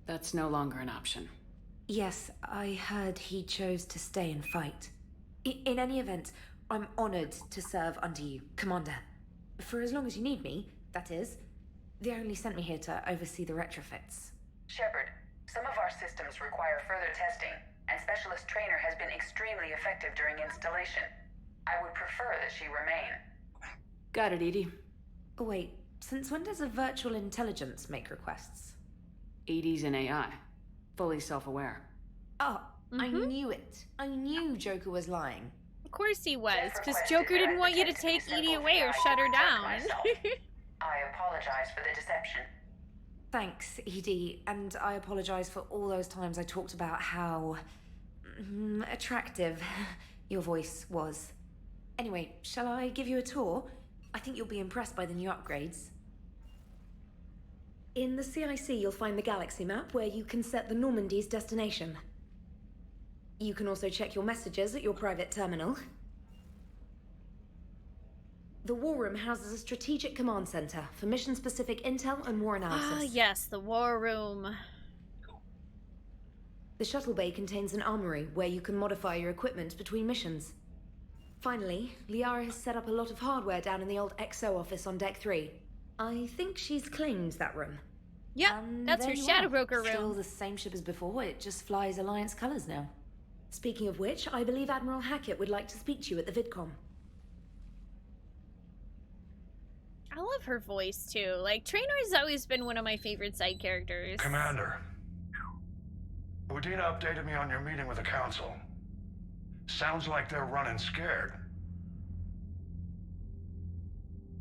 That's no longer an option. Yes, I heard he chose to stay and fight. In any event, I'm honored to serve under you, Commander. For as long as you need me, that is. They only sent me here to oversee the retrofits. Shepard, some of our systems require further testing, and Specialist Trainer has been extremely effective during installation. I would prefer that she remain. Got it, EDI. Oh, wait, since when does a virtual intelligence make requests? EDI's an AI. Fully self-aware. Oh, I knew it. I knew Joker was lying. Of course he was, because Joker didn't want you to take EDI away or shut her down. I apologize for the deception. Thanks, EDI, and I apologize for all those times I talked about how attractive your voice was. Anyway, shall I give you a tour? I think you'll be impressed by the new upgrades. In the CIC, you'll find the galaxy map where you can set the Normandy's destination. You can also check your messages at your private terminal. The War Room houses a strategic command center for mission-specific intel and war analysis. Ah, yes, the War Room. The shuttle bay contains an armory where you can modify your equipment between missions. Finally, Liara has set up a lot of hardware down in the old XO office on Deck 3. I think she's claimed that room. Yep, that's her Shadow Broker room. Still the same ship as before, it just flies Alliance colors now. Speaking of which, I believe Admiral Hackett would like to speak to you at the VidCom. I love her voice, too. Like, Trainor's always been one of my favorite side characters. Commander, Udina updated me on your meeting with the Council. Sounds like they're running scared.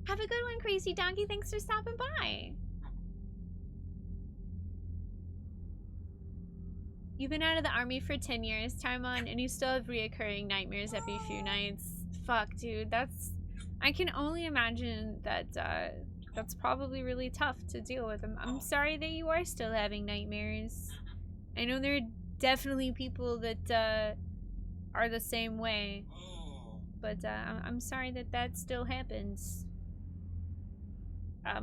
Have a good one, Crazy Donkey. Thanks for stopping by. You've been out of the army for 10 years, Timon, and you still have reoccurring nightmares every few nights. Fuck, dude. That's... I can only imagine that, that's probably really tough to deal with. I'm sorry that you are still having nightmares. I know there are definitely people that, are the same way. But, I'm sorry that that still happens.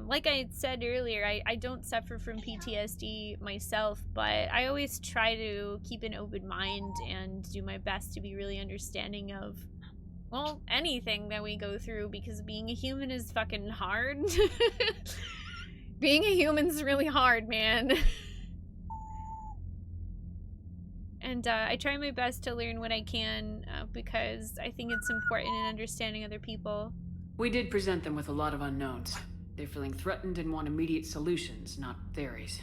Like I had said earlier, I don't suffer from PTSD myself, but I always try to keep an open mind and do my best to be really understanding of, well, anything that we go through, because being a human is fucking hard. Being a human's really hard, man. And I try my best to learn what I can, because I think it's important in understanding other people. We did present them with a lot of unknowns. They're feeling threatened and want immediate solutions, not theories.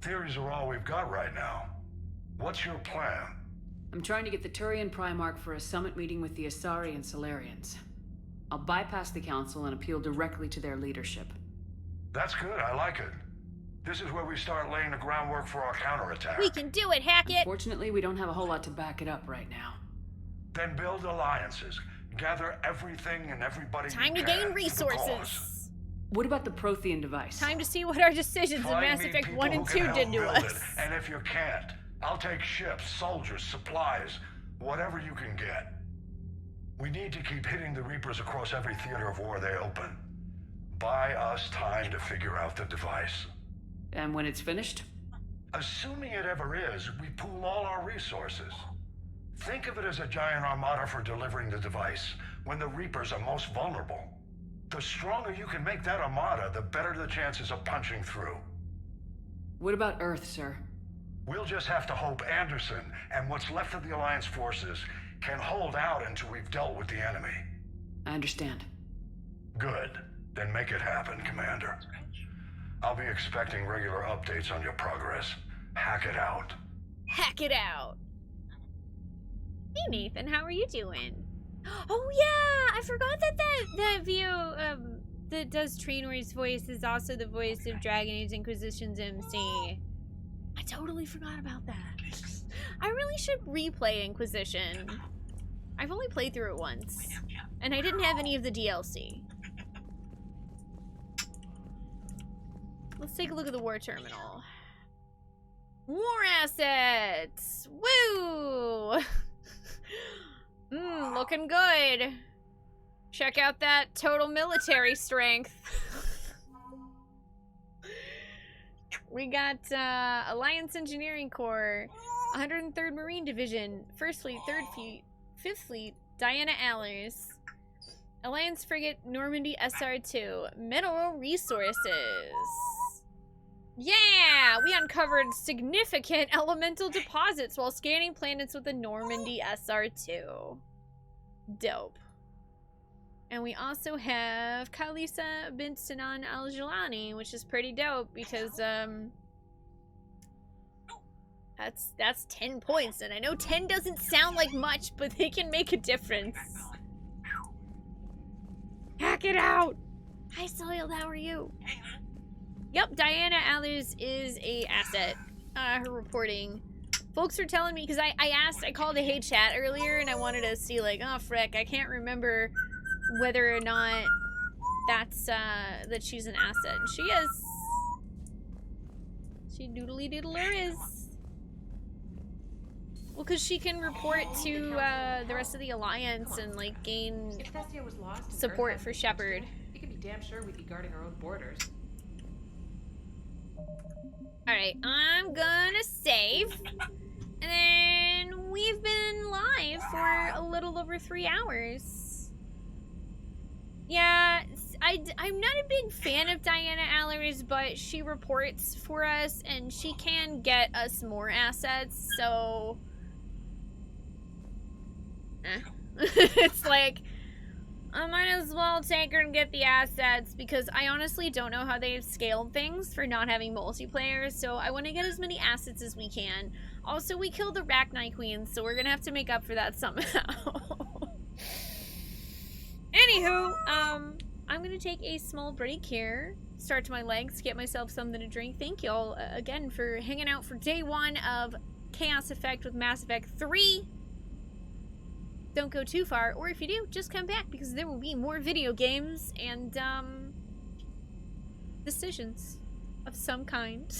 Theories are all we've got right now. What's your plan? I'm trying to get the Turian Primarch for a summit meeting with the Asari and Solarians. I'll bypass the Council and appeal directly to their leadership. That's good, I like it. This is where we start laying the groundwork for our counterattack. We can do it, Hackett! Unfortunately, we don't have a whole lot to back it up right now. Then build alliances. Gather everything and everybody Time to gain resources. What about the Prothean device? Time to see what our decisions in Mass Effect 1 and 2 did to us. And if you can't, I'll take ships, soldiers, supplies, whatever you can get. We need to keep hitting the Reapers across every theater of war they open. Buy us time to figure out the device. And when it's finished? Assuming it ever is, we pool all our resources. Think of it as a giant armada for delivering the device, when the Reapers are most vulnerable. The stronger you can make that armada, the better the chances of punching through. What about Earth, sir? We'll just have to hope Anderson and what's left of the Alliance forces can hold out until we've dealt with the enemy. I understand. Good. Then make it happen, Commander. I'll be expecting regular updates on your progress. Hack it out. Hack it out. Hey Nathan, how are you doing? Oh yeah, I forgot that VO that does Trainor's voice is also the voice of Dragon Age Inquisition's MC. I totally forgot about that. I really should replay Inquisition. I've only played through it once, and I didn't have any of the DLC. Let's take a look at the war terminal. War assets! Woo! Looking good. Check out that total military strength. We got Alliance Engineering Corps, 103rd Marine Division, 1st Fleet, 3rd Fleet, 5th Fleet, Diana Allers, Alliance Frigate, Normandy SR2, Mineral Resources. Yeah! We uncovered significant elemental deposits while scanning planets with the Normandy SR2. Dope. And we also have Khalisa bint Sinan al-Jilani, which is pretty dope because, that's 10 points. And I know 10 doesn't sound like much, but they can make a difference. Hack it out! Hi, Soiled, how are you? Yep, Diana Allers is a asset. Her reporting. Folks are telling me, because I called a hey chat earlier and I wanted to see like, oh frick, I can't remember whether or not that's, that she's an asset. And she is. She doodly doodler is. Well, because she can report to, the rest of the Alliance and like gain support for Shepard. We can be damn sure we'd be guarding our own borders. Alright, I'm gonna save. And then we've been live for a little over 3 hours. Yeah, I'm not a big fan of Diana Allers, but she reports for us and she can get us more assets, so... It's like, I might as well take her and get the assets because I honestly don't know how they've scaled things for not having multiplayer, so I want to get as many assets as we can. Also, we killed the Rachni Queen, so we're gonna have to make up for that somehow. Anywho, I'm gonna take a small break here, stretch my legs, get myself something to drink. Thank y'all again for hanging out for day 1 of Chaos Effect with Mass Effect 3. Don't go too far, or if you do, just come back because there will be more video games and decisions of some kind.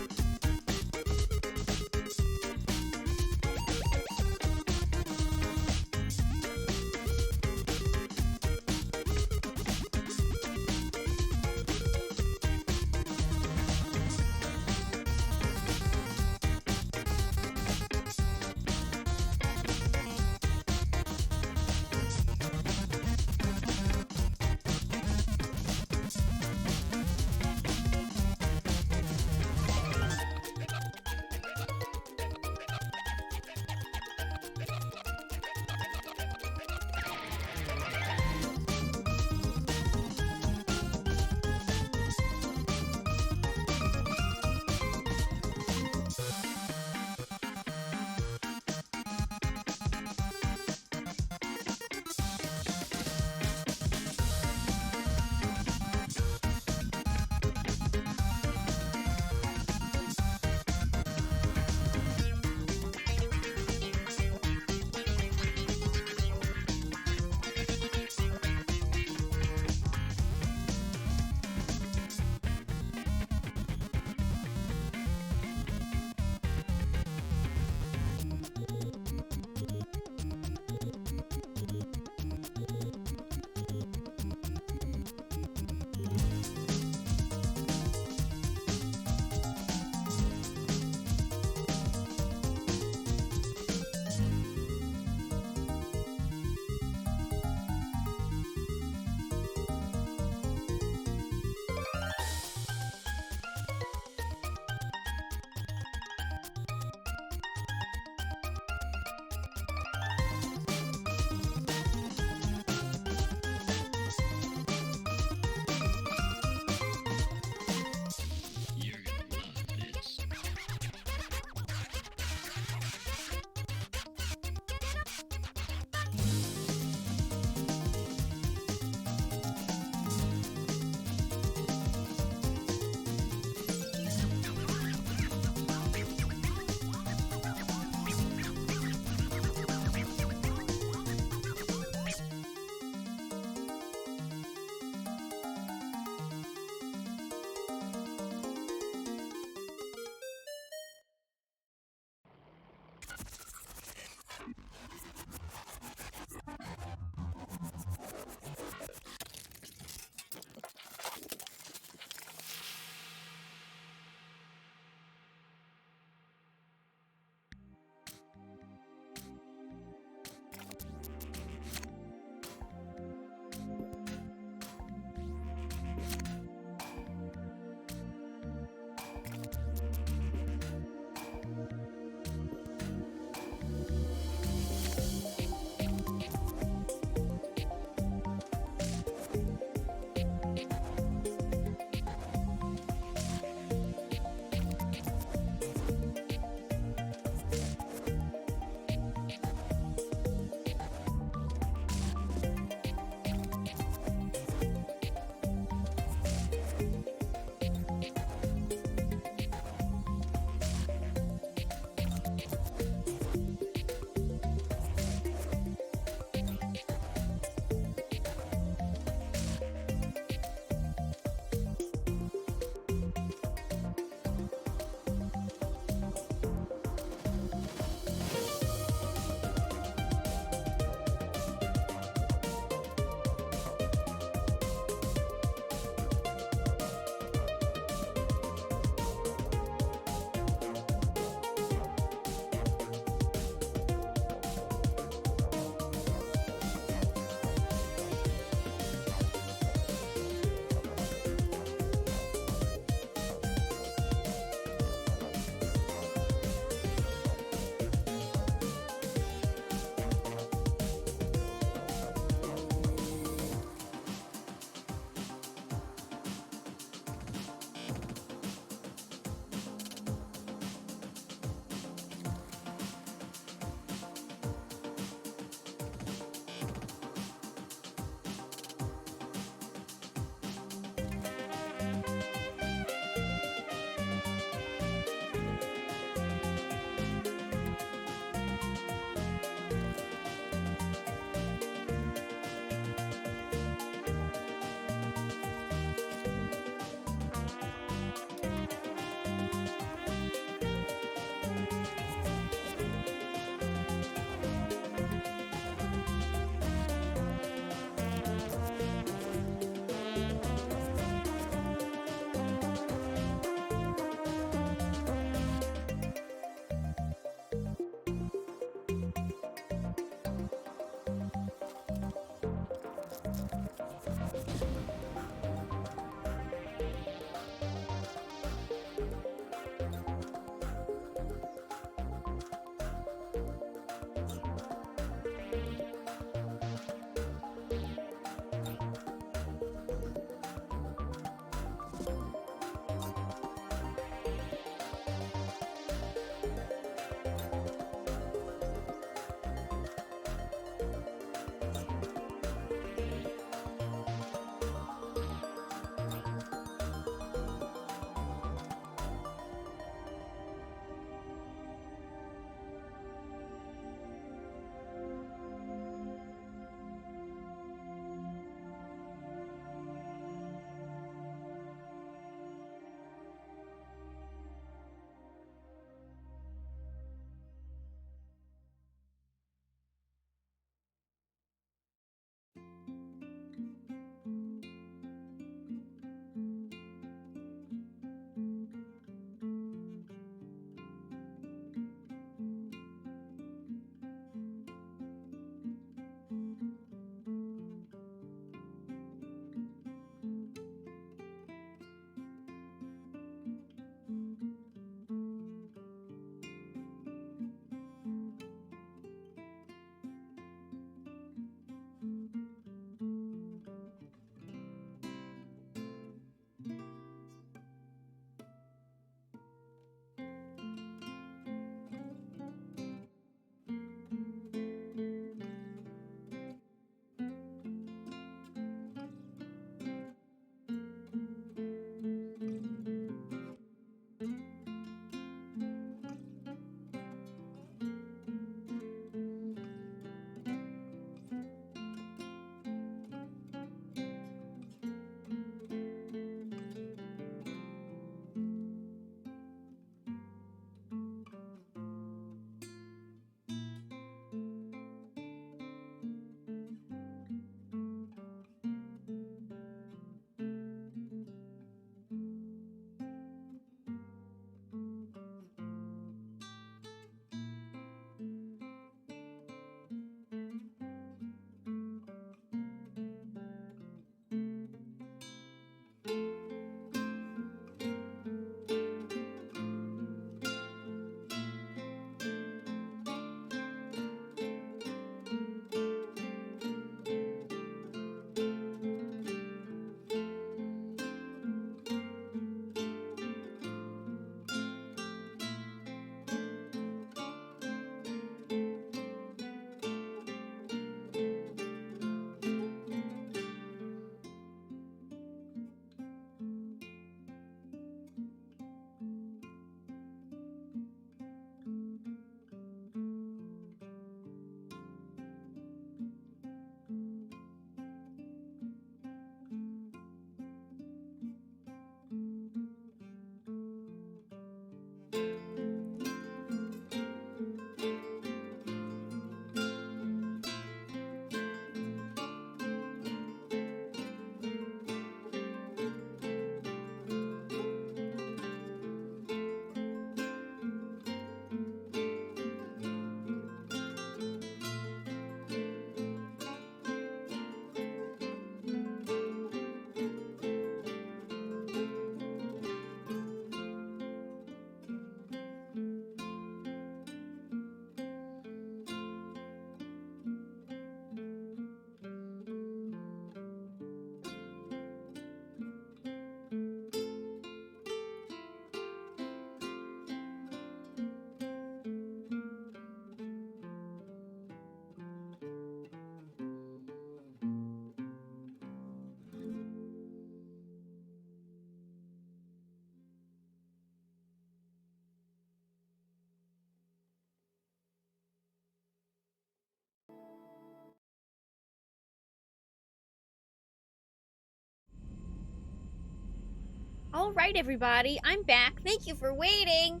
All right, everybody, I'm back. Thank you for waiting.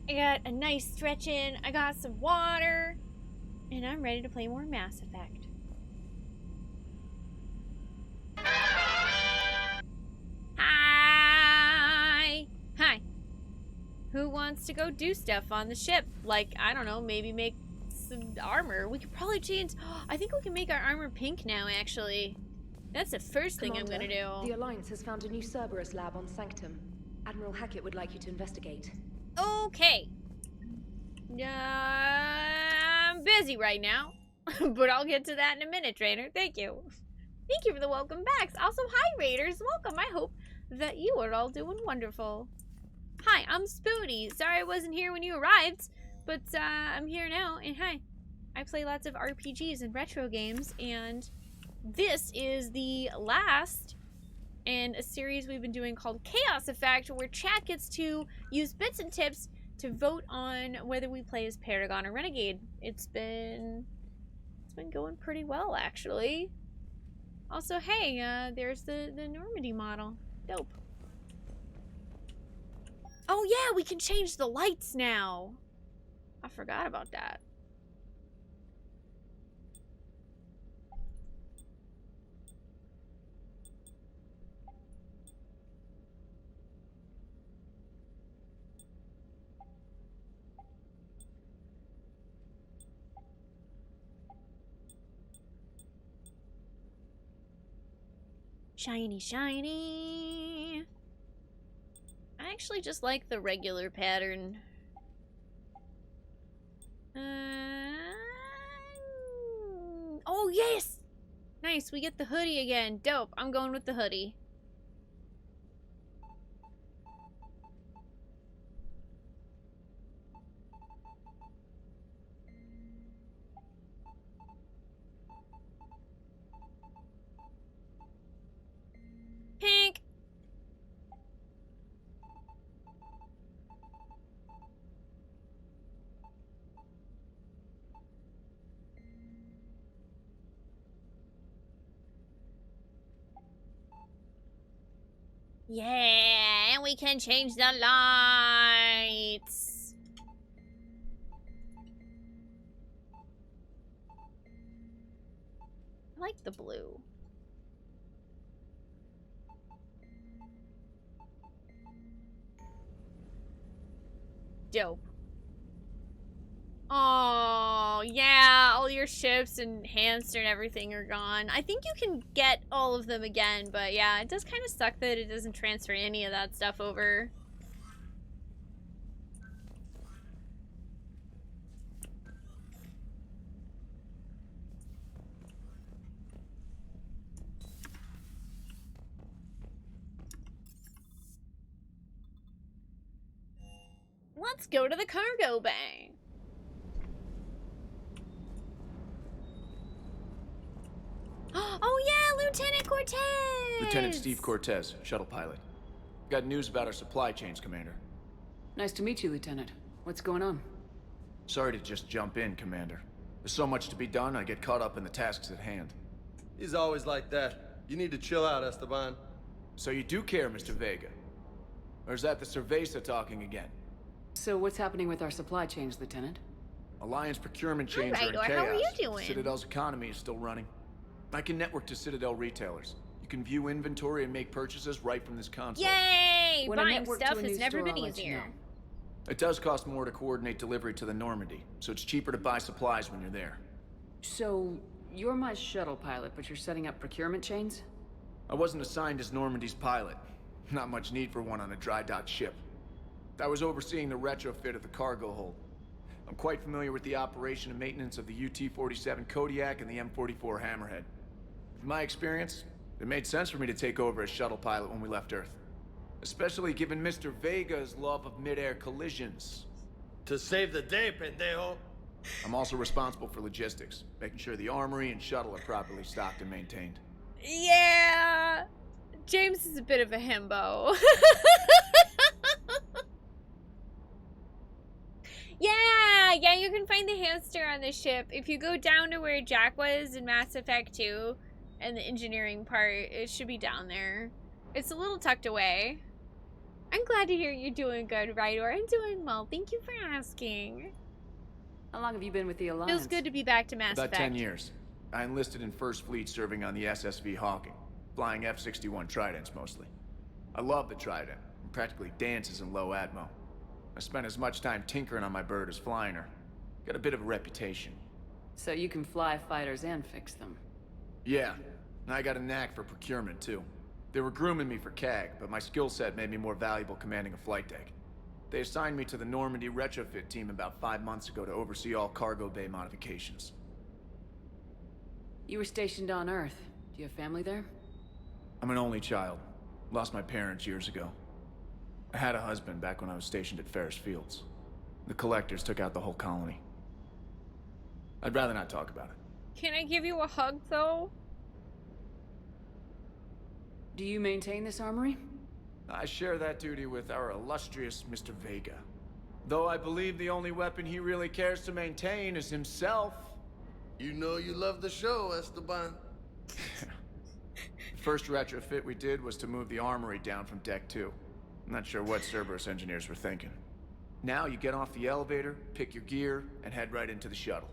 I got a nice stretch in. I got some water. And I'm ready to play more Mass Effect. Hi! Hi. Who wants to go do stuff on the ship? Like, I don't know, maybe make some armor. We could probably change... I think we can make our armor pink now, actually. That's the first thing I'm gonna do. The Alliance has found a new Cerberus lab on Sanctum. Admiral Hackett would like you to investigate. Okay. I'm busy right now, but I'll get to that in a minute, Trainer. Thank you. Thank you for the welcome backs. Also, hi, Raiders. Welcome. I hope that you are all doing wonderful. Hi, I'm Spoonee. Sorry I wasn't here when you arrived, but I'm here now. And hi, I play lots of RPGs and retro games, and this is the last in a series we've been doing called Chaos Effect, where chat gets to use bits and tips to vote on whether we play as Paragon or Renegade. It's been going pretty well, actually. Also, hey, there's the Normandy model. Dope. Oh yeah, we can change the lights now. I forgot about that. Shiny, shiny. I actually just like the regular pattern. Oh, yes! Nice, we get the hoodie again. Dope. I'm going with the hoodie. Pink. Yeah, and we can change the lights. I like the blue. Dope. Oh, yeah, all your ships and hamster and everything are gone. I think you can get all of them again, but yeah, it does kind of suck that it doesn't transfer any of that stuff over. Let's go to the cargo bay. Oh yeah, Lieutenant Cortez! Lieutenant Steve Cortez, shuttle pilot. Got news about our supply chains, Commander. Nice to meet you, Lieutenant. What's going on? Sorry to just jump in, Commander. There's so much to be done, I get caught up in the tasks at hand. He's always like that. You need to chill out, Esteban. So you do care, Mr. Vega? Or is that the Cerveza talking again? So what's happening with our supply chains, Lieutenant? Alliance procurement chains are in chaos. How are you doing? Citadel's economy is still running. I can network to Citadel retailers. You can view inventory and make purchases right from this console. Yay! When I Buying network stuff to a new has never store, been I'll let you easier. know. It does cost more to coordinate delivery to the Normandy, so it's cheaper to buy supplies when you're there. So, you're my shuttle pilot, but you're setting up procurement chains? I wasn't assigned as Normandy's pilot. Not much need for one on a dry dock ship. I was overseeing the retrofit of the cargo hold. I'm quite familiar with the operation and maintenance of the UT-47 Kodiak and the M44 Hammerhead. With my experience, it made sense for me to take over as shuttle pilot when we left Earth. Especially given Mr. Vega's love of mid-air collisions. To save the day, pendejo. I'm also responsible for logistics, making sure the armory and shuttle are properly stocked and maintained. Yeah! James is a bit of a himbo. Yeah, you can find the hamster on the ship. If you go down to where Jack was in Mass Effect 2 and the engineering part, it should be down there. It's a little tucked away. I'm glad to hear you're doing good, Rydor. I'm doing well. Thank you for asking. How long have you been with the Alliance? Feels good to be back to Mass About Effect. 10 years. I enlisted in First Fleet serving on the SSV Hawking, flying F-61 Tridents mostly. I love the Trident. It practically dances in low atmo. I spent as much time tinkering on my bird as flying her. Got a bit of a reputation. So you can fly fighters and fix them. Yeah, and I got a knack for procurement too. They were grooming me for CAG, but my skill set made me more valuable commanding a flight deck. They assigned me to the Normandy retrofit team about 5 months ago to oversee all cargo bay modifications. You were stationed on Earth. Do you have family there? I'm an only child. Lost my parents years ago. I had a husband back when I was stationed at Ferris Fields. The Collectors took out the whole colony. I'd rather not talk about it. Can I give you a hug, though? Do you maintain this armory? I share that duty with our illustrious Mr. Vega. Though I believe the only weapon he really cares to maintain is himself. You know you love the show, Esteban. The first retrofit we did was to move the armory down from Deck 2. I'm not sure what Cerberus engineers were thinking. Now you get off the elevator, pick your gear, and head right into the shuttle.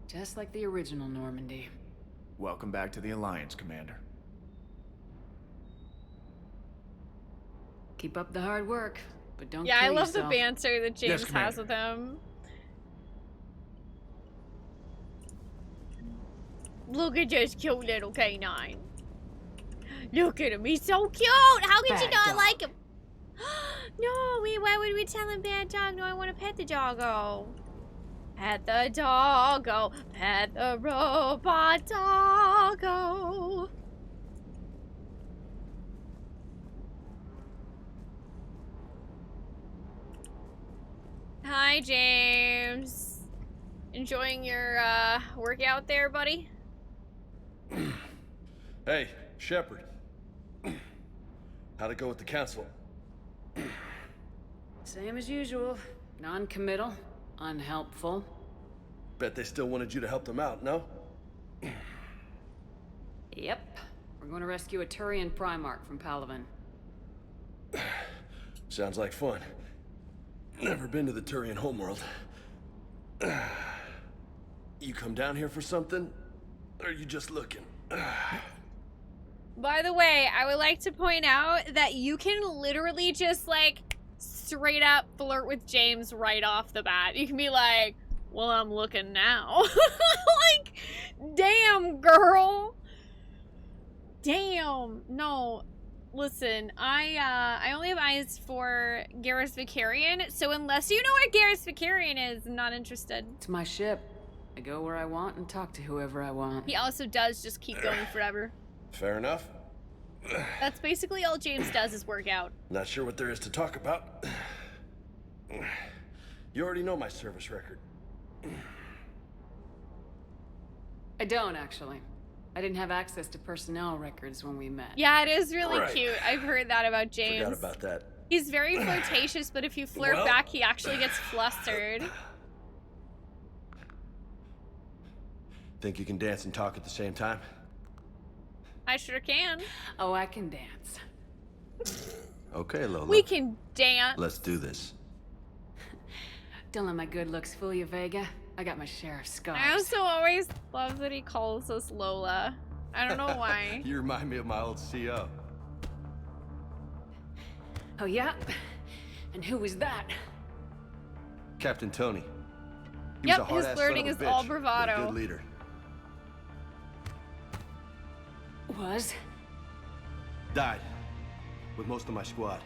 Just like the original Normandy. Welcome back to the Alliance, Commander. Keep up the hard work, but don't Yeah, I kill love yourself. the banter that James Yes, has with him. Look at this cute little canine. Look at him, he's so cute! How could you Bad not dog. like him? No, why would we tell him bad dog? No, I want to pet the doggo. Pet the doggo, pet the robot doggo. Hi, James. Enjoying your workout there, buddy? Hey, Shepard. How'd it go with the council? Same as usual. Non-committal, unhelpful. Bet they still wanted you to help them out, no? Yep. We're going to rescue a Turian Primarch from Palaven. Sounds like fun. Never been to the Turian homeworld. You come down here for something? Or are you just looking? By the way, I would like to point out that you can literally just, like, straight up flirt with James right off the bat. You can be like, well, I'm looking now. Like, damn, girl. Damn. No. Listen, I only have eyes for Garrus Vicarian, so unless you know what Garrus Vicarian is, I'm not interested. It's my ship. I go where I want and talk to whoever I want. He also does just keep going forever. Fair enough. That's basically all James does is work out. Not sure what there is to talk about. You already know my service record. I don't, actually. I didn't have access to personnel records when we met. Yeah, it is really Right. cute. I've heard that about James. Forgot about that. He's very flirtatious, but if you flirt Well- back, he actually gets flustered. Think you can dance and talk at the same time? I sure can. Oh, I can dance. Okay, Lola. We can dance. Let's do this. Don't let my good looks fool you, Vega. I got my share of scars. I also always love that he calls us Lola. I don't know why. You remind me of my old CO. Oh, yeah? And who was that? Captain Tony. He Yep, was a his hard-ass flirting son of a is all bitch, but a bravado. good leader. Was? Died. With most of my squad.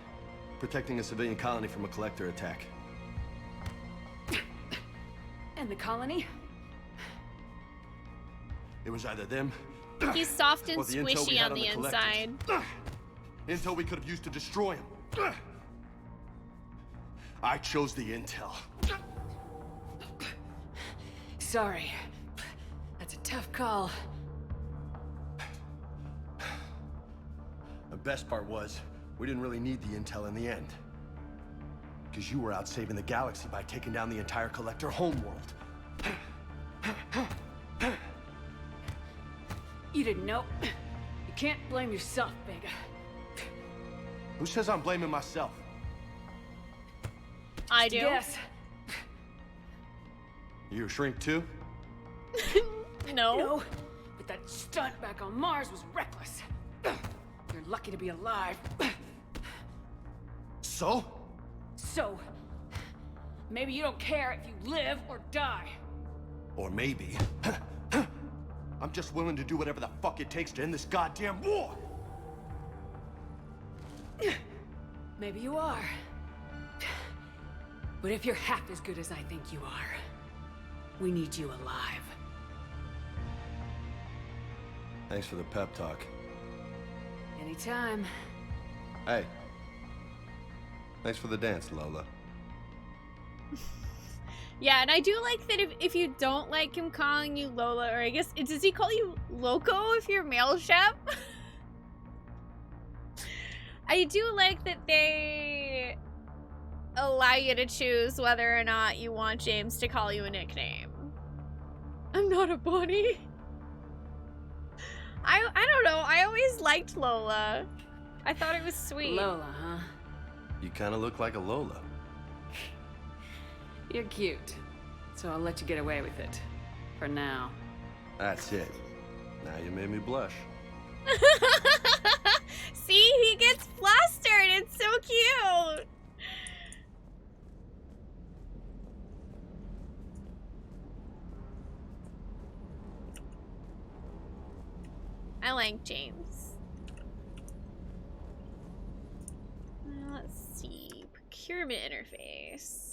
Protecting a civilian colony from a collector attack. And the colony? It was either them He's soft and or the intel we squishy had on the collectors. inside. Intel we could have used to destroy him. I chose the intel. Sorry. That's a tough call. The best part was, we didn't really need the intel in the end. Because you were out saving the galaxy by taking down the entire Collector homeworld. You didn't know. You can't blame yourself, Vega. Who says I'm blaming myself? I do. Yes. You a shrink too? No. No, but that stunt back on Mars was reckless. You're lucky to be alive. So? So, maybe you don't care if you live or die. Or maybe... I'm just willing to do whatever the fuck it takes to end this goddamn war! Maybe you are. But if you're half as good as I think you are, we need you alive. Thanks for the pep talk. Anytime. Hey. Thanks for the dance, Lola. Yeah, and I do like that if you don't like him calling you Lola, or I guess, does he call you Loco if you're male chef? I do like that they allow you to choose whether or not you want James to call you a nickname. I'm not a bunny. I don't know, I always liked Lola. I thought it was sweet. Lola, huh? You kind of look like a Lola. You're cute. So I'll let you get away with it. For now. That's it. Now you made me blush. See, he gets flustered. It's so cute. I like James. Let's see. Procurement interface.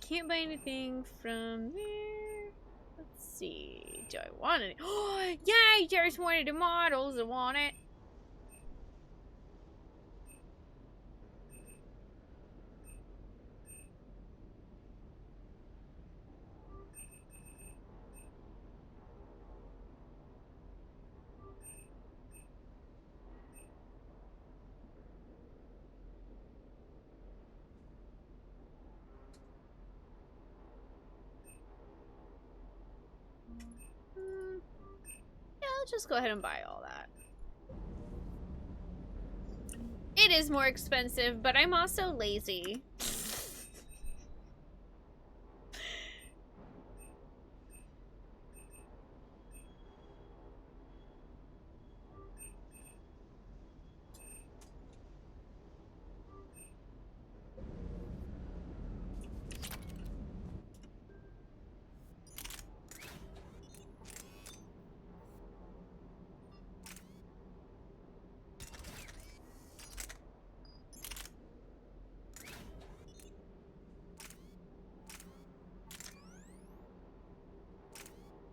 Can't buy anything from there. Let's see. Do I want it? Oh, yay! There's one of the models. I want it. Yeah, I'll just go ahead and buy all that. It is more expensive, but I'm also lazy.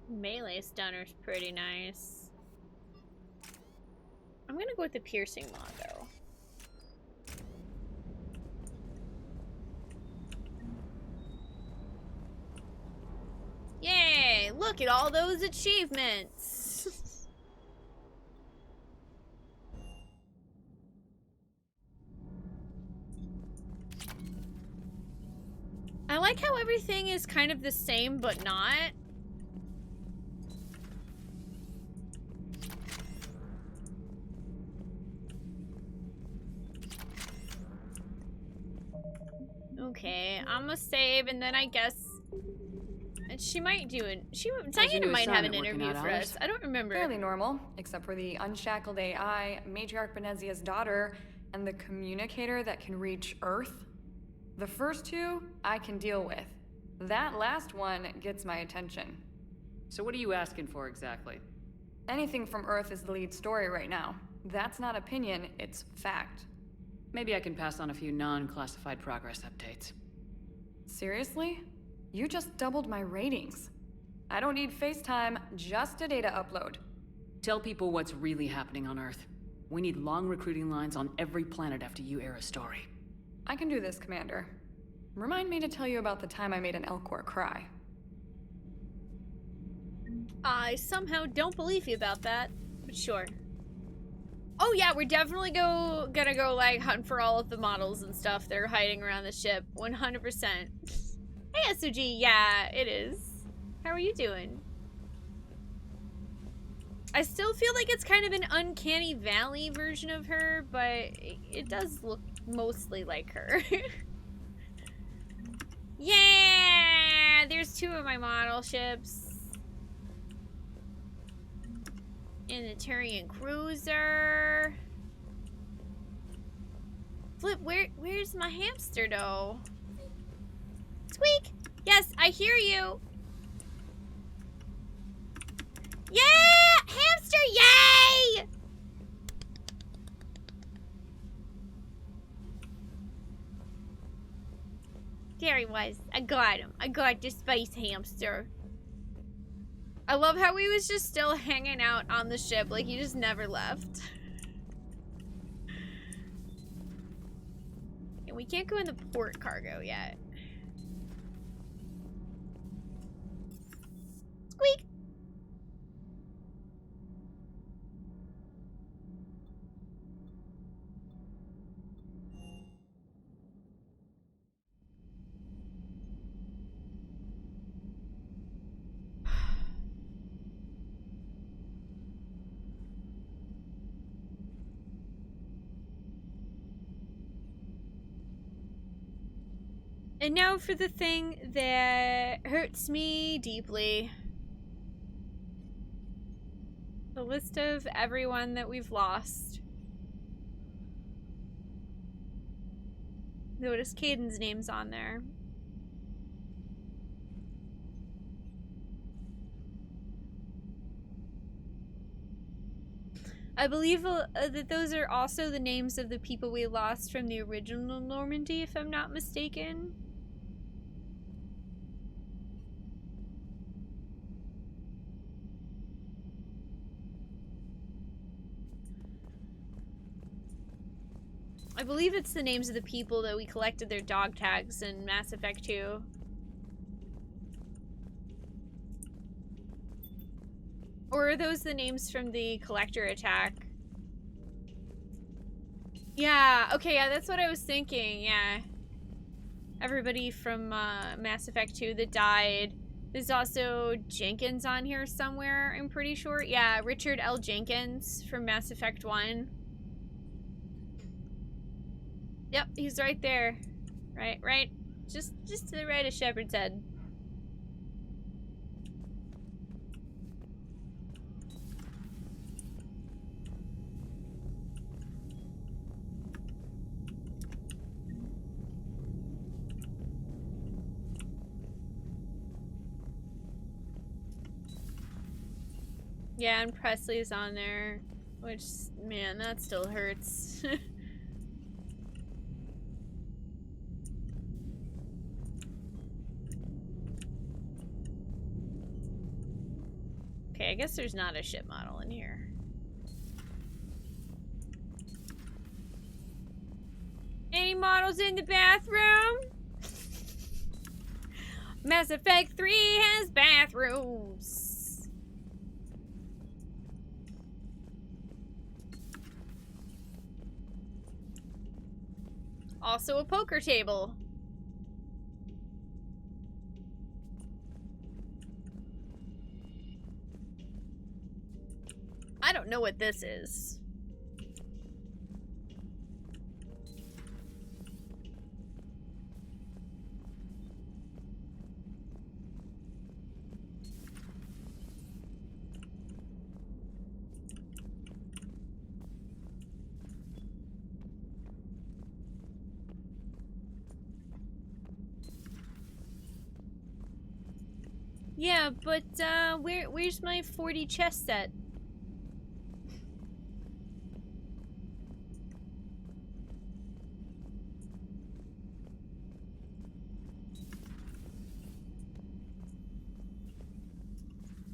Melee stunner's pretty nice. I'm gonna go with the piercing mod though. Yay! Look at all those achievements! I like how everything is kind of the same but not. Okay, I'm gonna save, and then I guess she might do it. Diana might have an interview for us. I don't remember. Fairly normal, except for the unshackled AI, Matriarch Benezia's daughter, and the communicator that can reach Earth. The first two, I can deal with. That last one gets my attention. So what are you asking for exactly? Anything from Earth is the lead story right now. That's not opinion, it's fact. Maybe I can pass on a few non-classified progress updates. Seriously? You just doubled my ratings. I don't need FaceTime, just a data upload. Tell people what's really happening on Earth. We need long recruiting lines on every planet after you air a story. I can do this, Commander. Remind me to tell you about the time I made an Elcor cry. I somehow don't believe you about that, but sure. Oh yeah, we're definitely gonna go like hunt for all of the models and stuff that are hiding around the ship. 100%. Hey SOG, yeah, it is. How are you doing? I still feel like it's kind of an Uncanny Valley version of her, but it does look mostly like her. Yeah! There's 2 of my model ships. And a Turian cruiser. Flip, where's my hamster though? Squeak! Yes, I hear you. Yeah! Hamster, yay! There he was. I got him. I got the space hamster. I love how he was just still hanging out on the ship, like he just never left. And we can't go in the port cargo yet. Squeak! And now for the thing that hurts me deeply. The list of everyone that we've lost. Notice Caden's name's on there. I believe that those are also the names of the people we lost from the original Normandy, if I'm not mistaken. I believe it's the names of the people that we collected their dog tags in Mass Effect 2. Or are those the names from the collector attack? Yeah, okay, yeah, that's what I was thinking, yeah. Everybody from Mass Effect 2 that died. There's also Jenkins on here somewhere, I'm pretty sure. Yeah, Richard L. Jenkins from Mass Effect 1. Yep, he's right there. Right. Just to the right of Shepard's head. Yeah, and Presley's on there, which, man, that still hurts. Okay, I guess there's not a ship model in here. Any models in the bathroom? Mass Effect 3 has bathrooms. Also a poker table. I don't know what this is. Yeah, but where's my 40 chess set?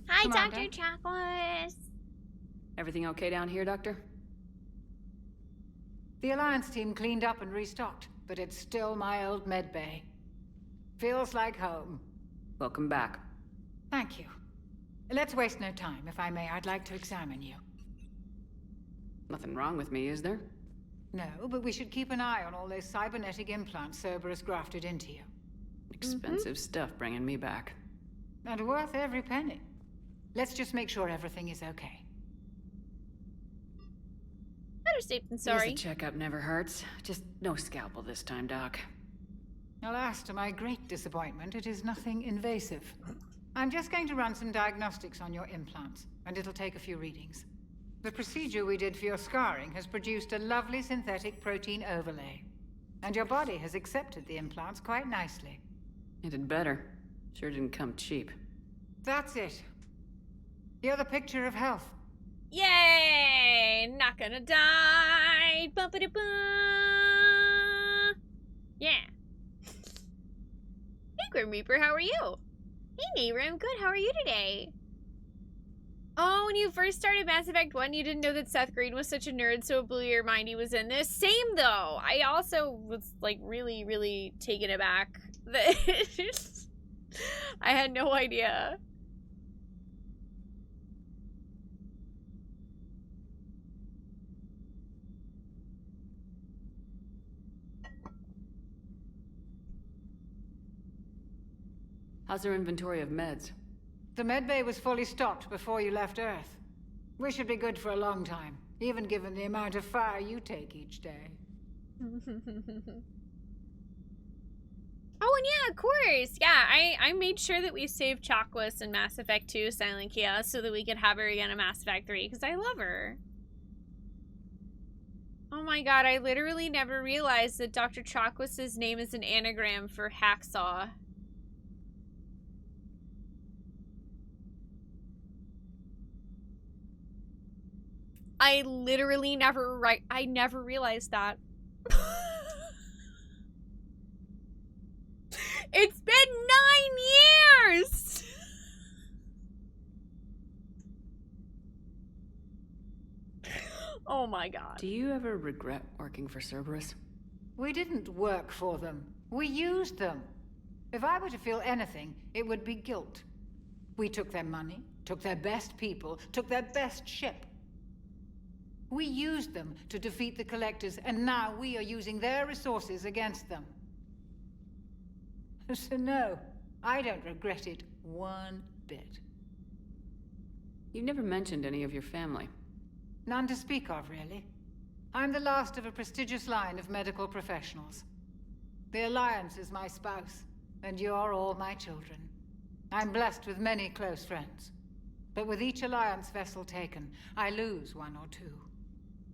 Hi, Commander. Dr. Chakwas. Everything okay down here, Doctor? The Alliance team cleaned up and restocked, but it's still my old med bay. Feels like home. Welcome back. Thank you. Let's waste no time. If I may, I'd like to examine you. Nothing wrong with me, is there? No, but we should keep an eye on all those cybernetic implants Cerberus grafted into you. Expensive stuff bringing me back. And worth every penny. Let's just make sure everything is okay. Better safe than sorry. Yes, a checkup never hurts. Just no scalpel this time, Doc. Alas, to my great disappointment, it is nothing invasive. I'm just going to run some diagnostics on your implants, and it'll take a few readings. The procedure we did for your scarring has produced a lovely synthetic protein overlay. And your body has accepted the implants quite nicely. It did better. Sure didn't come cheap. That's it. You're the picture of health. Yay! Not gonna die. Ba-ba-da-ba. Yeah. Hey, Grim Reaper, how are you? Hey, neighbor, I'm good. How are you today? Oh, when you first started Mass Effect 1, you didn't know that Seth Green was such a nerd, so it blew your mind he was in this. Same, though. I also was, like, really, really taken aback. I had no idea. How's our inventory of meds? The medbay was fully stocked before you left Earth. We should be good for a long time, even given the amount of fire you take each day. Oh, and yeah, of course. Yeah, I made sure that we saved Chakwas in Mass Effect 2 Silent Chaos so that we could have her again in Mass Effect 3, because I love her. Oh my god, I literally never realized that Dr. Chakwas' name is an anagram for hacksaw. I literally never realized that. It's been 9 years! Oh my god. Do you ever regret working for Cerberus? We didn't work for them. We used them. If I were to feel anything, it would be guilt. We took their money, took their best people, took their best ship. We used them to defeat the Collectors, and now we are using their resources against them. So no, I don't regret it one bit. You never mentioned any of your family. None to speak of, really. I'm the last of a prestigious line of medical professionals. The Alliance is my spouse, and you're all my children. I'm blessed with many close friends. But with each Alliance vessel taken, I lose one or two.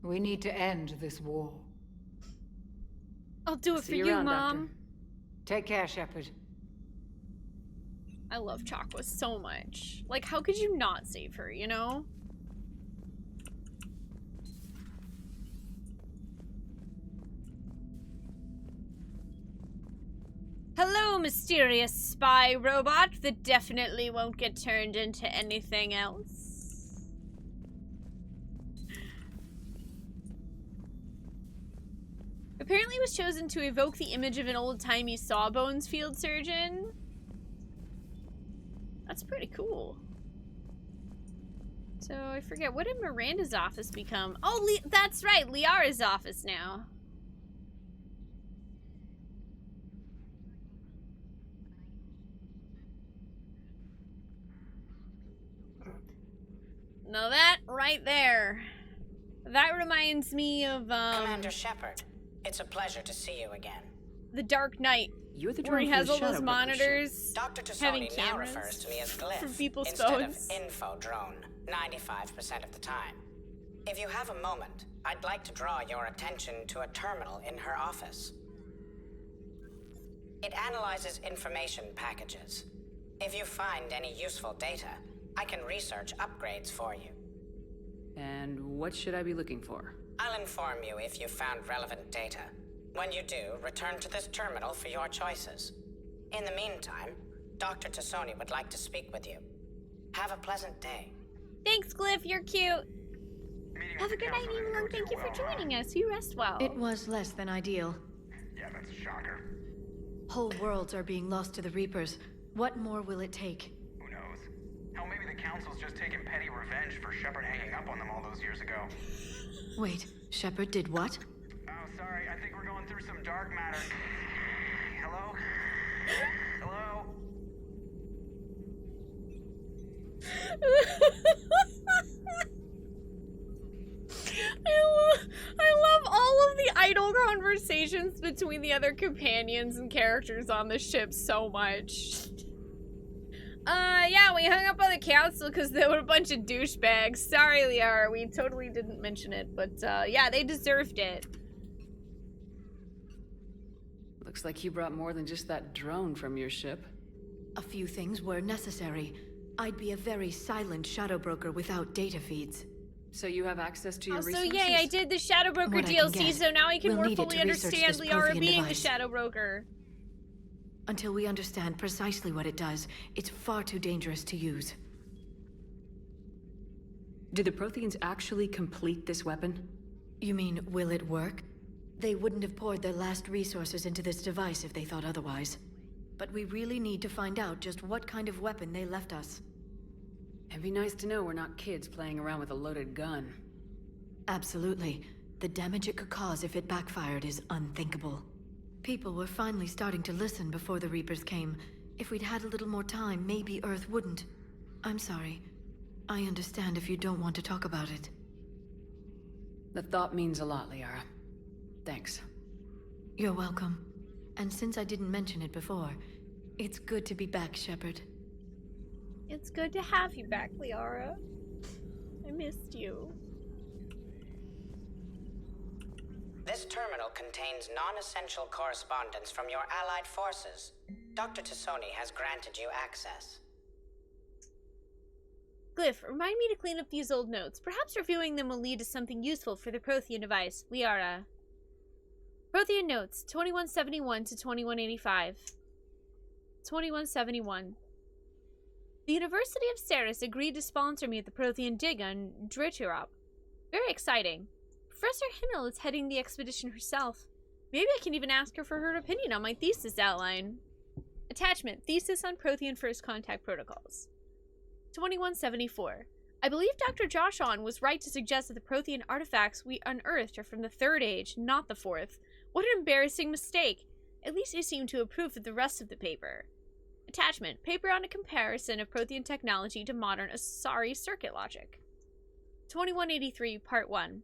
We need to end this war. I'll do it for you, Mom. Doctor. Take care, Shepard. I love Chakwas so much. Like, how could you not save her, you know? Hello, mysterious spy robot that definitely won't get turned into anything else. Apparently it was chosen to evoke the image of an old-timey sawbones field surgeon. That's pretty cool. So, I forget, what did Miranda's office become? Oh, that's right, Liara's office now. Now that right there. That reminds me of, Commander Shepard, it's a pleasure to see you again. The Dark Knight. You're the where he drone has for all the those Shadow monitors Dr. having Tassoni now cameras refers to me as Glyph from people's instead phones. of info drone 95% of the time. If you have a moment, I'd like to draw your attention to a terminal in her office. It analyzes information packages. If you find any useful data, I can research upgrades for you. And what should I be looking for? I'll inform you if you found relevant data. When you do, return to this terminal for your choices. In the meantime, Dr. Tassoni would like to speak with you. Have a pleasant day. Thanks, Glyph. You're cute. Have a good night, Evelyn. Thank you for joining us. You rest well. It was less than ideal. Yeah, that's a shocker. Whole worlds are being lost to the Reapers. What more will it take? Who knows? Hell, maybe the Council's just taking petty revenge for Shepard hanging up on them all those years ago. Wait, Shepard did what? Oh, sorry. I think we're going through some dark matter. Hello? Hello? whole conversations between the other companions and characters on the ship so much. Yeah, we hung up on the council because they were a bunch of douchebags. Sorry, Liara, we totally didn't mention it, but yeah, they deserved it. Looks like you brought more than just that drone from your ship. A few things were necessary. I'd be a very silent shadow broker without data feeds. So you have access to your also, resources? yay, I did the Shadow Broker DLC, so now I can more fully understand Liara being the Shadow Broker. Until we understand precisely what it does, it's far too dangerous to use. Did the Protheans actually complete this weapon? You mean, will it work? They wouldn't have poured their last resources into this device if they thought otherwise. But we really need to find out just what kind of weapon they left us. It'd be nice to know we're not kids playing around with a loaded gun. Absolutely. The damage it could cause if it backfired is unthinkable. People were finally starting to listen before the Reapers came. If we'd had a little more time, maybe Earth wouldn't. I'm sorry. I understand if you don't want to talk about it. The thought means a lot, Liara. Thanks. You're welcome. And since I didn't mention it before, it's good to be back, Shepard. It's good to have you back, Liara. I missed you. This terminal contains non-essential correspondence from your allied forces. Dr. Tassoni has granted you access. Glyph, remind me to clean up these old notes. Perhaps reviewing them will lead to something useful for the Prothean device. Liara. Prothean notes, 2171 to 2185. 2171. The University of Ceres agreed to sponsor me at the Prothean dig on Driturop. Very exciting. Professor Himmel is heading the expedition herself. Maybe I can even ask her for her opinion on my thesis outline. Attachment, Thesis on Prothean First Contact Protocols. 2174. I believe Dr. Joshon was right to suggest that the Prothean artifacts we unearthed are from the Third Age, not the Fourth. What an embarrassing mistake. At least I seem to approve of the rest of the paper. Attachment, paper on a comparison of Prothean technology to modern Asari circuit logic. 2183, Part 1.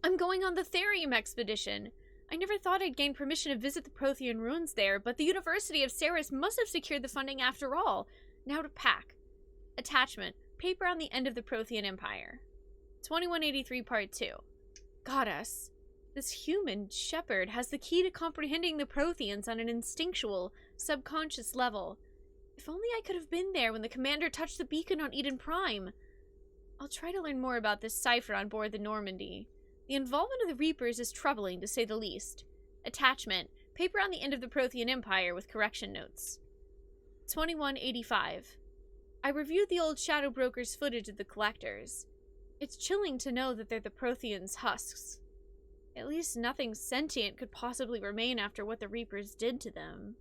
I'm going on the Therium expedition. I never thought I'd gain permission to visit the Prothean ruins there, but the University of Ceres must have secured the funding after all. Now to pack. Attachment, paper on the end of the Prothean Empire. 2183, Part 2. Goddess. This human, Shepard, has the key to comprehending the Protheans on an instinctual, subconscious level. If only I could have been there when the commander touched the beacon on Eden Prime. I'll try to learn more about this cipher on board the Normandy. The involvement of the Reapers is troubling, to say the least. Attachment, paper on the end of the Prothean Empire with correction notes. 2185. I reviewed the old Shadow Broker's footage of the Collectors. It's chilling to know that they're the Protheans' husks. At least nothing sentient could possibly remain after what the Reapers did to them.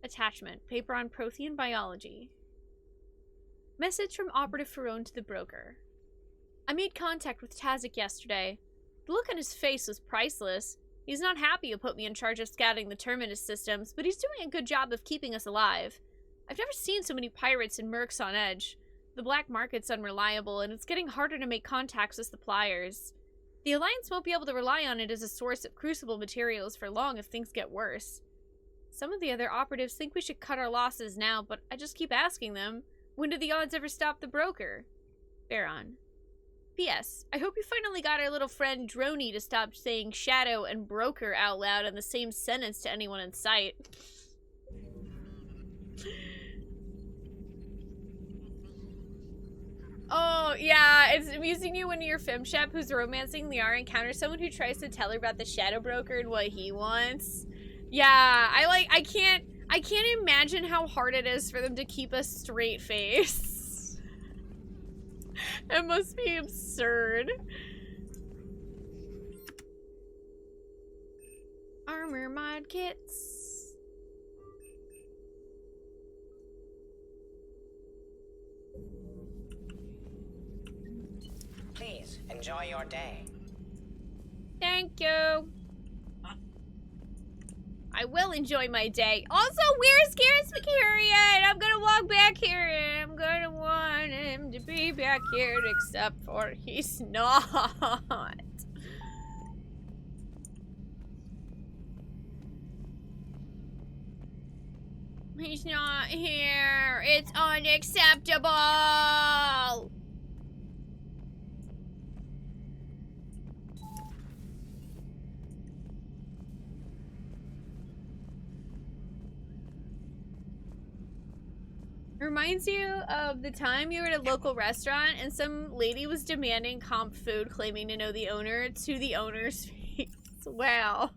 Attachment, paper on Prothean biology. Message from Operative Ferone to the Broker. I made contact with Tazik yesterday. The look on his face was priceless. He's not happy to put me in charge of scouting the Terminus systems, but he's doing a good job of keeping us alive. I've never seen so many pirates and mercs on edge. The black market's unreliable, and it's getting harder to make contacts with suppliers. The Alliance won't be able to rely on it as a source of crucible materials for long if things get worse. Some of the other operatives think we should cut our losses now, but I just keep asking them, when do the odds ever stop the Broker? Baron. P.S. I hope you finally got our little friend Droney to stop saying Shadow and Broker out loud in the same sentence to anyone in sight. Oh, yeah, it's amusing you when your femshep who's romancing Liara encounters someone who tries to tell her about the Shadow Broker and what he wants. Yeah, I can't imagine how hard it is for them to keep a straight face. It must be absurd. Armor mod kits. Please, enjoy your day. Thank you. I will enjoy my day. Also, where's Garrus Mercurian? I'm gonna walk back here and I'm gonna want him to be back here, except for he's not. He's not here. It's unacceptable. Reminds you of the time you were at a local restaurant and some lady was demanding comp food, claiming to know the owner to the owner's face. Wow.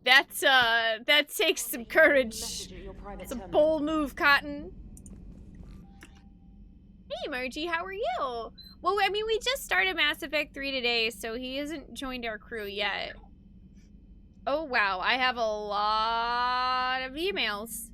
That's, that takes some courage. It's a bold move, Cotton. Hey, Margie, how are you? Well, I mean, we just started Mass Effect 3 today, so he hasn't joined our crew yet. Oh, wow. I have a lot of emails.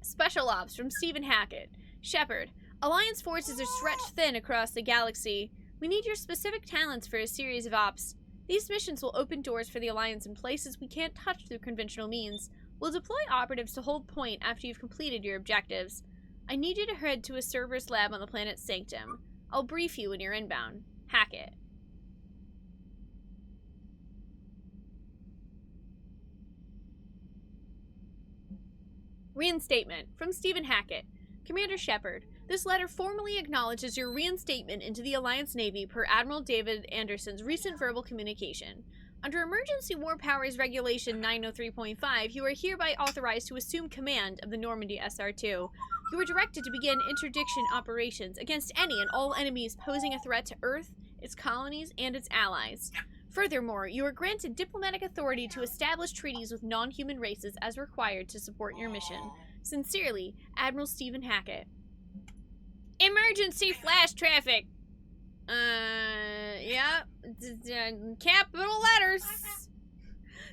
Special Ops from Stephen Hackett. Shepard, Alliance forces are stretched thin across the galaxy. We need your specific talents for a series of ops. These missions will open doors for the Alliance in places we can't touch through conventional means. We'll deploy operatives to hold point after you've completed your objectives. I need you to head to a Cerberus lab on the planet Sanctum. I'll brief you when you're inbound. Hackett. Reinstatement from Stephen Hackett. Commander Shepard, this letter formally acknowledges your reinstatement into the Alliance Navy per Admiral David Anderson's recent verbal communication. Under Emergency War Powers Regulation 903.5, you are hereby authorized to assume command of the Normandy SR-2. You are directed to begin interdiction operations against any and all enemies posing a threat to Earth, its colonies, and its allies. Furthermore, you are granted diplomatic authority to establish treaties with non-human races as required to support your mission. Sincerely, Admiral Stephen Hackett. Emergency flash traffic! Yeah. Capital letters.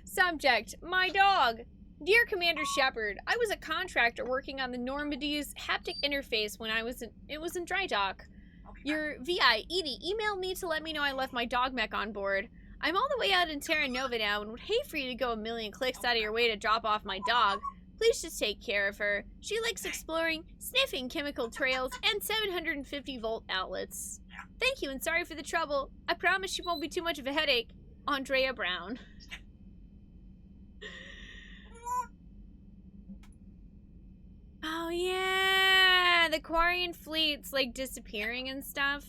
Subject, my dog. Dear Commander Shepard, I was a contractor working on the Normandy's haptic interface when it was in dry dock. Your VI, Edie, emailed me to let me know I left my dog mech on board. I'm all the way out in Terra Nova now and would hate for you to go a million clicks out of your way to drop off my dog. Please just take care of her. She likes exploring, sniffing chemical trails, and 750-volt outlets. Thank you and sorry for the trouble. I promise she won't be too much of a headache. Andrea Brown. Oh yeah, the Quarian fleet's like disappearing and stuff.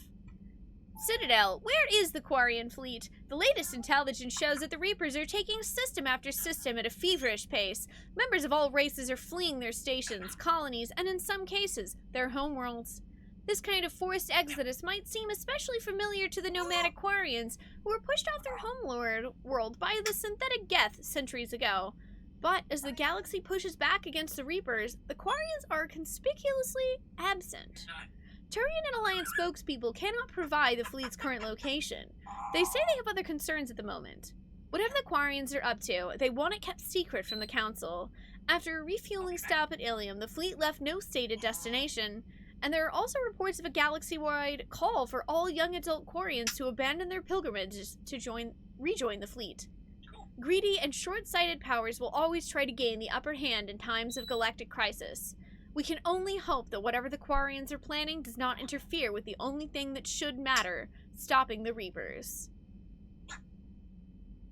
Citadel, where is the Quarian fleet? The latest intelligence shows that the Reapers are taking system after system at a feverish pace. Members of all races are fleeing their stations, colonies, and in some cases, their homeworlds. This kind of forced exodus might seem especially familiar to the nomadic Quarians, who were pushed off their homeworld by the synthetic Geth centuries ago. But as the galaxy pushes back against the Reapers, the Quarians are conspicuously absent. Turian and Alliance spokespeople cannot provide the fleet's current location. They say they have other concerns at the moment. Whatever the Quarians are up to, they want it kept secret from the Council. After a refueling stop at Ilium, the fleet left no stated destination, and there are also reports of a galaxy-wide call for all young adult Quarians to abandon their pilgrimages to rejoin the fleet. Greedy and short-sighted powers will always try to gain the upper hand in times of galactic crisis. We can only hope that whatever the Quarians are planning does not interfere with the only thing that should matter, stopping the Reapers.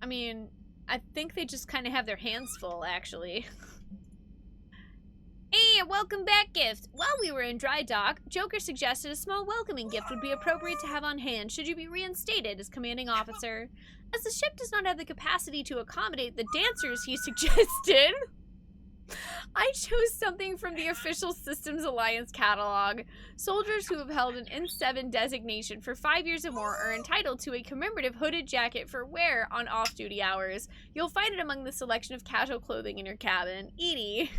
I mean, I think they just kind of have their hands full, actually. Hey, a welcome back gift! While we were in dry dock, Joker suggested a small welcoming gift would be appropriate to have on hand should you be reinstated as commanding officer. As the ship does not have the capacity to accommodate the dancers he suggested, I chose something from the official Systems Alliance catalog. Soldiers who have held an N7 designation for 5 years or more are entitled to a commemorative hooded jacket for wear on off-duty hours. You'll find it among the selection of casual clothing in your cabin. Edie.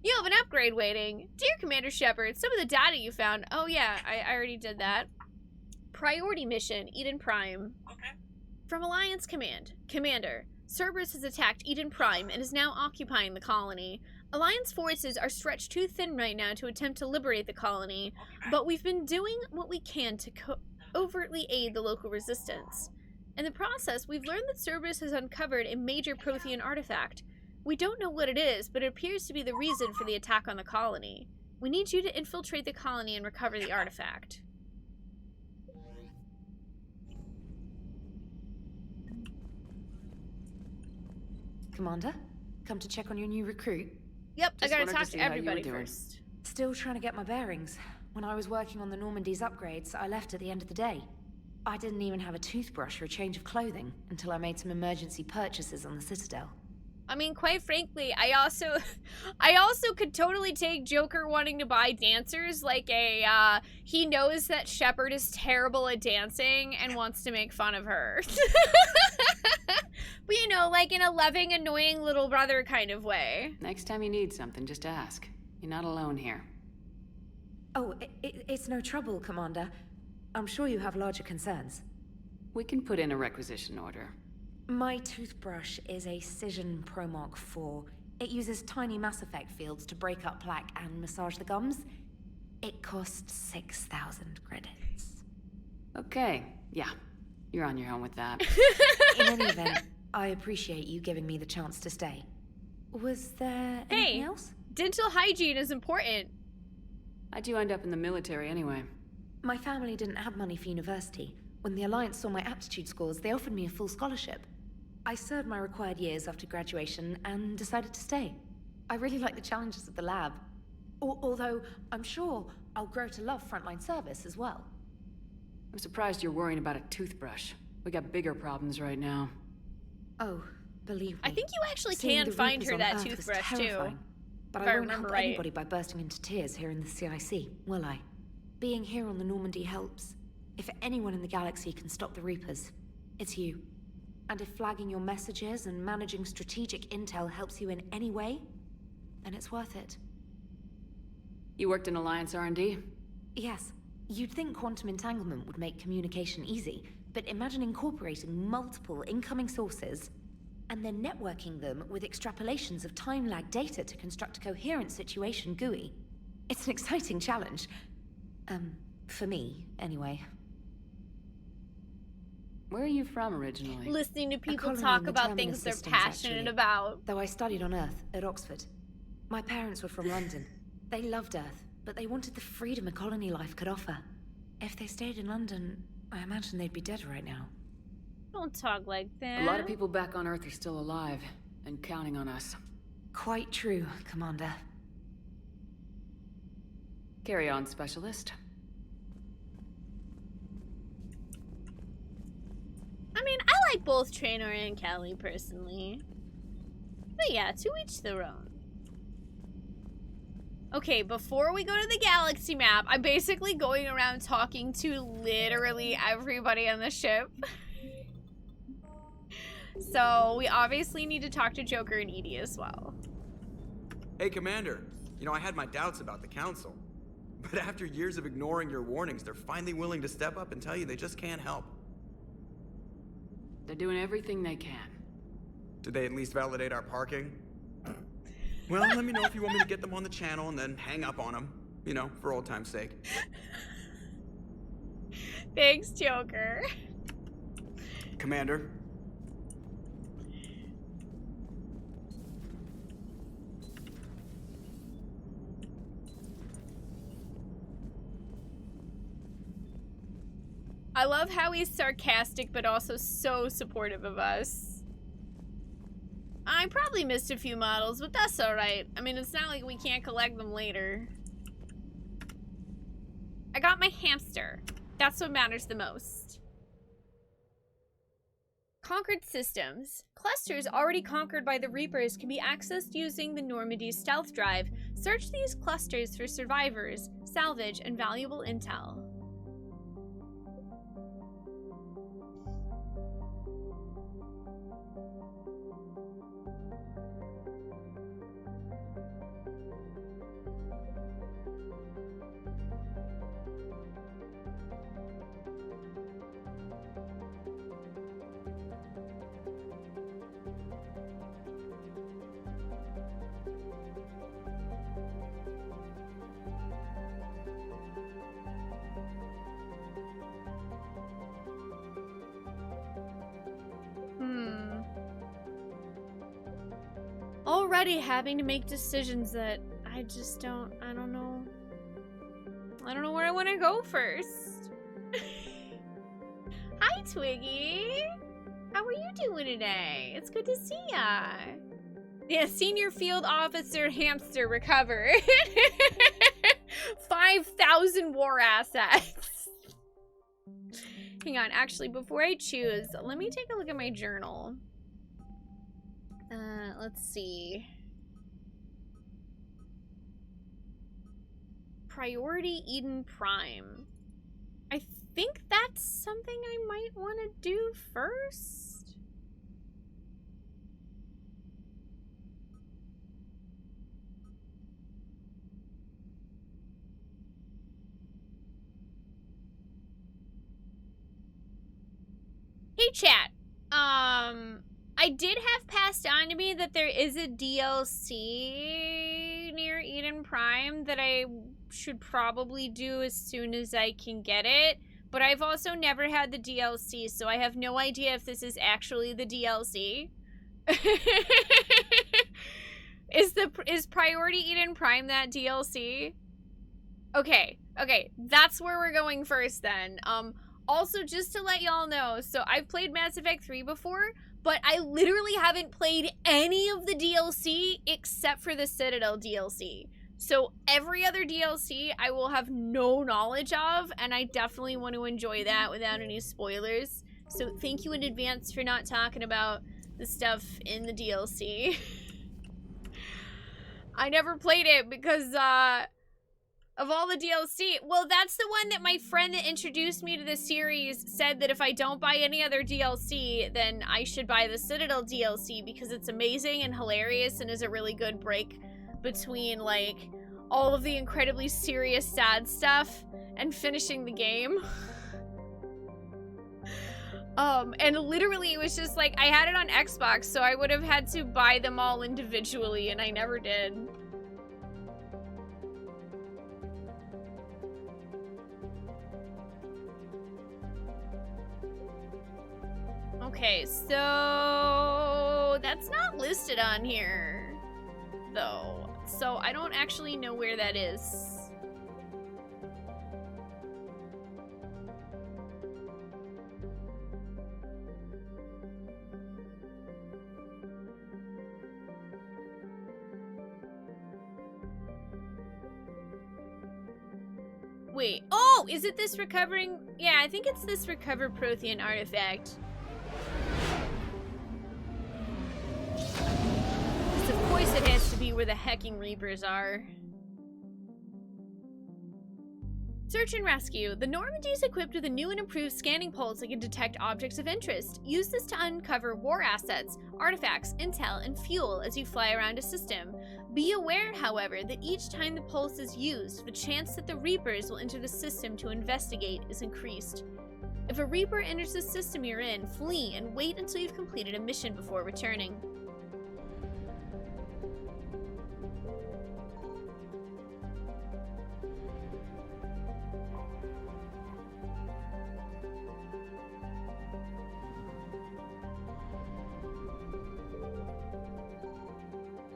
You have an upgrade waiting. Dear Commander Shepard, some of the data you found... Oh yeah, I already did that. Priority mission, Eden Prime. Okay. From Alliance Command. Commander, Cerberus has attacked Eden Prime and is now occupying the colony. Alliance forces are stretched too thin right now to attempt to liberate the colony, but we've been doing what we can to overtly aid the local resistance. In the process, we've learned that Cerberus has uncovered a major Prothean artifact. We don't know what it is, but it appears to be the reason for the attack on the colony. We need you to infiltrate the colony and recover the artifact. Commander? Come to check on your new recruit? Yep, Just I gotta wanted to talk see to how you were everybody doing. first. Still trying to get my bearings. When I was working on the Normandy's upgrades, I left at the end of the day. I didn't even have a toothbrush or a change of clothing until I made some emergency purchases on the Citadel. I mean, quite frankly, I also could totally take Joker wanting to buy dancers like a, he knows that Shepard is terrible at dancing and wants to make fun of her. But you know, like in a loving, annoying little brother kind of way. Next time you need something, just ask. You're not alone here. Oh, it's no trouble, Commander. I'm sure you have larger concerns. We can put in a requisition order. My toothbrush is a Cision Pro Mark IV. It uses tiny Mass Effect fields to break up plaque and massage the gums. It costs 6,000 credits. Okay, yeah. You're on your own with that. In any event, I appreciate you giving me the chance to stay. Was there anything else? Dental hygiene is important. How'd you end up in the military anyway? My family didn't have money for university. When the Alliance saw my aptitude scores, they offered me a full scholarship. I served my required years after graduation and decided to stay. I really like the challenges of the lab. Although, I'm sure I'll grow to love frontline service as well. I'm surprised you're worrying about a toothbrush. We got bigger problems right now. Oh, believe me. I think you actually Seeing can the find Reapers her on that Earth was toothbrush too. terrifying. But If I I won't remember help right. anybody by bursting into tears here in the CIC, will I? Being here on the Normandy helps. If anyone in the galaxy can stop the Reapers, it's you. And if flagging your messages and managing strategic intel helps you in any way, then it's worth it. You worked in Alliance R&D? Yes. You'd think quantum entanglement would make communication easy, but imagine incorporating multiple incoming sources and then networking them with extrapolations of time-lag data to construct a coherent situation GUI. It's an exciting challenge. For me, anyway. Where are you from originally? Listening to A people colony talk in the about Terminus things they're systems, passionate actually. about. Though I studied on Earth, at Oxford. My parents were from London. They loved Earth, but they wanted the freedom a colony life could offer. If they stayed in London, I imagine they'd be dead right now. Don't talk like that. A lot of people back on Earth are still alive, and counting on us. Quite true, Commander. Carry on, Specialist. I mean, I like both Traynor and Callie personally. But yeah, to each their own. Okay, before we go to the galaxy map, I'm basically going around talking to literally everybody on the ship. So we obviously need to talk to Joker and Edie as well. Hey, Commander. You know, I had my doubts about the Council. But after years of ignoring your warnings, they're finally willing to step up and tell you they just can't help. They're doing everything they can. Did they at least validate our parking? Well, let me know if you want me to get them on the channel and then hang up on them. You know, for old time's sake. Thanks, Joker. Commander. I love how he's sarcastic, but also so supportive of us. I probably missed a few models, but that's alright. I mean, it's not like we can't collect them later. I got my hamster. That's what matters the most. Conquered systems. Clusters already conquered by the Reapers can be accessed using the Normandy stealth drive. Search these clusters for survivors, salvage, and valuable intel. Already having to make decisions that I don't know. I don't know where I want to go first. Hi, Twiggy. How are you doing today? It's good to see ya. Yeah, senior field officer hamster recover. 5,000 war assets. Hang on, actually, before I choose, let me take a look at my journal. Let's see. Priority Eden Prime. I think that's something I might want to do first. Hey chat, I did have passed on to me that there is a DLC near Eden Prime that I should probably do as soon as I can get it, but I've also never had the DLC, so I have no idea if this is actually the DLC. Is Priority Eden Prime that DLC? Okay, that's where we're going first then. Also, just to let y'all know, so I've played Mass Effect 3 before, but I literally haven't played any of the DLC except for the Citadel DLC. So every other DLC I will have no knowledge of, and I definitely want to enjoy that without any spoilers. So thank you in advance for not talking about the stuff in the DLC. I never played it because, of all the DLC, well, that's the one that my friend that introduced me to the series said that if I don't buy any other DLC, then I should buy the Citadel DLC because it's amazing and hilarious and is a really good break between, like, all of the incredibly serious, sad stuff and finishing the game. And literally it was just like, I had it on Xbox, so I would have had to buy them all individually, and I never did. Okay, so that's not listed on here, though. So I don't actually know where that is. Wait, oh, is it this recovering? Yeah, I think it's this recover Prothean artifact. Of course it has to be where the hecking Reapers are. Search and rescue. The Normandy is equipped with a new and improved scanning pulse that can detect objects of interest. Use this to uncover war assets, artifacts, intel, and fuel as you fly around a system. Be aware, however, that each time the pulse is used, the chance that the Reapers will enter the system to investigate is increased. If a Reaper enters the system you're in, flee and wait until you've completed a mission before returning.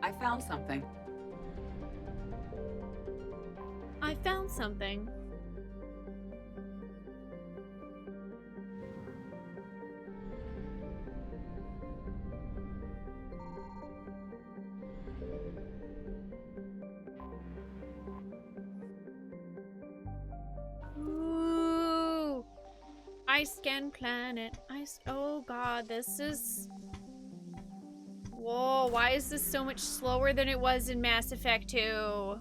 I found something. I found something. Ooh. I scan planet. Oh god, this is... Whoa, why is this so much slower than it was in Mass Effect 2?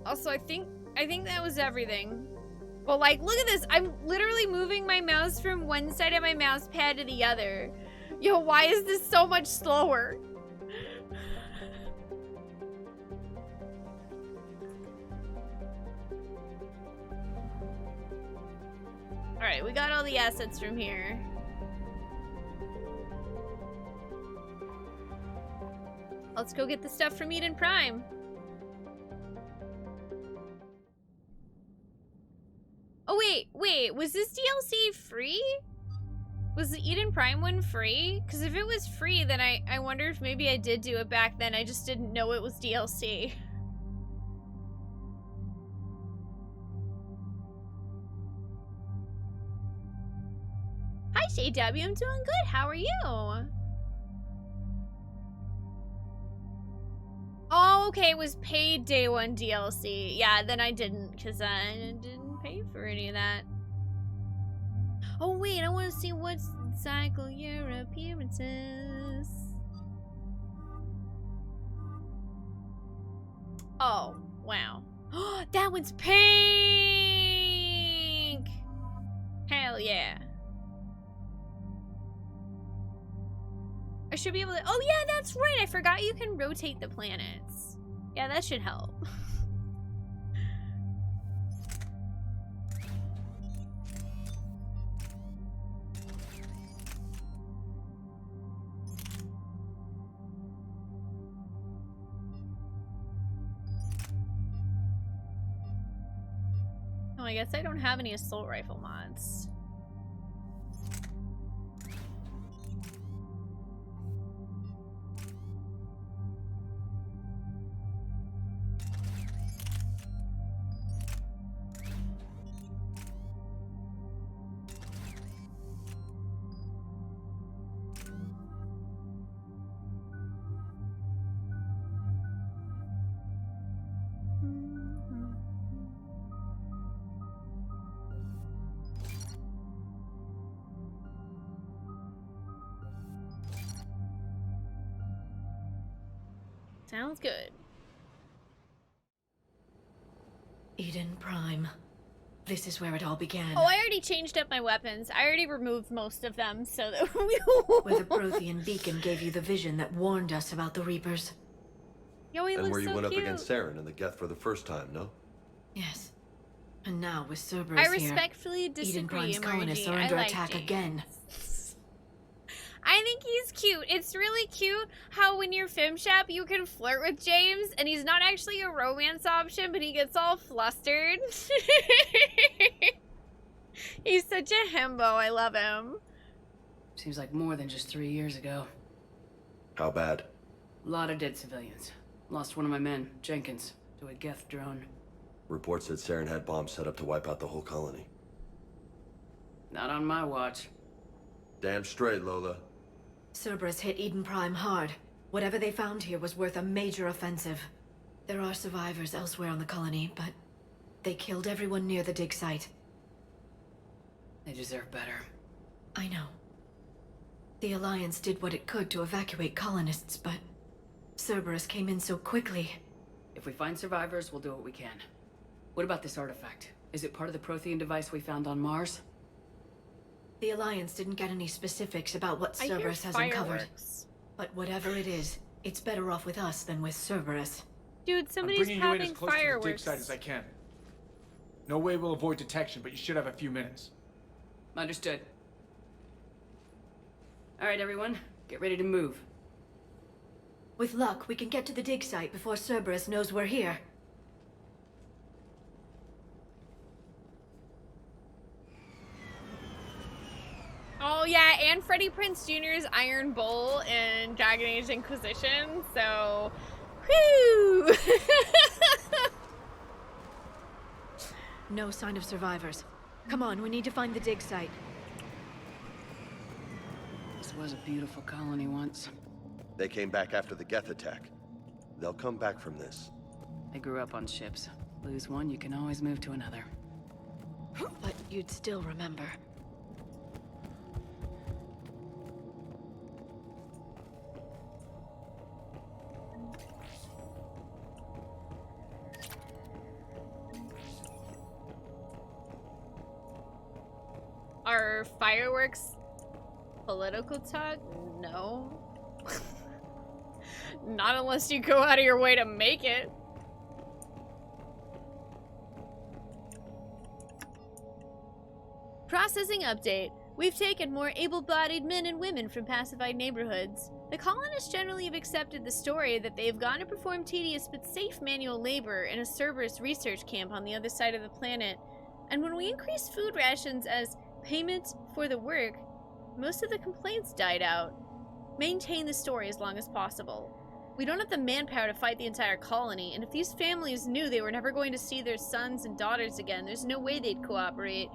Also, I think that was everything. Well, like, look at this. I'm literally moving my mouse from one side of my mouse pad to the other. Yo, why is this so much slower? Alright, we got all the assets from here. Let's go get the stuff from Eden Prime. Oh, wait, was this DLC free? Was the Eden Prime one free? Because if it was free, then I wonder if maybe I did do it back then. I just didn't know it was DLC. JW. I'm doing good. How are you? Oh, okay. It was paid day one DLC. Yeah, then I didn't, because I didn't pay for any of that. Oh, wait. I want to see what's cycle your appearances. Oh, wow. That one's pink! Hell yeah. I should be able to... Oh, yeah, that's right. I forgot you can rotate the planets. Yeah, that should help. Oh, I guess I don't have any assault rifle mods. Sounds good. Eden Prime. This is where it all began. Oh, I already changed up my weapons. I already removed most of them so that where the Prothean beacon gave you the vision that warned us about the Reapers. Yo, he and looks where you so went cute. up against Saren in the Geth for the first time, no? Yes. And now with Cerberus I respectfully disagree, Eden Prime's Emoji. colonists are I under like attack James. again. I think he's cute. It's really cute how when you're fem shop, you can flirt with James, and he's not actually a romance option, but he gets all flustered. He's such a himbo. I love him. Seems like more than just 3 years ago. How bad? A lot of dead civilians. Lost one of my men, Jenkins, to a Geth drone. Reports said Saren had bombs set up to wipe out the whole colony. Not on my watch. Damn straight, Lola. Cerberus hit Eden Prime hard. Whatever they found here was worth a major offensive. There are survivors elsewhere on the colony, but they killed everyone near the dig site. They deserve better. I know. The Alliance did what it could to evacuate colonists, but Cerberus came in so quickly. If we find survivors, we'll do what we can. What about this artifact? Is it part of the Prothean device we found on Mars? The Alliance didn't get any specifics about what I hear Cerberus has uncovered. fireworks. But whatever it is, it's better off with us than with Cerberus. Dude, I'm somebody's bringing you in as popping close to the dig fireworks. site as I can. No way we'll avoid detection, but you should have a few minutes. Understood. All right, everyone. Get ready to move. With luck, we can get to the dig site before Cerberus knows we're here. Oh yeah, and Freddie Prinze Jr.'s Iron Bull in Dragon Age Inquisition, so whew! No sign of survivors. Come on, we need to find the dig site. This was a beautiful colony once. They came back after the Geth attack. They'll come back from this. I grew up on ships. Lose one, you can always move to another. But you'd still remember. Are fireworks political talk? No. Not unless you go out of your way to make it. Processing update. We've taken more able-bodied men and women from pacified neighborhoods. The colonists generally have accepted the story that they have gone to perform tedious but safe manual labor in a Cerberus research camp on the other side of the planet. And when we increased food rations as payment for the work, most of the complaints died out. Maintain the story as long as possible. We don't have the manpower to fight the entire colony, and if these families knew they were never going to see their sons and daughters again, there's no way they'd cooperate.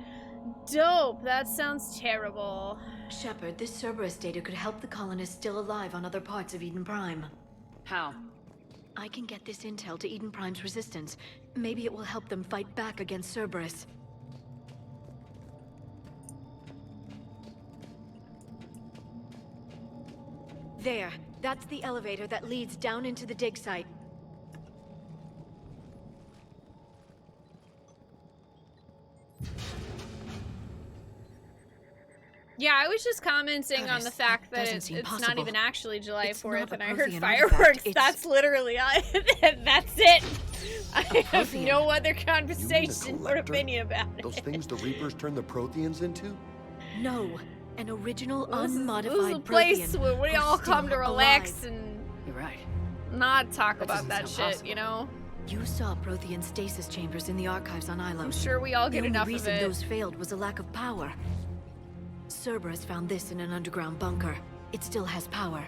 Dope! That sounds terrible. Shepard, this Cerberus data could help the colonists still alive on other parts of Eden Prime. How? I can get this intel to Eden Prime's resistance. Maybe it will help them fight back against Cerberus. There. That's the elevator that leads down into the dig site. Yeah, I was just commenting on the fact that it's not possible. even actually July It's 4th, not a and I heard Prothean fireworks. artifact, it's- That's literally that's it. I have Prothean? no other You mean a conversation or collector? opinion about it. Those things the Reapers turned the Protheans into? No. An original, This is unmodified a place Prothean where we who's all come to still relax alive. and You're right. not talk That about doesn't that sound shit, you know? You saw Prothean stasis chambers in the archives on Ilos. I'm sure we all get the enough only of reason it. those failed was a lack of power. Cerberus found this in an underground bunker. It still has power.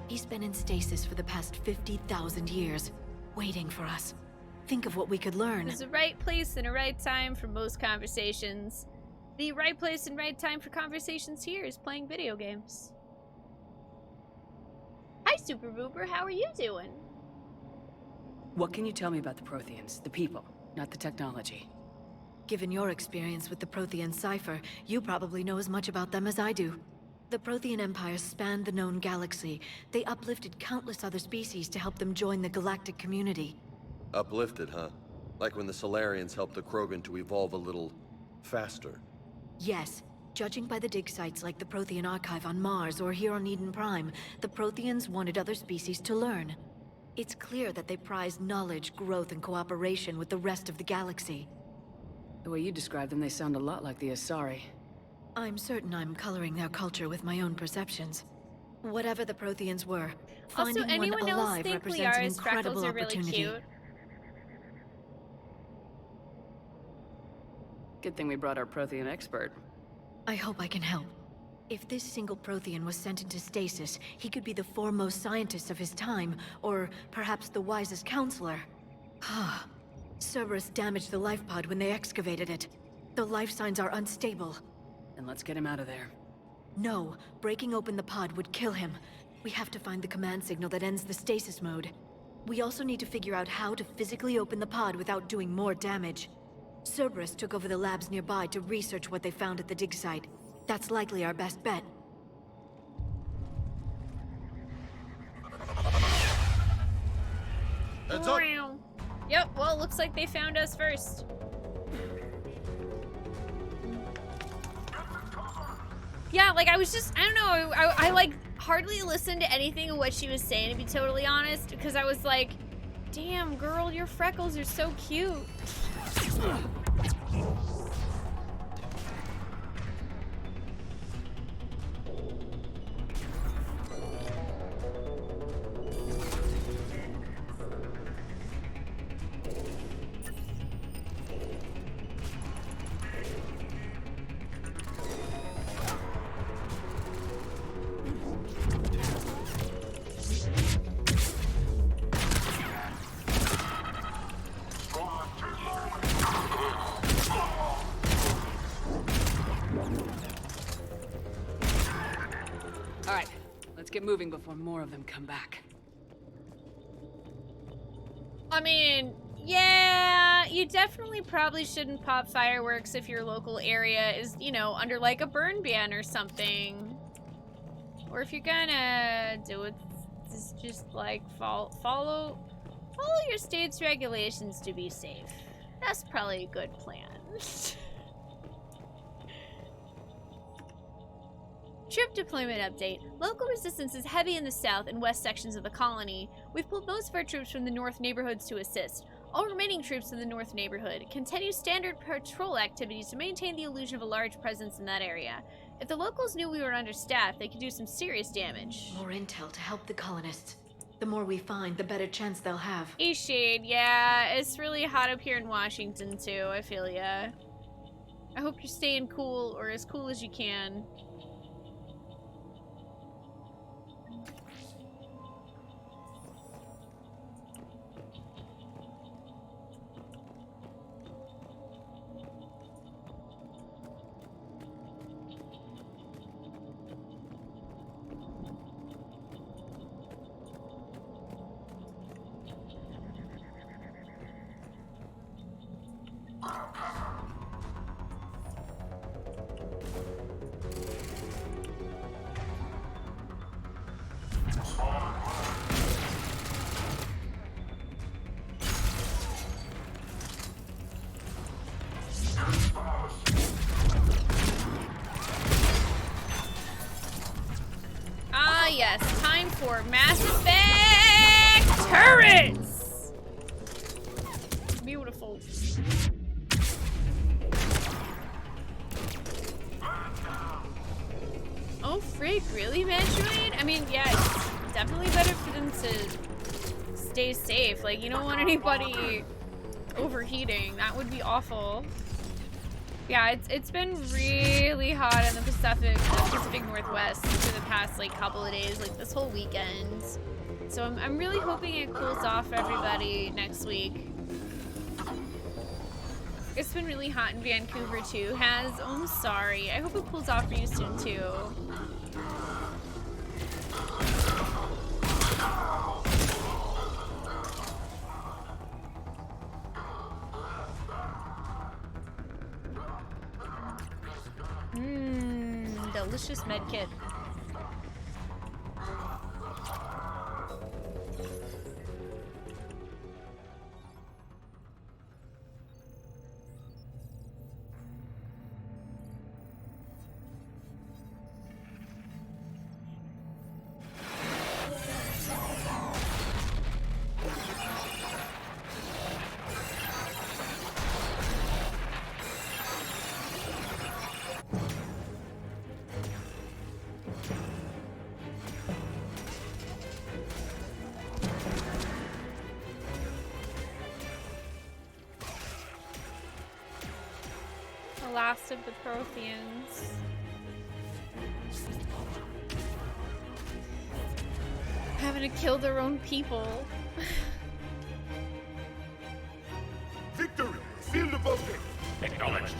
He's been in stasis for the past 50,000 years, waiting for us. Think of what we could learn. There's a right place and a right time for most conversations. The right place and right time for conversations here is playing video games. Hi, Super Booper. How are you doing? What can you tell me about the Protheans? The people, not the technology. Given your experience with the Prothean cipher, you probably know as much about them as I do. The Prothean Empire spanned the known galaxy. They uplifted countless other species to help them join the galactic community. Uplifted, huh? Like when the Solarians helped the Krogan to evolve a little faster. Yes. Judging by the dig sites like the Prothean Archive on Mars or here on Eden Prime, the Protheans wanted other species to learn. It's clear that they prized knowledge, growth, and cooperation with the rest of the galaxy. The way you describe them, they sound a lot like the Asari. I'm certain I'm coloring their culture with my own perceptions. Whatever the Protheans were, Also, finding anyone one else alive think represents an Liara's freckles incredible are really opportunity. cute? Good thing we brought our Prothean expert. I hope I can help. If this single Prothean was sent into stasis, he could be the foremost scientist of his time, or perhaps the wisest counselor. Cerberus damaged the life pod when they excavated it. The life signs are unstable. Then let's get him out of there. No, breaking open the pod would kill him. We have to find the command signal that ends the stasis mode. We also need to figure out how to physically open the pod without doing more damage. Cerberus took over the labs nearby to research what they found at the dig site. That's likely our best bet. Heads up! Yep, well, looks like they found us first. Yeah, like, I was just, I don't know, I like, hardly listened to anything of what she was saying, to be totally honest, because I was like, damn, girl, your freckles are so cute. Alright, let's get moving before more of them come back. I mean, yeah, you definitely probably shouldn't pop fireworks if your local area is, you know, under like a burn ban or something. Or if you're gonna do it, just like follow your state's regulations to be safe. That's probably a good plan. Troop deployment update. Local resistance is heavy in the south and west sections of the colony. We've pulled most of our troops from the north neighborhoods to assist. All remaining troops in the north neighborhood continue standard patrol activities to maintain the illusion of a large presence in that area. If the locals knew we were understaffed, they could do some serious damage. More intel to help the colonists. The more we find, the better chance they'll have. Shade, yeah, it's really hot up here in Washington too, I feel ya. I hope you're staying cool, or as cool as you can. yes, time for Mass Effect turrets! Beautiful. Oh, frig, really, Metroid? I mean, yeah, it's definitely better for them to stay safe. Like, you don't want anybody overheating. That would be awful. Yeah, it's been really hot in the Pacific Northwest for the past like couple of days, like this whole weekend. So I'm really hoping it cools off for everybody next week. It's been really hot in Vancouver too. Oh, I'm sorry. I hope it cools off for you soon too. Delicious medkit. Last of the Protheans. Having to kill their own people. Victory! Seal the bouquet! Acknowledged.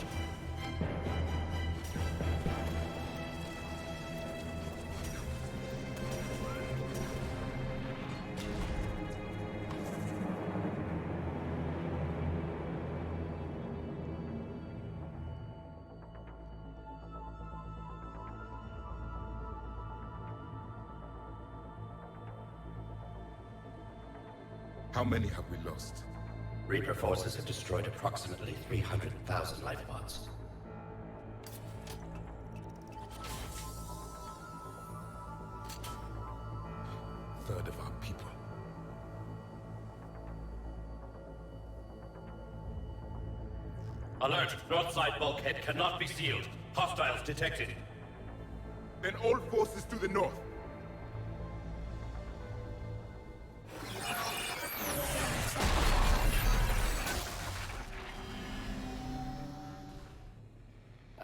How many have we lost? Reaper forces have destroyed approximately 300,000 life pods. Third of our people. Alert! North side bulkhead cannot be sealed. Hostiles detected. Then all forces to the north.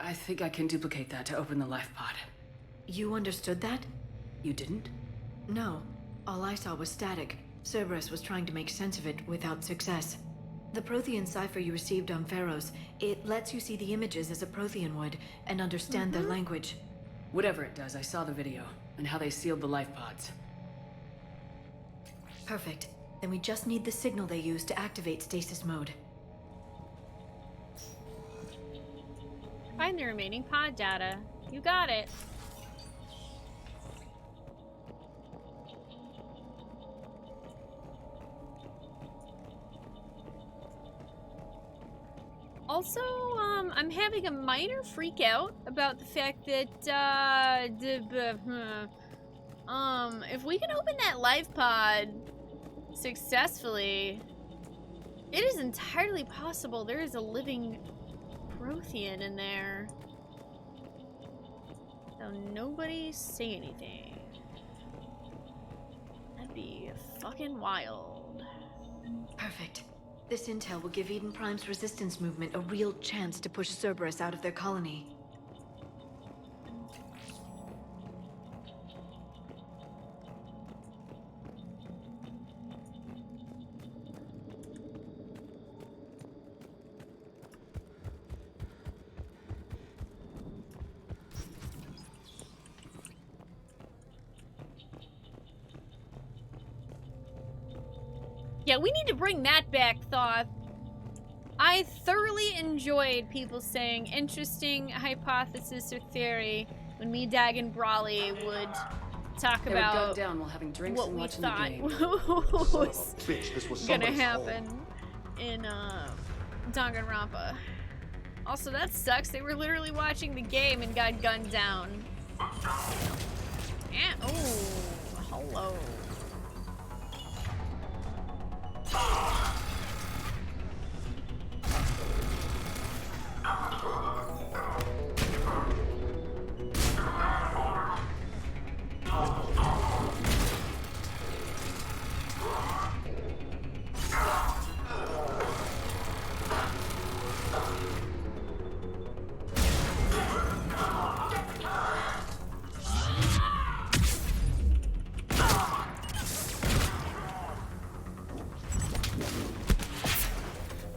I think I can duplicate that to open the life pod. You understood that? You didn't? No. All I saw was static. Cerberus was trying to make sense of it without success. The Prothean cipher you received on Pharaohs, it lets you see the images as a Prothean would and understand their language. Whatever it does, I saw the video and how they sealed the life pods. Perfect. Then we just need the signal they use to activate stasis mode. Find the remaining pod data. You got it. Also, I'm having a minor freak out about the fact that, if we can open that life pod successfully, it is entirely possible there is a living Prothean in there. So nobody say anything. That'd be fucking wild. Perfect. This intel will give Eden Prime's resistance movement a real chance to push Cerberus out of their colony. Yeah, we need to bring that back, Thoth. I thoroughly enjoyed people saying interesting hypothesis or theory when me, Dag, and Brawley would talk They about would go down while having drinks what and we watching thought the game. was Bitch, this was gonna somebody's happen in Danganronpa. Also, that sucks. They were literally watching the game and got gunned down. And, oh, hello.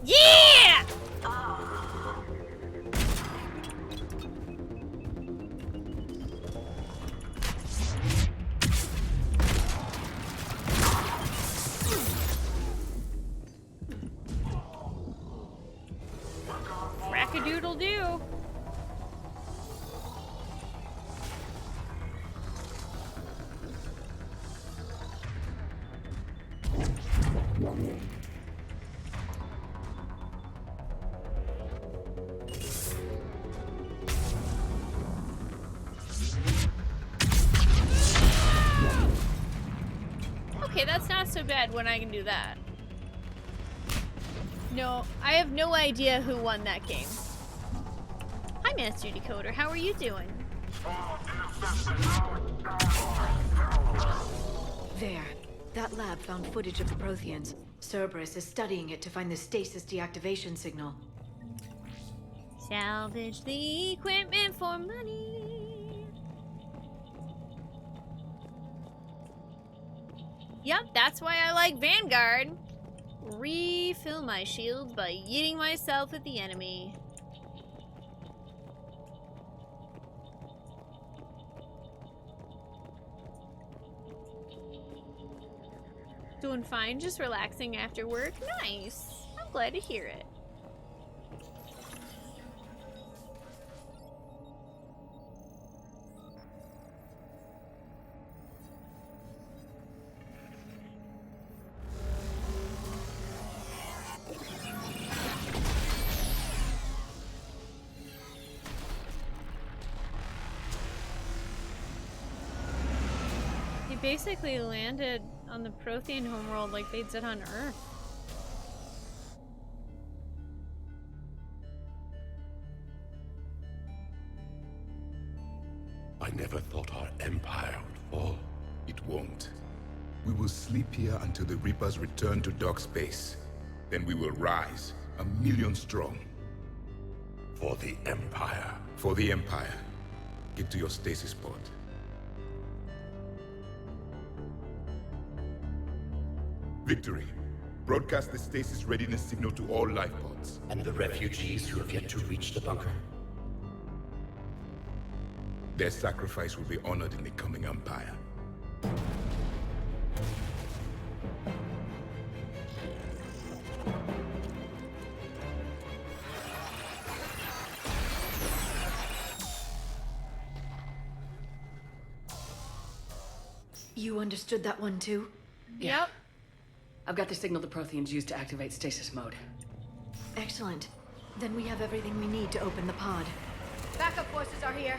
Yeah! Frackadoodle-doo. Okay, that's not so bad when I can do that. No, I have no idea who won that game. Hi, Master Decoder. How are you doing? There. That lab found footage of the Protheans. Cerberus is studying it to find the stasis deactivation signal. Salvage the equipment for money. Yep, that's why I like Vanguard. Refill my shields by yeeting myself at the enemy. Doing fine, just relaxing after work. Nice. I'm glad to hear it. Basically landed on the Prothean homeworld like they did on Earth. I never thought our empire would fall. It won't. We will sleep here until the Reapers return to dark space. Then we will rise, 1,000,000 strong. For the Empire. For the Empire. Get to your stasis pod. Victory. Broadcast the stasis readiness signal to all life pods. And the refugees who have yet to reach the bunker. Their sacrifice will be honored in the coming Empire. You understood that one too? Yep. I've got the signal the Protheans use to activate stasis mode. Excellent. Then we have everything we need to open the pod. Backup forces are here.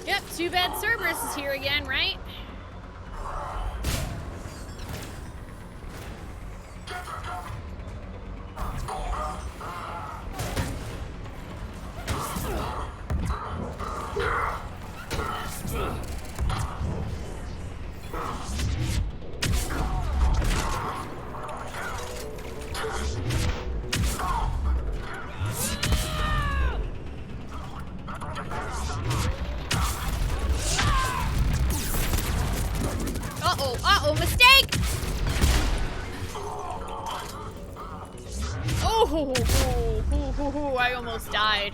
Yep, too bad Cerberus is here again, right? Uh-oh, mistake! Oh, I almost died.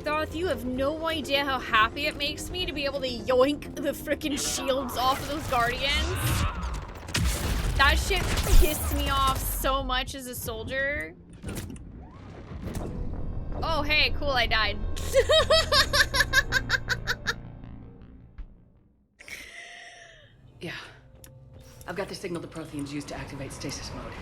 Darth, you have no idea how happy it makes me to be able to yoink the frickin' shields off of those Guardians. That shit pissed me off so much as a soldier. Oh, hey, cool, I died. Yeah. I've got the signal the Protheans use to activate stasis mode.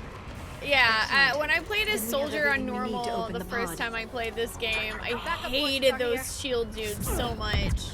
Yeah, when I played as soldier on normal the first time I played this game, I hated those shield dudes so much.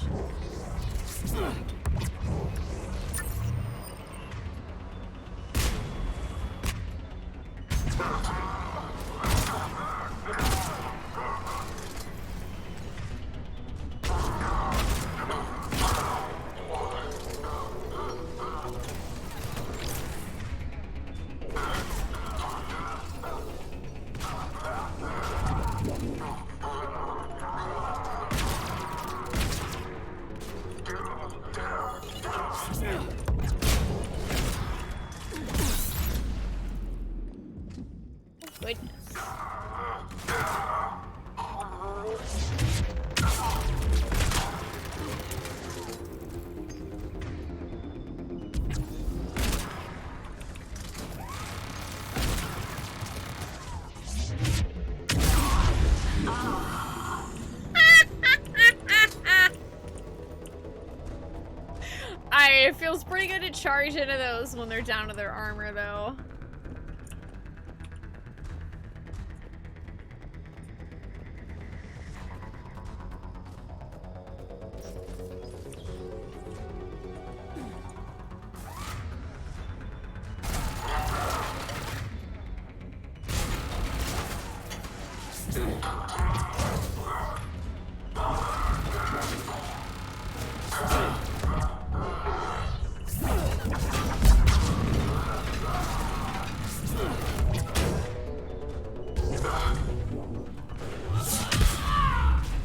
It feels pretty good to charge into those when they're down to their armor, though.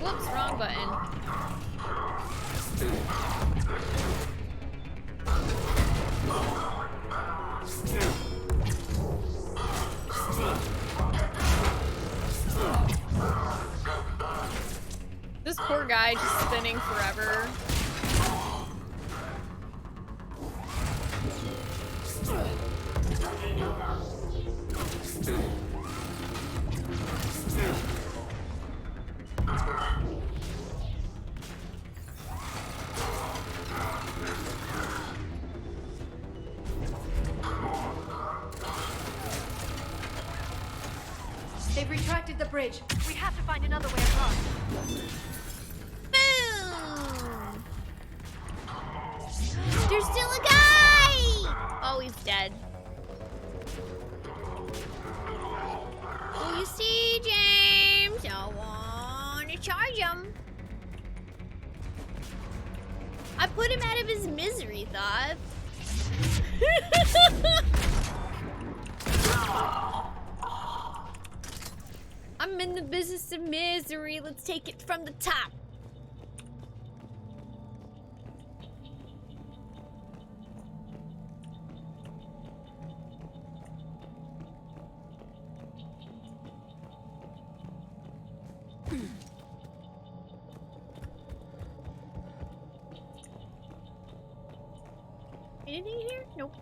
Whoops, wrong button. This poor guy just spinning forever. They've retracted the bridge. We have to find another way across. Boom! There's still a guy! Oh, he's dead. Oh, you see, James? I want to charge him. I put him out of his misery, thought. I'm in the business of misery. Let's take it from the top. Anything here? Nope.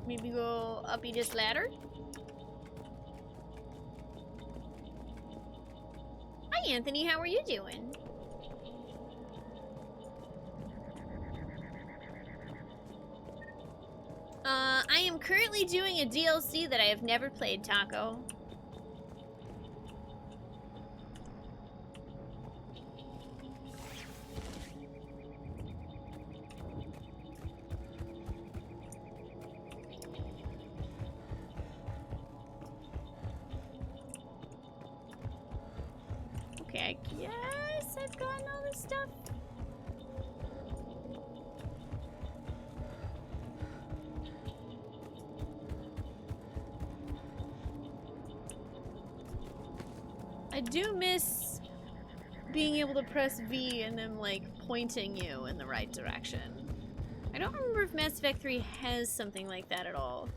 Maybe go up this ladder? Hi, Anthony. How are you doing? I am currently doing a DLC that I have never played, Taco. Okay, I guess I've gotten all this stuff. I do miss being able to press V and then, like, pointing you in the right direction. I don't remember if Mass Effect 3 has something like that at all.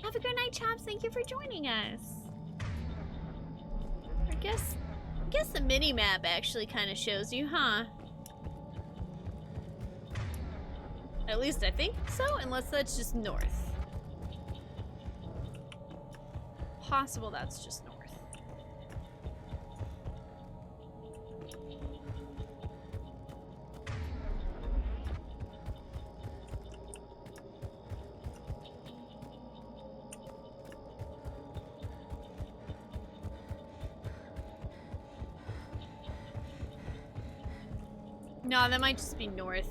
Have a good night, Chops. Thank you for joining us. I guess the mini-map actually kind of shows you, huh? At least I think so, unless that's just north. possible that's just north. No, that might just be north.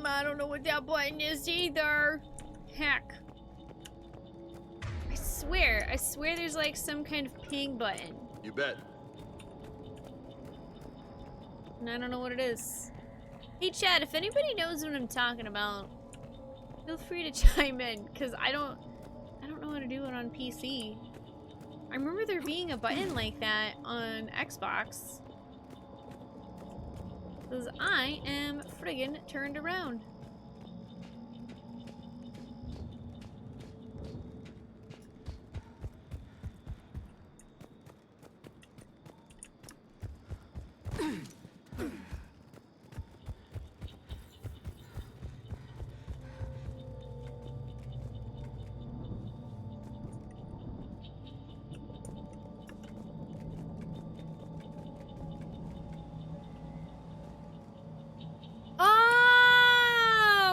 I don't know what that button is either. Heck. I swear there's like some kind of ping button. You bet. And I don't know what it is. Hey Chad, if anybody knows what I'm talking about, feel free to chime in, because I don't know how to do it on PC. I remember there being a button like that on Xbox. Because I am friggin' turned around.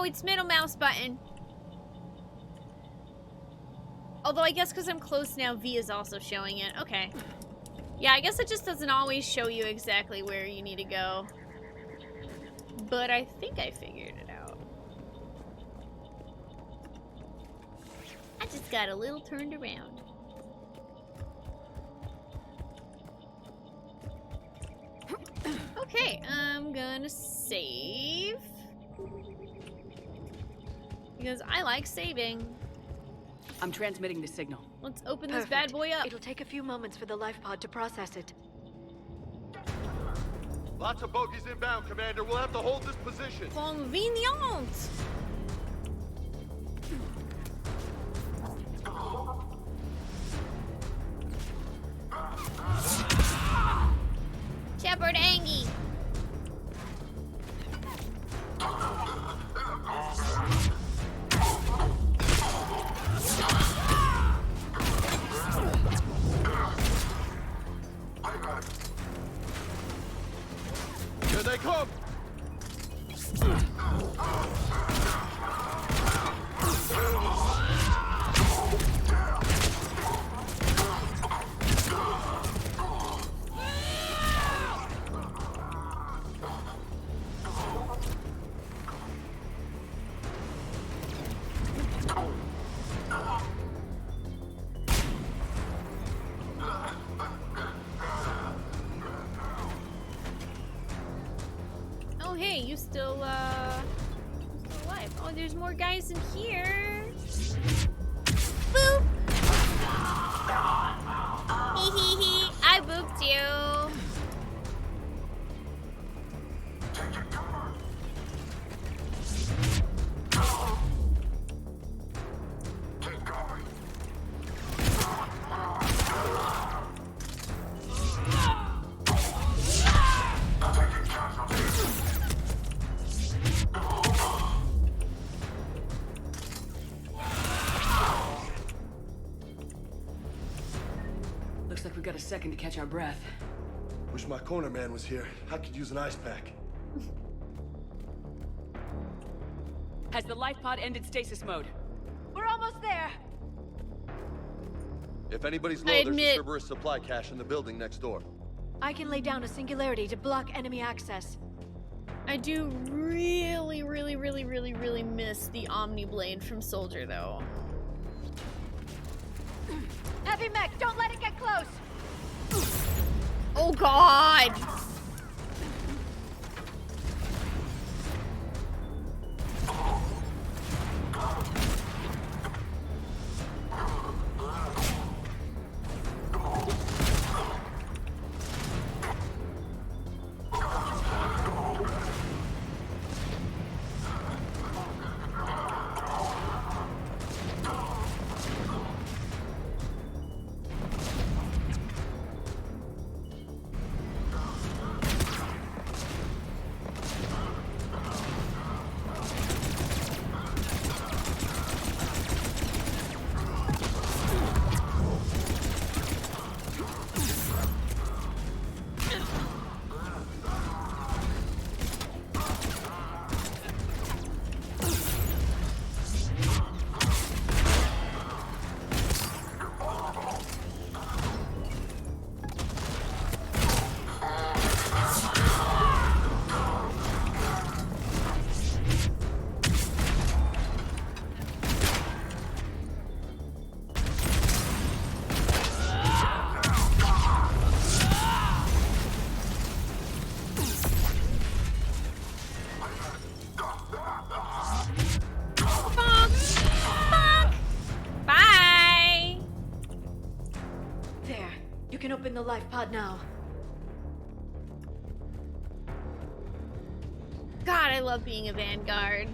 It's middle mouse button. Although I guess because I'm close now, V is also showing it. Okay. Yeah, I guess it just doesn't always show you exactly where you need to go. But I think I figured it out. I just got a little turned around. Okay, I'm gonna save. Because I like saving. I'm transmitting the signal. Let's open this bad boy up. It'll take a few moments for the life pod to process it. Lots of bogies inbound, Commander. We'll have to hold this position. Convenient. Shepard Angie. Here they come! Oh hey, you still alive. Oh, there's more guys in here. Boop! Hee hee hee, I booped you. Looks like we've got a second to catch our breath. Wish my corner man was here. I could use an ice pack. Has the life pod ended stasis mode? We're almost there. If anybody's low, there's a Cerberus supply cache in the building next door. I can lay down a singularity to block enemy access. I do really miss the Omni Blade from Soldier, though. Heavy mech, don't let it get close! Oh god! life pod now. God, I love being a Vanguard.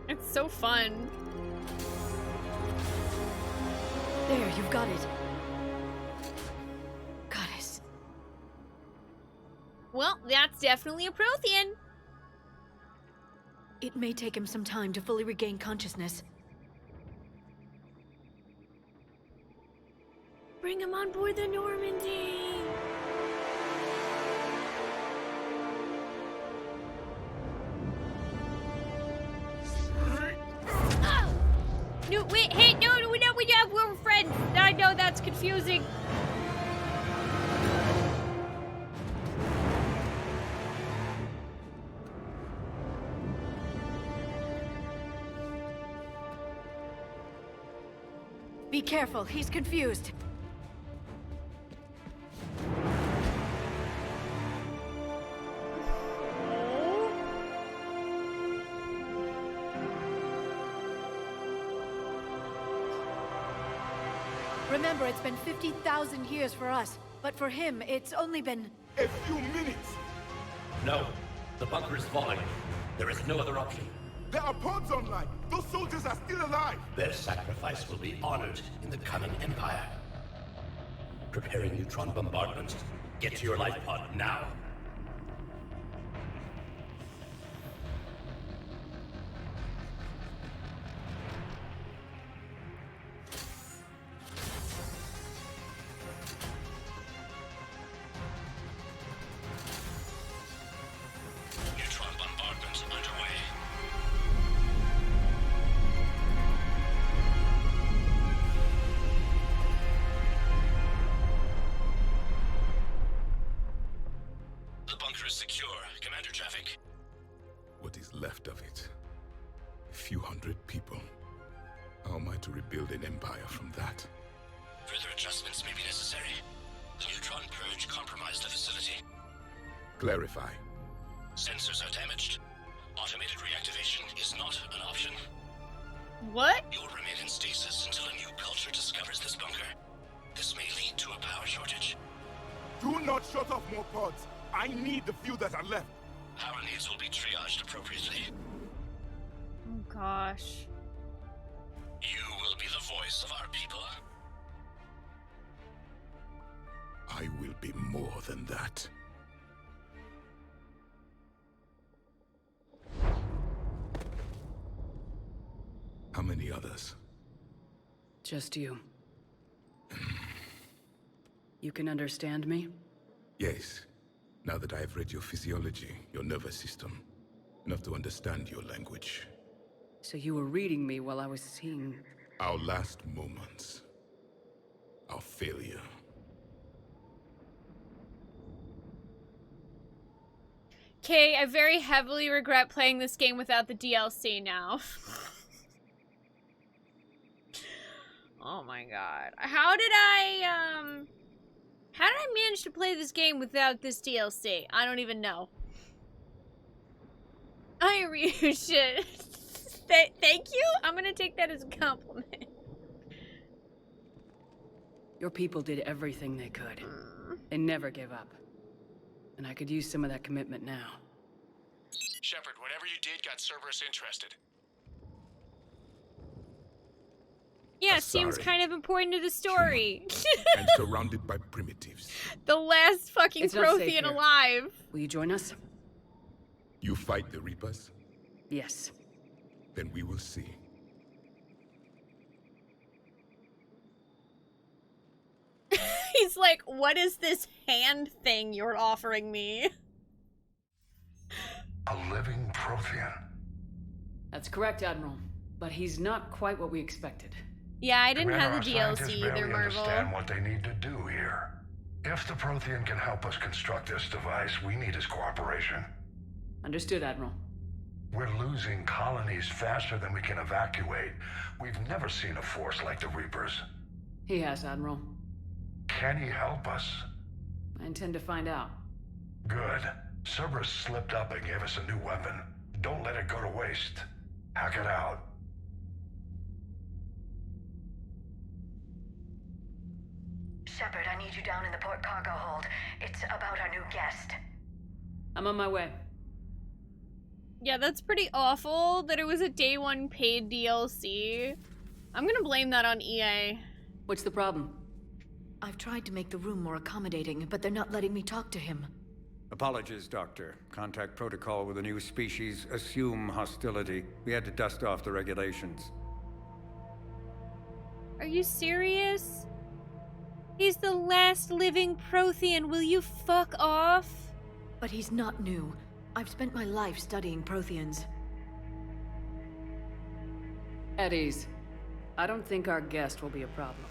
It's so fun. There, you've got it. Goddess. Well, that's definitely a Prothean. It may take him some time to fully regain consciousness. Bring him on board the Normandy. No, wait, hey, no, we're friends. I know that's confusing. Be careful, he's confused. Remember, it's been 50,000 years for us, but for him, it's only been... A few minutes! No. The bunker is falling. There is no other option. There are pods online! Those soldiers are still alive! Their sacrifice will be honored in the coming Empire. Preparing neutron bombardment. Get to your life pod now. Neutron bombardment underway. The bunker is secure. Commander traffic. What is left of it? A few hundred people. How am I to rebuild an empire from that? Further adjustments may be necessary. The neutron purge compromised the facility. Clarify. Sensors are damaged. Automated reactivation is not an option. What? You'll remain in stasis until a new culture discovers this bunker. This may lead to a power shortage. Do not shut off more pods! I need the few that are left! Power needs will be triaged appropriately. Oh gosh. You will be the voice of our people. I will be more than that. How many others? Just you. You can understand me? Yes. Now that I have read your physiology, your nervous system, enough to understand your language. So you were reading me while I was seeing... Our last moments. Our failure. Okay, I very heavily regret playing this game without the DLC now. Oh my god. How did I manage to play this game without this DLC? I don't even know. I really should. Thank you? I'm gonna take that as a compliment. Your people did everything they could. They never gave up. And I could use some of that commitment now. Shepard, whatever you did got Cerberus interested. Yeah, seems kind of important to the story. And surrounded by primitives. The last fucking It's not safe Prothean here. alive. Will you join us? You fight the Reapers? Yes. Then we will see. He's like, what is this hand thing you're offering me? A living Prothean. That's correct, Admiral. But he's not quite what we expected. Yeah, I didn't Commander, have the our DLC scientists either, barely Marvel. understand what they need to do here. If the Prothean can help us construct this device, we need his cooperation. Understood, Admiral. We're losing colonies faster than we can evacuate. We've never seen a force like the Reapers. He has, Admiral. Can he help us? I intend to find out. Good. Cerberus slipped up and gave us a new weapon. Don't let it go to waste. Hack it out. Shepard, I need you down in the port cargo hold. It's about our new guest. I'm on my way. Yeah, that's pretty awful that it was a day one paid DLC. I'm gonna blame that on EA. What's the problem? I've tried to make the room more accommodating, but they're not letting me talk to him. Apologies, Doctor. Contact protocol with a new species. Assume hostility. We had to dust off the regulations. Are you serious? He's the last living Prothean. Will you fuck off? But he's not new. I've spent my life studying Protheans. At ease. I don't think our guest will be a problem.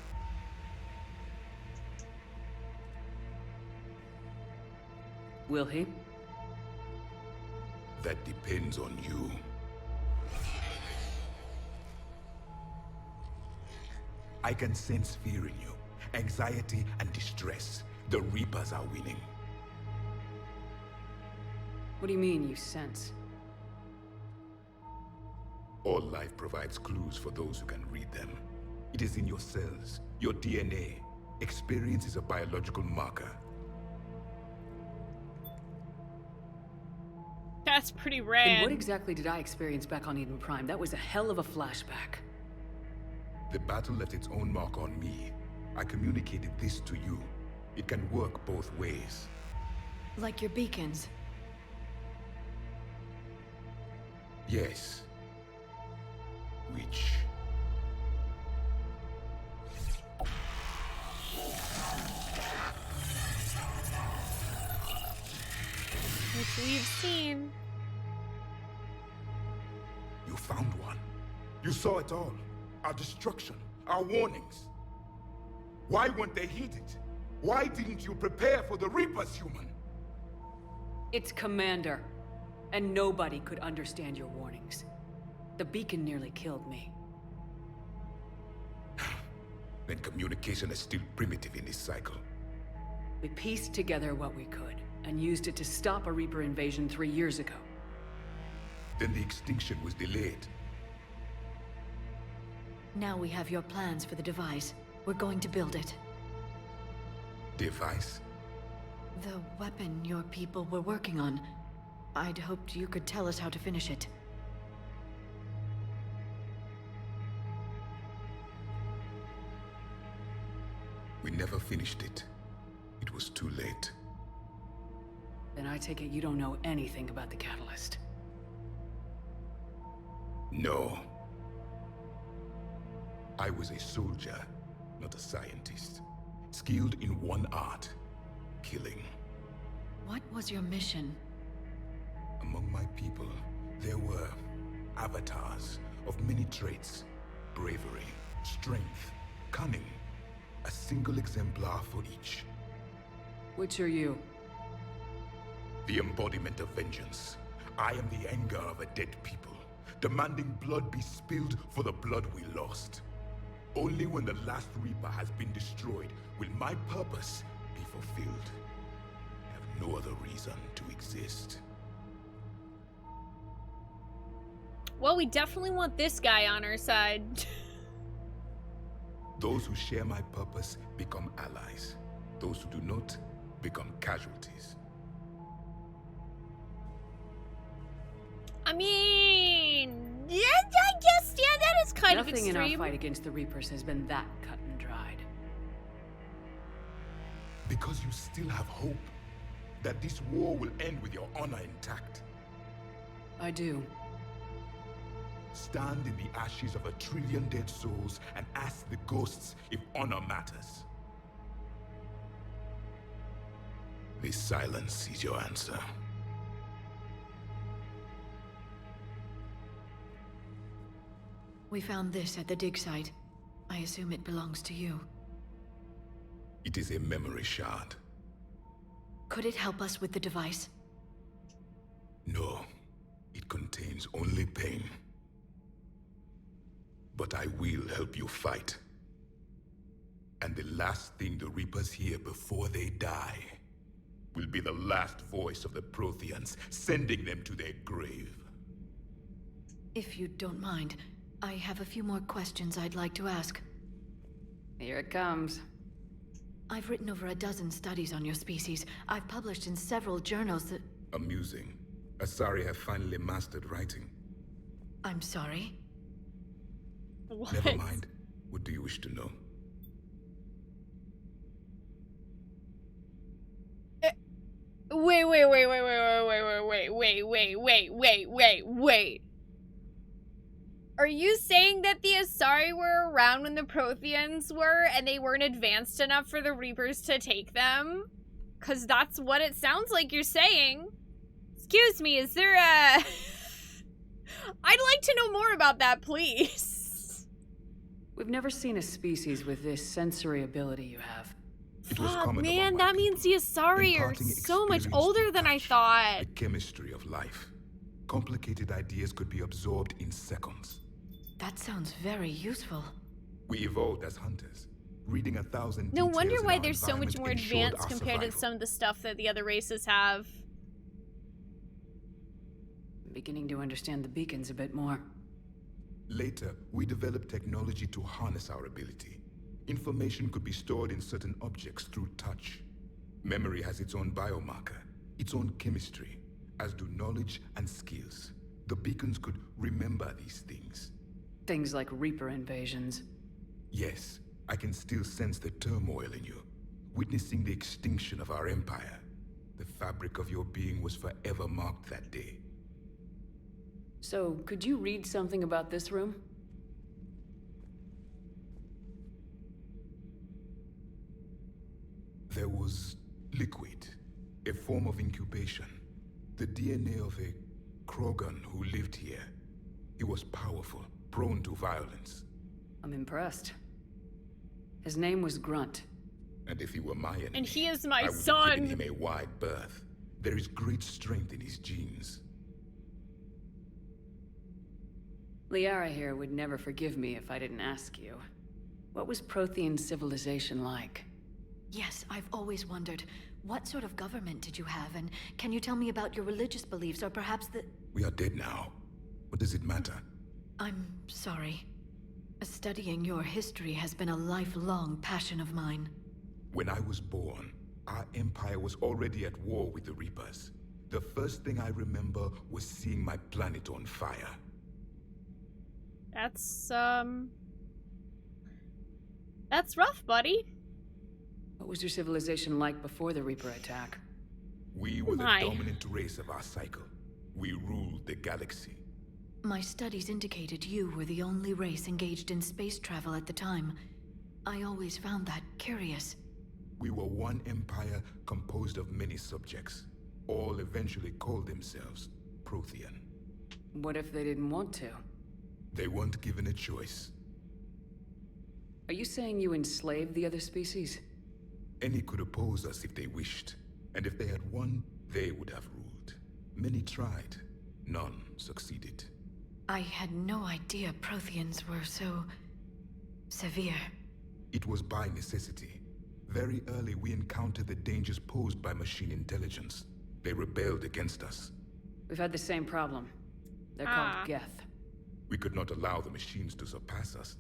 Will he? That depends on you. I can sense fear in you, anxiety and distress. The Reapers are winning. What do you mean, you sense? All life provides clues for those who can read them. It is in your cells, your DNA. Experience is a biological marker. That's pretty rad. And what exactly did I experience back on Eden Prime? That was a hell of a flashback. The battle left its own mark on me. I communicated this to you. It can work both ways. Like your beacons. Yes. Which we've seen. You found one. You saw it all. Our destruction, our warnings. Why weren't they heeded? Why didn't you prepare for the Reapers, human? It's Commander. And nobody could understand your warnings. The beacon nearly killed me. Then communication is still primitive in this cycle. We pieced together what we could, and used it to stop a Reaper invasion 3 years ago. Then the extinction was delayed. Now we have your plans for the device. We're going to build it. Device? The weapon your people were working on. I'd hoped you could tell us how to finish it. We never finished it. It was too late. Then I take it you don't know anything about the catalyst. No. I was a soldier, not a scientist. Skilled in one art, killing. What was your mission? Among my people, there were avatars of many traits. Bravery, strength, cunning. A single exemplar for each. Which are you? The embodiment of vengeance. I am the anger of a dead people, demanding blood be spilled for the blood we lost. Only when the last Reaper has been destroyed will my purpose be fulfilled. I have no other reason to exist. Well, we definitely want this guy on our side. Those who share my purpose become allies. Those who do not become casualties. I mean, yeah, I guess, yeah, that is kind of extreme. Nothing in our fight against the Reapers has been that cut and dried. Because you still have hope that this war will end with your honor intact. I do. Stand in the ashes of 1 trillion dead souls and ask the ghosts if honor matters. This silence is your answer. We found this at the dig site. I assume it belongs to you. It is a memory shard. Could it help us with the device? No. It contains only pain. But I will help you fight. And the last thing the Reapers hear before they die will be the last voice of the Protheans, sending them to their grave. If you don't mind, I have a few more questions I'd like to ask. Here it comes. I've written over a dozen studies on your species. I've published in several journals that... Amusing. Asari have finally mastered writing. I'm sorry? What? Never mind. What do you wish to know? Wait. Are you saying that the Asari were around when the Protheans were, and they weren't advanced enough for the Reapers to take them? Because that's what it sounds like you're saying. Excuse me, is there a... I'd like to know more about that, please. We've never seen a species with this sensory ability you have. Fuck, man, that means the Asari are so much older than I thought. The chemistry of life. Complicated ideas could be absorbed in seconds. That sounds very useful. We evolved as hunters, reading 1,000 No details wonder in why our they're so much more environment ensured advanced our compared to survival. some of the stuff that the other races have. I'm beginning to understand the beacons a bit more. Later, we developed technology to harness our ability. Information could be stored in certain objects through touch. Memory has its own biomarker, its own chemistry, as do knowledge and skills. The beacons could remember these things. Things like Reaper invasions. Yes, I can still sense the turmoil in you, witnessing the extinction of our empire. The fabric of your being was forever marked that day. So, could you read something about this room? There was liquid, a form of incubation. The DNA of a Krogan who lived here. He was powerful, prone to violence. I'm impressed. His name was Grunt. And if he were my enemy, And he is my I would have son. given him a wide berth. There is great strength in his genes. Liara here would never forgive me if I didn't ask you. What was Prothean civilization like? Yes, I've always wondered, what sort of government did you have, and can you tell me about your religious beliefs, or perhaps the... We are dead now. What does it matter? I'm sorry. Studying your history has been a lifelong passion of mine. When I was born, our empire was already at war with the Reapers. The first thing I remember was seeing my planet on fire. That's rough, buddy. What was your civilization like before the Reaper attack? We were the My. dominant race of our cycle. We ruled the galaxy. My studies indicated you were the only race engaged in space travel at the time. I always found that curious. We were one empire composed of many subjects. All eventually called themselves Prothean. What if they didn't want to? They weren't given a choice. Are you saying you enslaved the other species? Any could oppose us if they wished. And if they had won, they would have ruled. Many tried. None succeeded. I had no idea Protheans were so... severe. It was by necessity. Very early we encountered the dangers posed by machine intelligence. They rebelled against us. We've had the same problem. They're called Geth. We could not allow the machines to surpass us.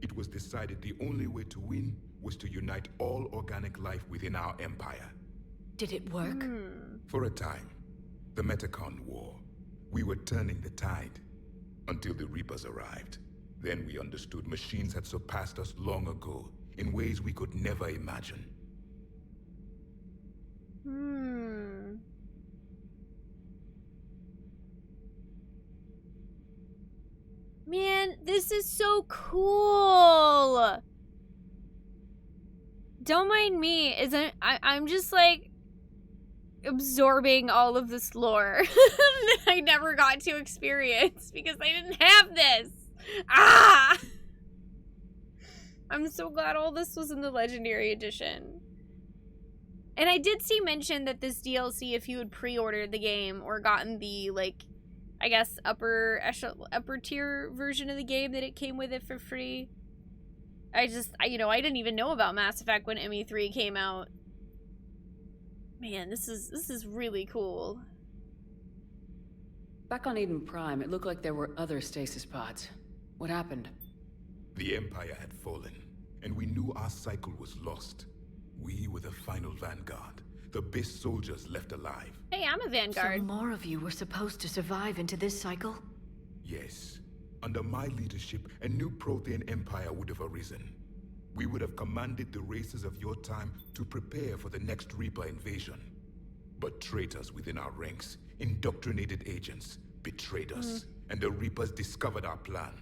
It was decided the only way to win was to unite all organic life within our empire. Did it work? For a time. The Metacon War. We were turning the tide. Until the Reapers arrived. Then we understood machines had surpassed us long ago, in ways we could never imagine. Man, this is so cool. Don't mind me. I'm just like absorbing all of this lore that I never got to experience because I didn't have this. I'm so glad all this was in the Legendary Edition. And I did see mention that this DLC, if you had pre-ordered the game or gotten the, like, I guess upper tier version of the game, that it came with it for free. I didn't even know about Mass Effect when ME3 came out. Man, this is really cool. Back on Eden Prime, it looked like there were other stasis pods. What happened? The Empire had fallen, and we knew our cycle was lost. We were the final vanguard, the best soldiers left alive. Hey, I'm a vanguard. So more of you were supposed to survive into this cycle? Yes. Under my leadership, a new Prothean empire would have arisen. We would have commanded the races of your time to prepare for the next Reaper invasion. But traitors within our ranks, indoctrinated agents, betrayed us, and the Reapers discovered our plan.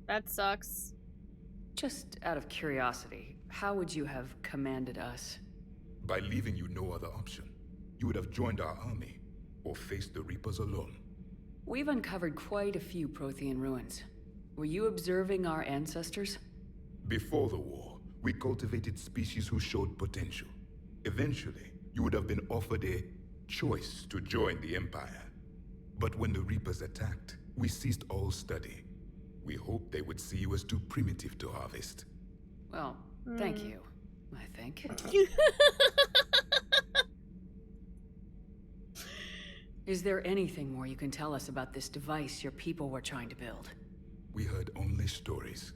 That sucks. Just out of curiosity, how would you have commanded us? By leaving you no other option. You would have joined our army, or faced the Reapers alone. We've uncovered quite a few Prothean ruins. Were you observing our ancestors? Before the war, we cultivated species who showed potential. Eventually, you would have been offered a choice to join the Empire. But when the Reapers attacked, we ceased all study. We hoped they would see you as too primitive to harvest. Well, thank you, I think. Is there anything more you can tell us about this device your people were trying to build? We heard only stories.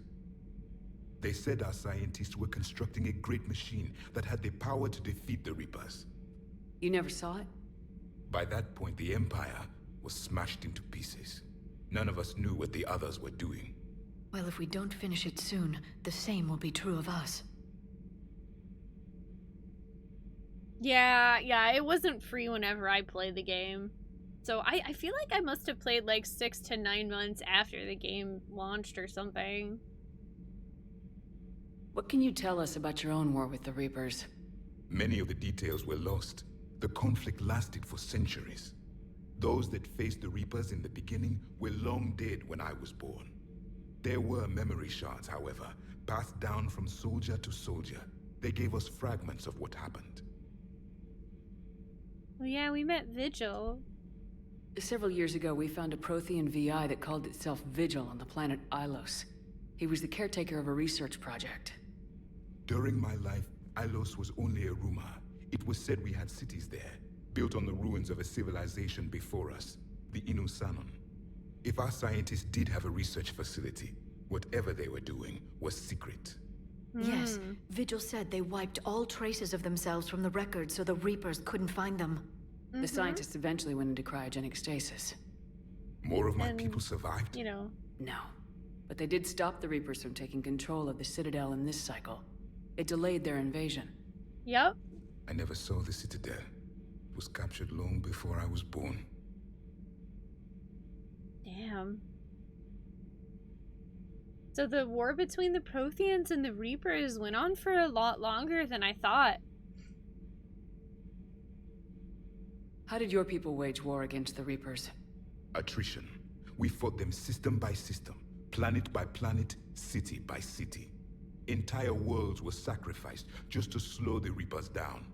They said our scientists were constructing a great machine that had the power to defeat the Reapers. You never saw it? By that point, the Empire was smashed into pieces. None of us knew what the others were doing. Well, if we don't finish it soon, the same will be true of us. Yeah, it wasn't free whenever I played the game. So I feel like I must have played like 6 to 9 months after the game launched or something. What can you tell us about your own war with the Reapers? Many of the details were lost. The conflict lasted for centuries. Those that faced the Reapers in the beginning were long dead when I was born. There were memory shards, however, passed down from soldier to soldier. They gave us fragments of what happened. Well, yeah, we met Vigil. Several years ago, we found a Prothean VI that called itself Vigil on the planet Ilos. He was the caretaker of a research project. During my life, Ilos was only a rumor. It was said we had cities there, built on the ruins of a civilization before us, the Inusanon. If our scientists did have a research facility, whatever they were doing was secret. Yes, Vigil said they wiped all traces of themselves from the records so the Reapers couldn't find them. The scientists eventually went into cryogenic stasis. More of my people survived? You know. No. But they did stop the Reapers from taking control of the Citadel in this cycle. It delayed their invasion. Yep. I never saw the Citadel. It was captured long before I was born. Damn. So the war between the Protheans and the Reapers went on for a lot longer than I thought. How did your people wage war against the Reapers? Attrition. We fought them system by system, planet by planet, city by city. Entire worlds were sacrificed just to slow the Reapers down.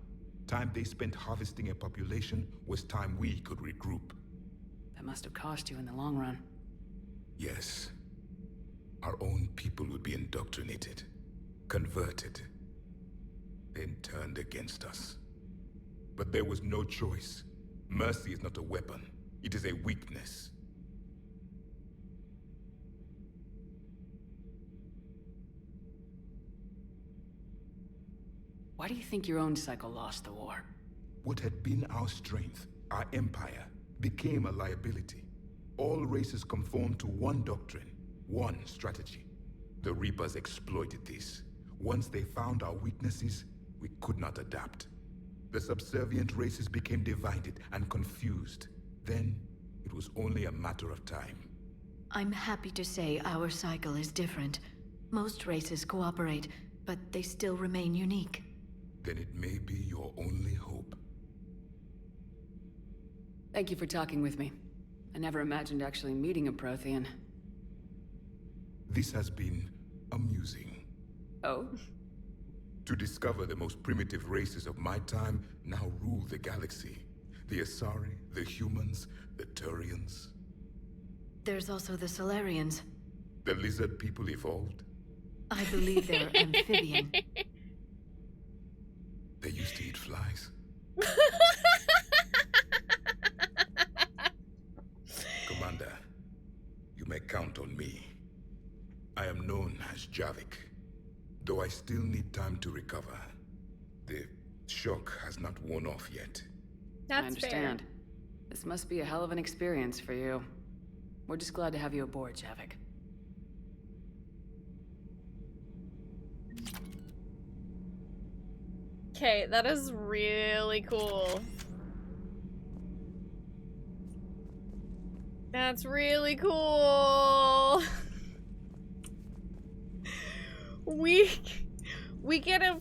Time they spent harvesting a population was time we could regroup. That must have cost you in the long run. Yes. Our own people would be indoctrinated, converted, then turned against us. But there was no choice. Mercy is not a weapon. It is a weakness. Why do you think your own cycle lost the war? What had been our strength, our empire, became a liability. All races conformed to one doctrine, one strategy. The Reapers exploited this. Once they found our weaknesses, we could not adapt. The subservient races became divided and confused. Then, it was only a matter of time. I'm happy to say our cycle is different. Most races cooperate, but they still remain unique. Then it may be your only hope. Thank you for talking with me. I never imagined actually meeting a Prothean. This has been amusing. Oh? To discover the most primitive races of my time now rule the galaxy. The Asari, the humans, the Turians. There's also the Solarians. The lizard people evolved. I believe they're amphibian. They used to eat flies. Commander, you may count on me. I am known as Javik, though I still need time to recover. The shock has not worn off yet. That's I understand. This must be a hell of an experience for you. We're just glad to have you aboard, Javik. Okay, that is really cool. That's really cool. We get a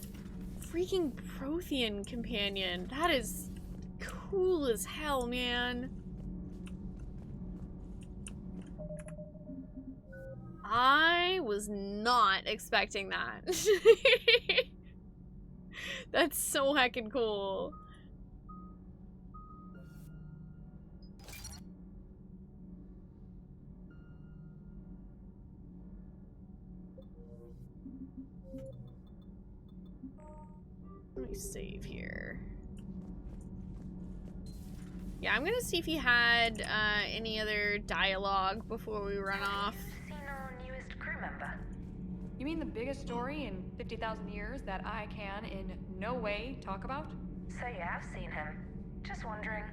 freaking Prothean companion. That is cool as hell, man. I was not expecting that. That's so heckin' cool. Let me save here. Yeah, I'm gonna see if he had any other dialogue before we run off. Seen our newest crew member? You mean the biggest story in 50,000 years that I can in no way talk about? So you have seen him. Just wondering.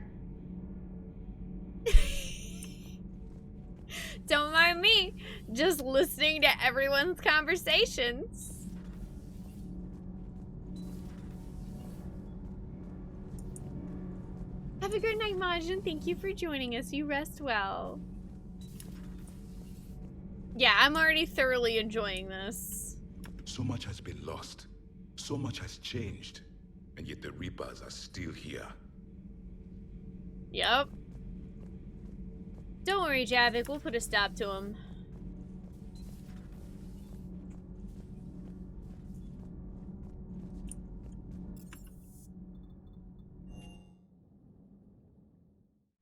Don't mind me, just listening to everyone's conversations. Have a good night, Majin. Thank you for joining us. You rest well. Yeah, I'm already thoroughly enjoying this. So much has been lost. So much has changed. And yet the Reapers are still here. Yep. Don't worry, Javik. We'll put a stop to him.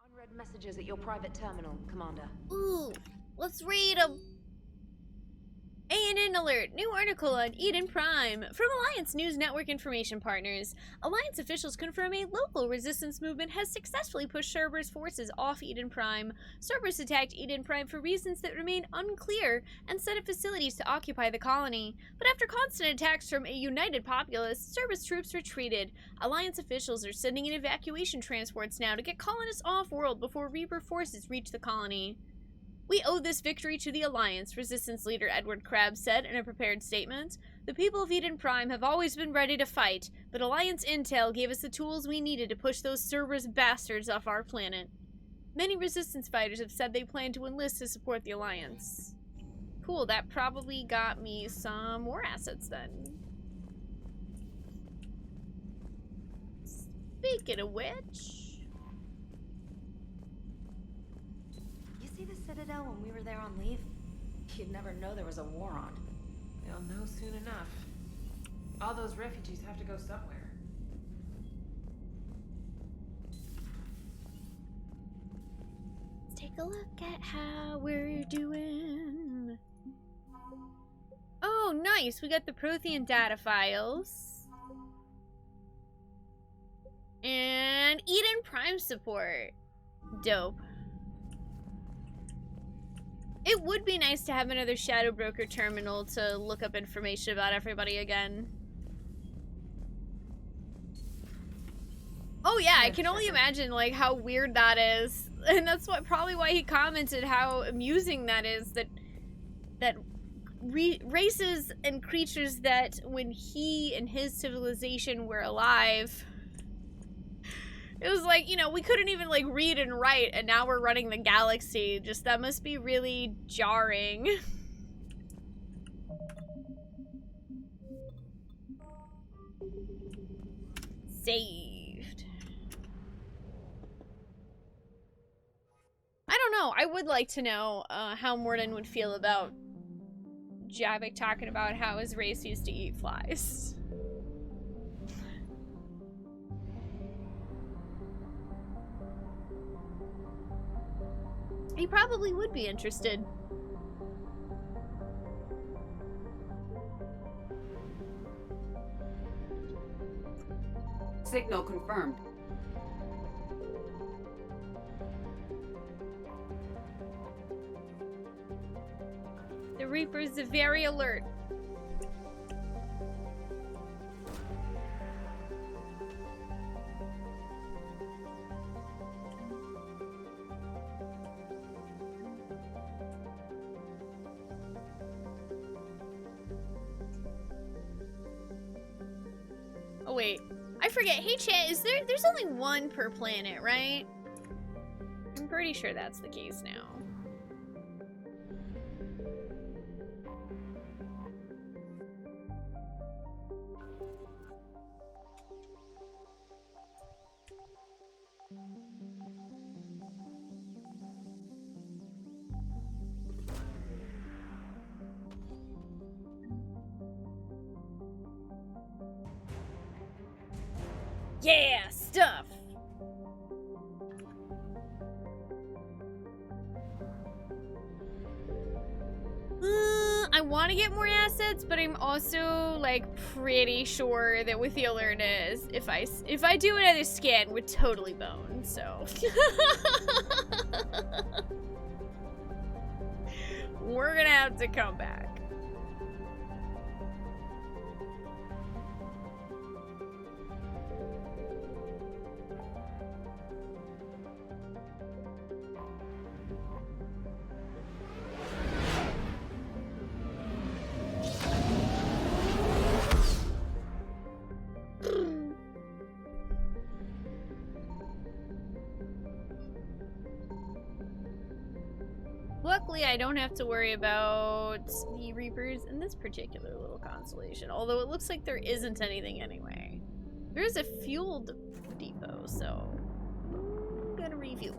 Unread messages at your private terminal, Commander. Ooh, let's read them. ANN alert! New article on Eden Prime. From Alliance News Network information partners. Alliance officials confirm a local resistance movement has successfully pushed Cerberus forces off Eden Prime. Cerberus attacked Eden Prime for reasons that remain unclear and set up facilities to occupy the colony. But after constant attacks from a united populace, Cerberus troops retreated. Alliance officials are sending in evacuation transports now to get colonists off-world before Reaper forces reach the colony. We owe this victory to the Alliance, Resistance leader Edward Crabbe said in a prepared statement. The people of Eden Prime have always been ready to fight, but Alliance intel gave us the tools we needed to push those Cerberus bastards off our planet. Many Resistance fighters have said they plan to enlist to support the Alliance. Cool, that probably got me some more assets then. Speaking of which... See the Citadel when we were there on leave? You'd never know there was a war on. They'll know soon enough. All those refugees have to go somewhere. Let's take a look at how we're doing. Oh, nice! We got the Prothean data files. And Eden Prime support. Dope. It would be nice to have another Shadow Broker terminal to look up information about everybody again. Oh yeah, I can only imagine like how weird that is. And that's probably why he commented how amusing that is, that races and creatures that when he and his civilization were alive, it was like, you know, we couldn't even, like, read and write, and now we're running the galaxy. Just, that must be really jarring. Saved. I don't know. I would like to know how Morden would feel about Javik talking about how his race used to eat flies. He probably would be interested. Signal confirmed. The Reapers are very alert. Oh wait, I forget. Hey chat, there's only one per planet, right? I'm pretty sure that's the case now. Yeah, stuff! I want to get more assets, but I'm also, like, pretty sure that with the alertness, if I do another scan, we're totally boned, so. We're gonna have to come back. Luckily, I don't have to worry about the Reapers in this particular little constellation, although it looks like there isn't anything anyway. There is a fuel depot, so I'm gonna refuel.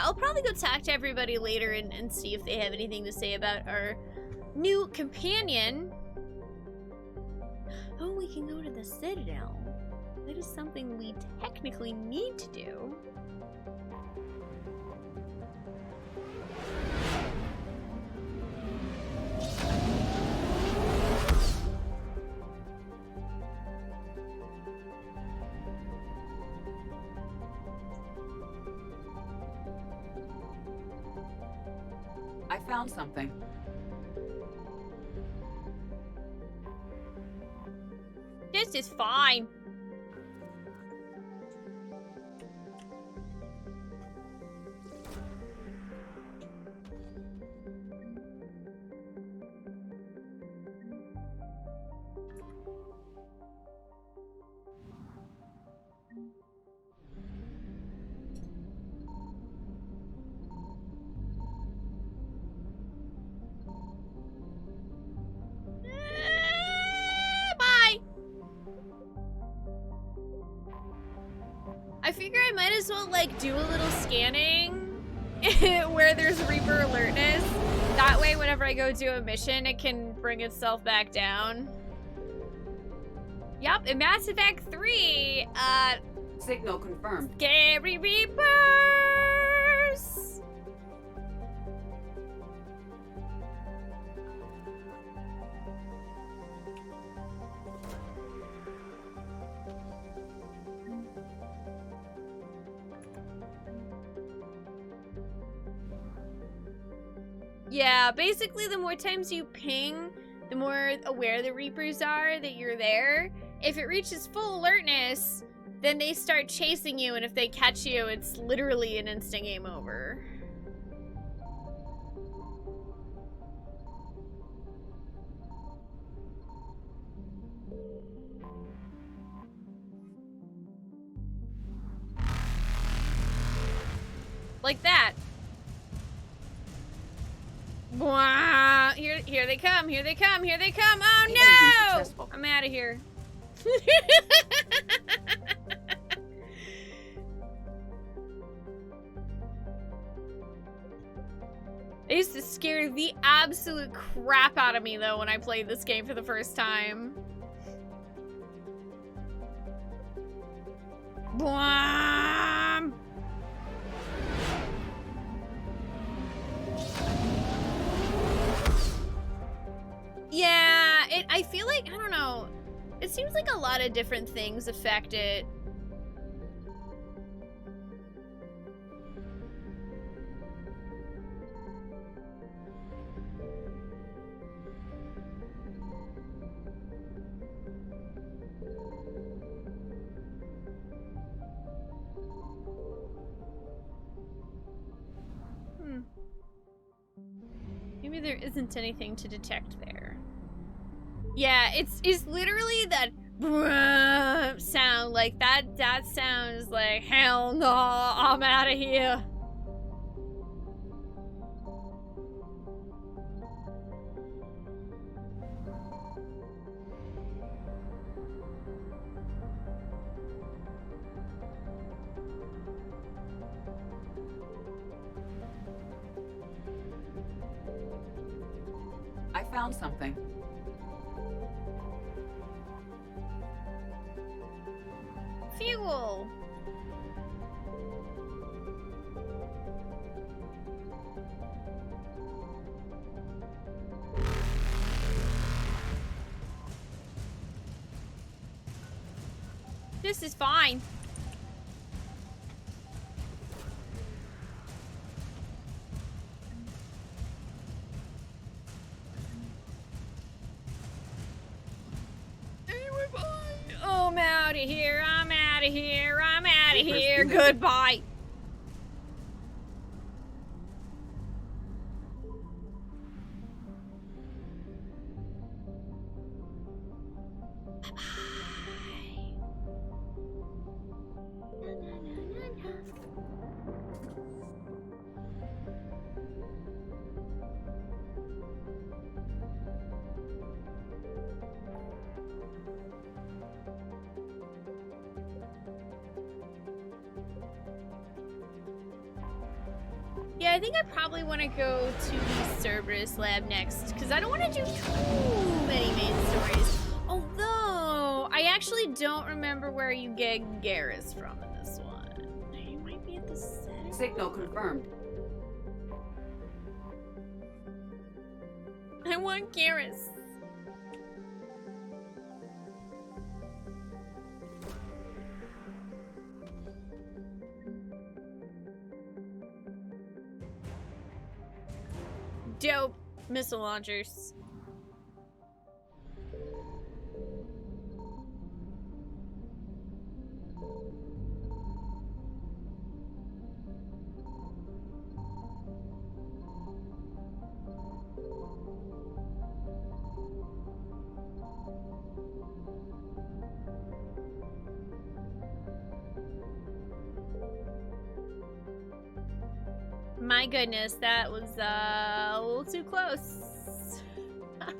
I'll probably go talk to everybody later and see if they have anything to say about our new companion. Oh, we can go to the Citadel. That is something we technically need to do. I found something. This is fine. I figure I might as well, like, do a little scanning where there's Reaper alertness. That way, whenever I go do a mission, it can bring itself back down. Yup, in Mass Effect 3, Signal confirmed. Scary Reapers! Yeah, basically the more times you ping, the more aware the Reapers are that you're there. If it reaches full alertness, then they start chasing you, and if they catch you, it's literally an instant game over. Like that. Wow, here they come, here they come, here they come. Oh no! I'm out of here. It used to scare the absolute crap out of me though when I played this game for the first time. Bwam! Yeah, I feel like, I don't know, it seems like a lot of different things affect it. Maybe there isn't anything to detect there. Yeah, it's literally that sound. Like that sounds like, hell no, I'm out of here. I found something. Fuel. This is fine. Oh, I'm out of here. I'm out of here. I'm out of here. Goodbye. Yeah, I think I probably want to go to the Cerberus lab next, because I don't want to do too many main stories. Although, I actually don't remember where you get Garrus from in this one. He might be at the center. Signal confirmed. I want Garrus. Dope missile launchers. My goodness, that was a little too close. A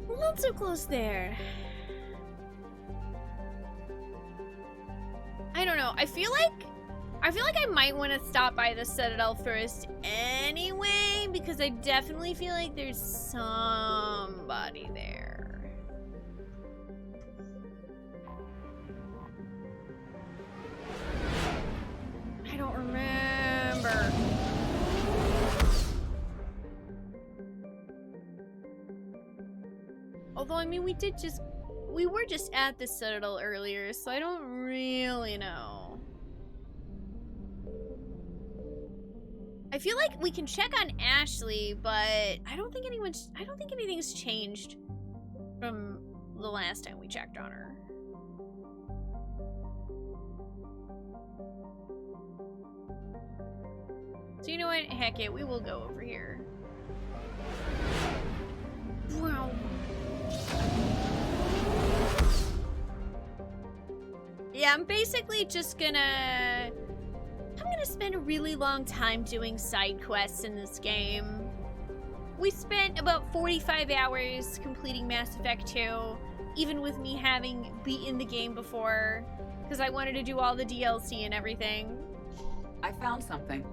little too close there. I don't know. I feel like I might want to stop by the Citadel first anyway, because I definitely feel like there's somebody there. I don't remember. Although, I mean, we were just at the Citadel earlier, so I don't really know. I feel like we can check on Ashley, but I don't think anything's changed from the last time we checked on her. So you know what? Heck it, we will go over here. Wow. Yeah, I'm basically just gonna... I'm gonna spend a really long time doing side quests in this game. We spent about 45 hours completing Mass Effect 2, even with me having beaten the game before, because I wanted to do all the DLC and everything. I found something.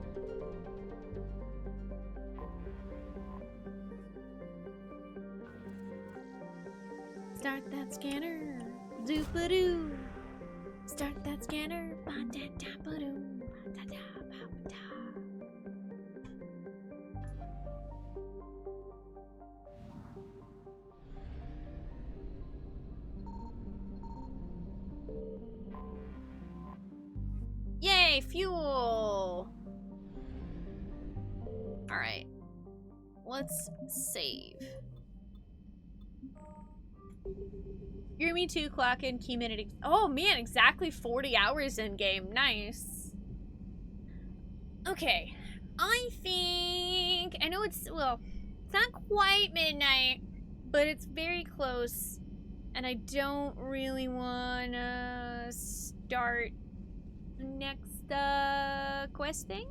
Start that scanner. Doop-a-doo. Start that scanner. Ba-da-da-ba-doo. Ba-da-da-ba-ba-da. Yay, fuel! Alright. Let's save. You're me too, clock in key minute. Oh man, exactly 40 hours in game. Nice. Okay, I think, I know it's, well, it's not quite midnight, but it's very close, and I don't really want to start the next quest thing,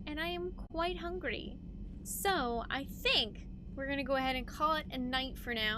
and I am quite hungry. So I think we're gonna go ahead and call it a night for now.